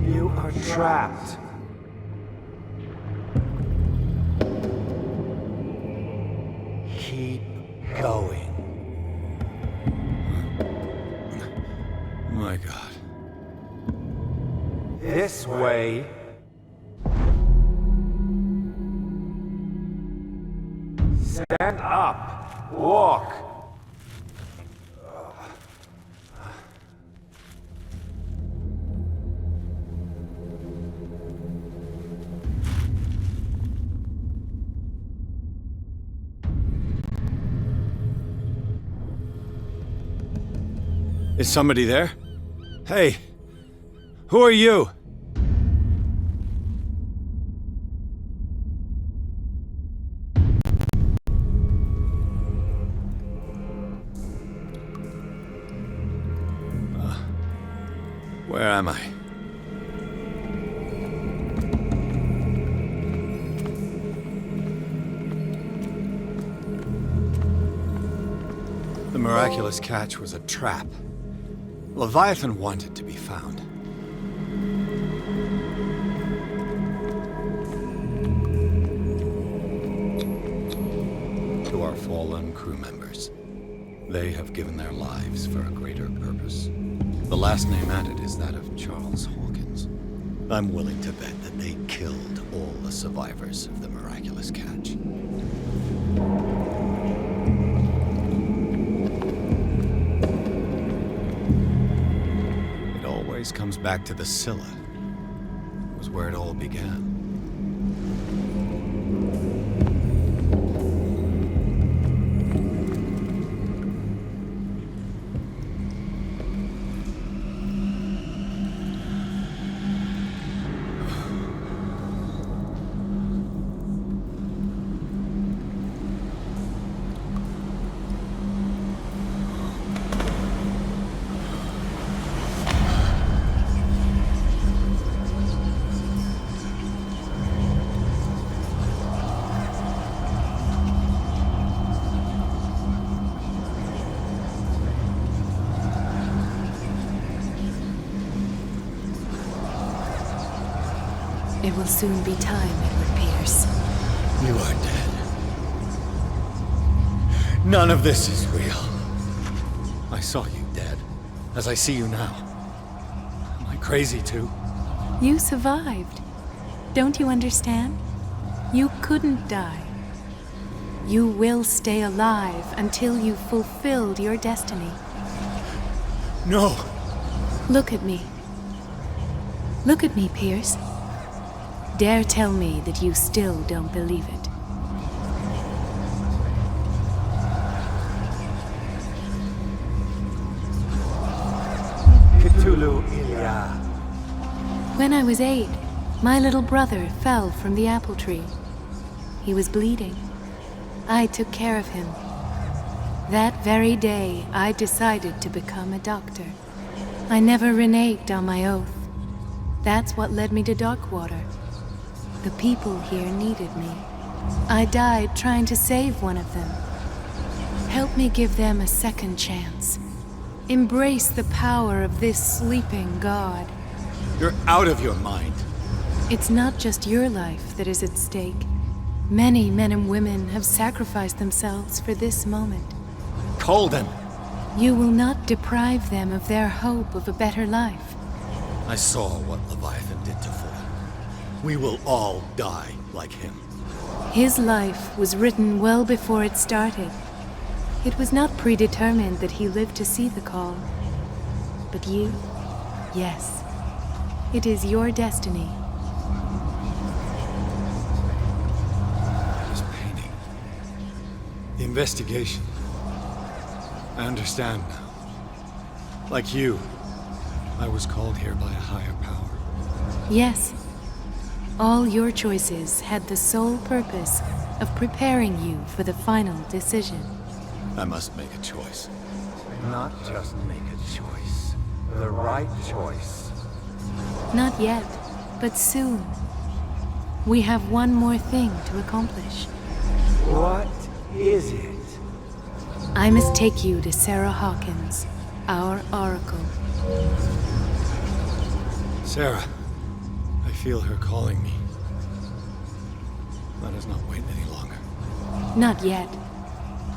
You are trapped. Keep going. My God. This way. Stand up. Walk. Is somebody there? Hey, who are you? Where am I? The miraculous catch was a trap. Leviathan wanted to be found. To our fallen crew members, they have given their lives for a greater purpose. The last name added is that of Charles Hawkins. I'm willing to bet that they killed all the survivors of the miraculous catch. It always comes back to the Scylla. It was where it all began. It will soon be time, Edward Pierce. You are dead. None of this is real. I saw you dead, as I see you now. Am I crazy too? You survived. Don't you understand? You couldn't die. You will stay alive until you've fulfilled your destiny. No! Look at me. Look at me, Pierce. Dare tell me that you still don't believe it. Cthulhu Ilya. When I was 8, My little brother fell from the apple tree. He was bleeding. I took care of him. That very day, I decided to become a doctor. I never reneged on my oath. That's what led me to Darkwater. The people here needed me. I died trying to save one of them. Help me give them a second chance. Embrace the power of this sleeping god. You're out of your mind. It's not just your life that is at stake. Many men and women have sacrificed themselves for this moment. Call them. You will not deprive them of their hope of a better life. I saw what Leviathan did to Four. We will all die like him. His life was written well before it started. It was not predetermined that he lived to see the call. But you, yes, it is your destiny. This painting. The investigation. I understand now. Like you, I was called here by a higher power. Yes. All your choices had the sole purpose of preparing you for the final decision. I must make a choice. Not just make a choice. The right choice. Not yet, but soon. We have one more thing to accomplish. What is it? I must take you to Sarah Hawkins, our oracle. Sarah, I feel her calling me. Let us not wait any longer. Not yet.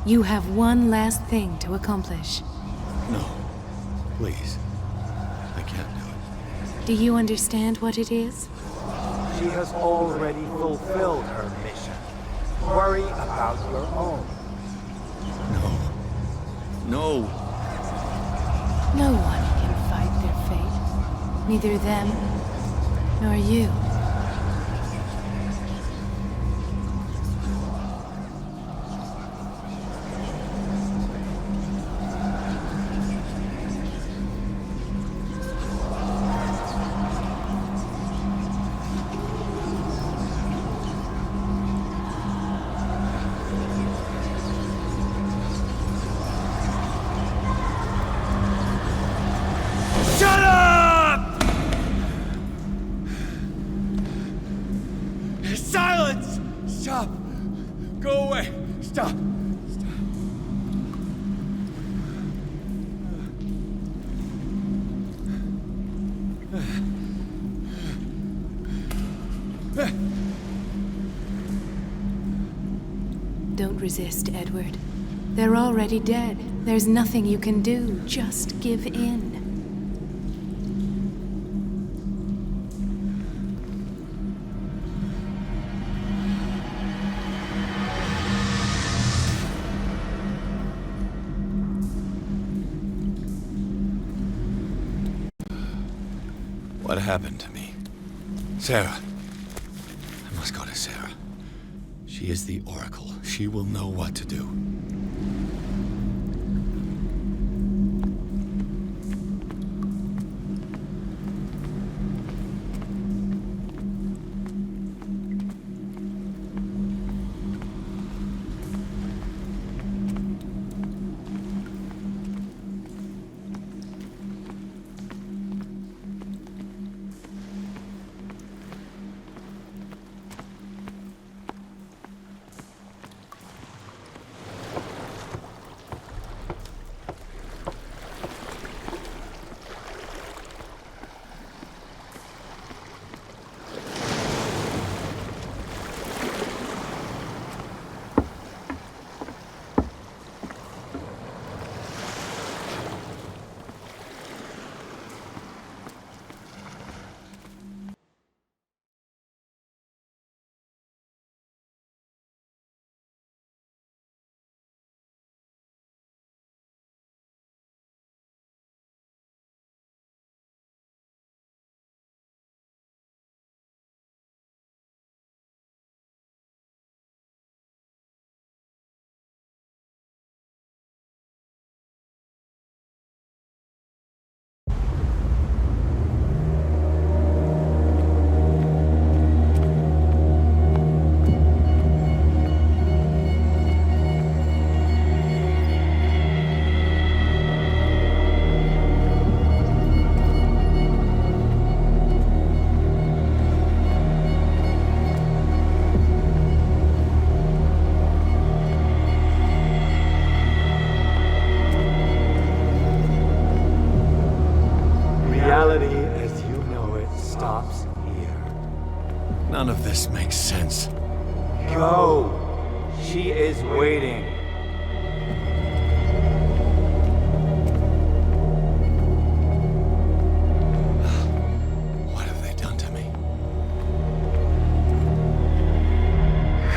You have one last thing to accomplish. No, please. I can't do it. Do you understand what it is? She has already fulfilled her mission. Worry about your own. No. No one can fight their fate. Neither them, nor you. Don't resist, Edward. They're already dead. There's nothing you can do. Just give in. What happened to me? Sarah. I must go to Sarah. She is the Oracle. She will know what to do. reality as you know it stops here. None of this makes sense. Go! She is waiting. What have they done to me?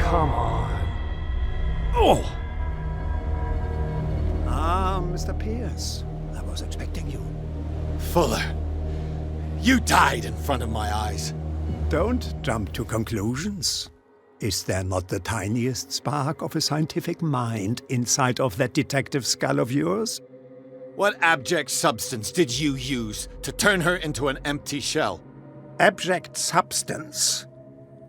Come on. Oh! Ah, Mr. Pierce. I was expecting you. Fuller, you died in front of my eyes. Don't jump to conclusions. Is there not the tiniest spark of a scientific mind inside of that detective skull of yours? What abject substance did you use to turn her into an empty shell? Abject substance?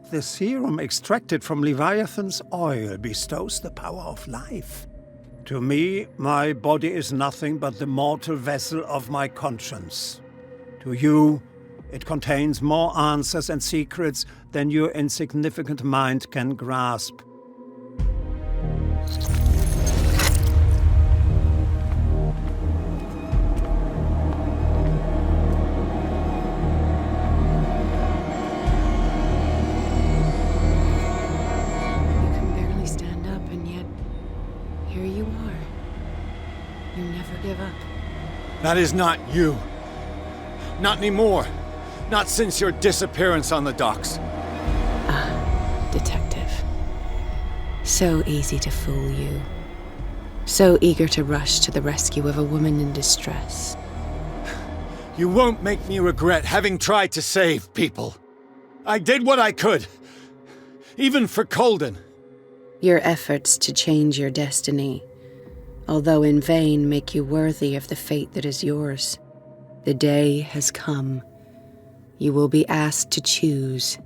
The serum extracted from Leviathan's oil bestows the power of life. To me, my body is nothing but the mortal vessel of my conscience. To you, it contains more answers and secrets than your insignificant mind can grasp. You can barely stand up, and yet here you are. You never give up. That is not you. Not anymore. Not since your disappearance on the docks. Detective. So easy to fool you. So eager to rush to the rescue of a woman in distress. You won't make me regret having tried to save people. I did what I could. Even for Colden. Your efforts to change your destiny, although in vain, make you worthy of the fate that is yours. The day has come. You will be asked to choose.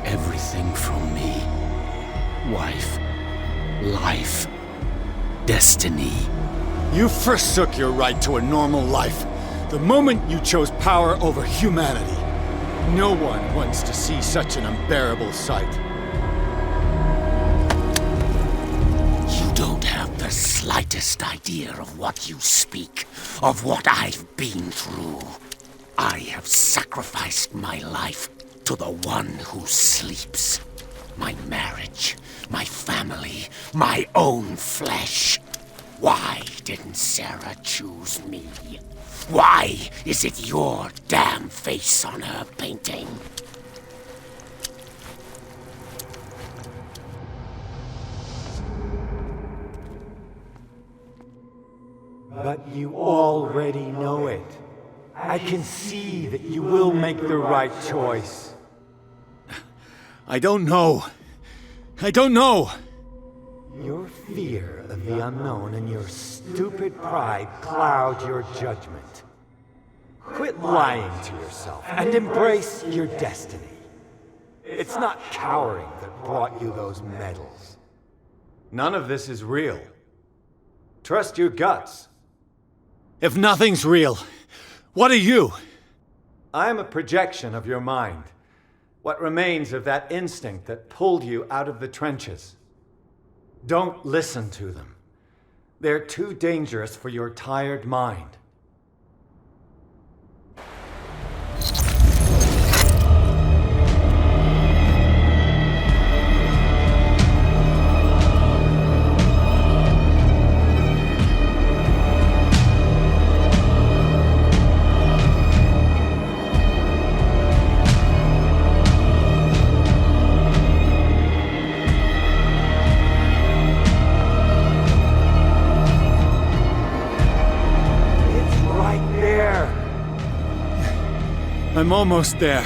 Everything from me. Wife, life, destiny. You forsook your right to a normal life the moment you chose power over humanity. No one wants to see such an unbearable sight. You don't have the slightest idea of what you speak, of what I've been through. I have sacrificed my life to the one who sleeps. My marriage, my family, my own flesh. Why didn't Sarah choose me? Why is it your damn face on her painting? But you already know it. I can see that you will make the right choice. I don't know. I don't know. Your fear of the unknown and your stupid pride cloud your judgment. Quit lying to yourself and embrace your destiny. It's not cowering that brought you those medals. None of this is real. Trust your guts. If nothing's real, what are you? I am a projection of your mind. What remains of that instinct that pulled you out of the trenches. Don't listen to them. They're too dangerous for your tired mind. I'm almost there.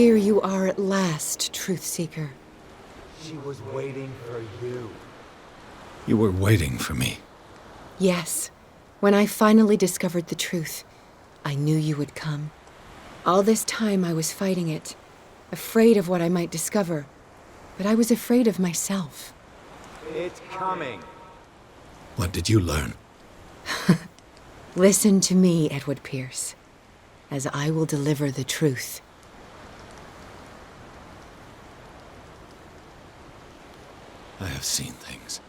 Here you are at last, Truth Seeker. She was waiting for you. You were waiting for me. Yes. When I finally discovered the truth, I knew you would come. All this time I was fighting it, afraid of what I might discover, but I was afraid of myself. It's coming. What did you learn? Listen to me, Edward Pierce, as I will deliver the truth. I have seen things.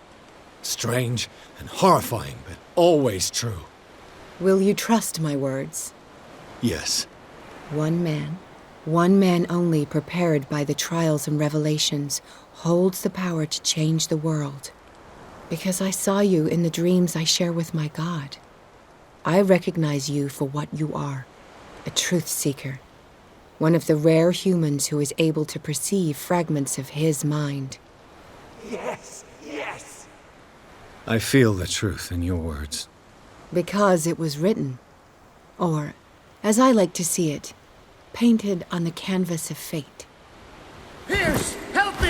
Strange and horrifying, but always true. Will you trust my words? Yes. One man only prepared by the trials and revelations, holds the power to change the world. Because I saw you in the dreams I share with my God. I recognize you for what you are, a truth seeker. One of the rare humans who is able to perceive fragments of his mind. Yes, yes! I feel the truth in your words. Because it was written. Or, as I like to see it, painted on the canvas of fate. Pierce, help me!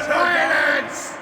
Silence!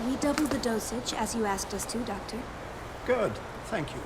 We doubled the dosage, as you asked us to, Doctor. Good, thank you.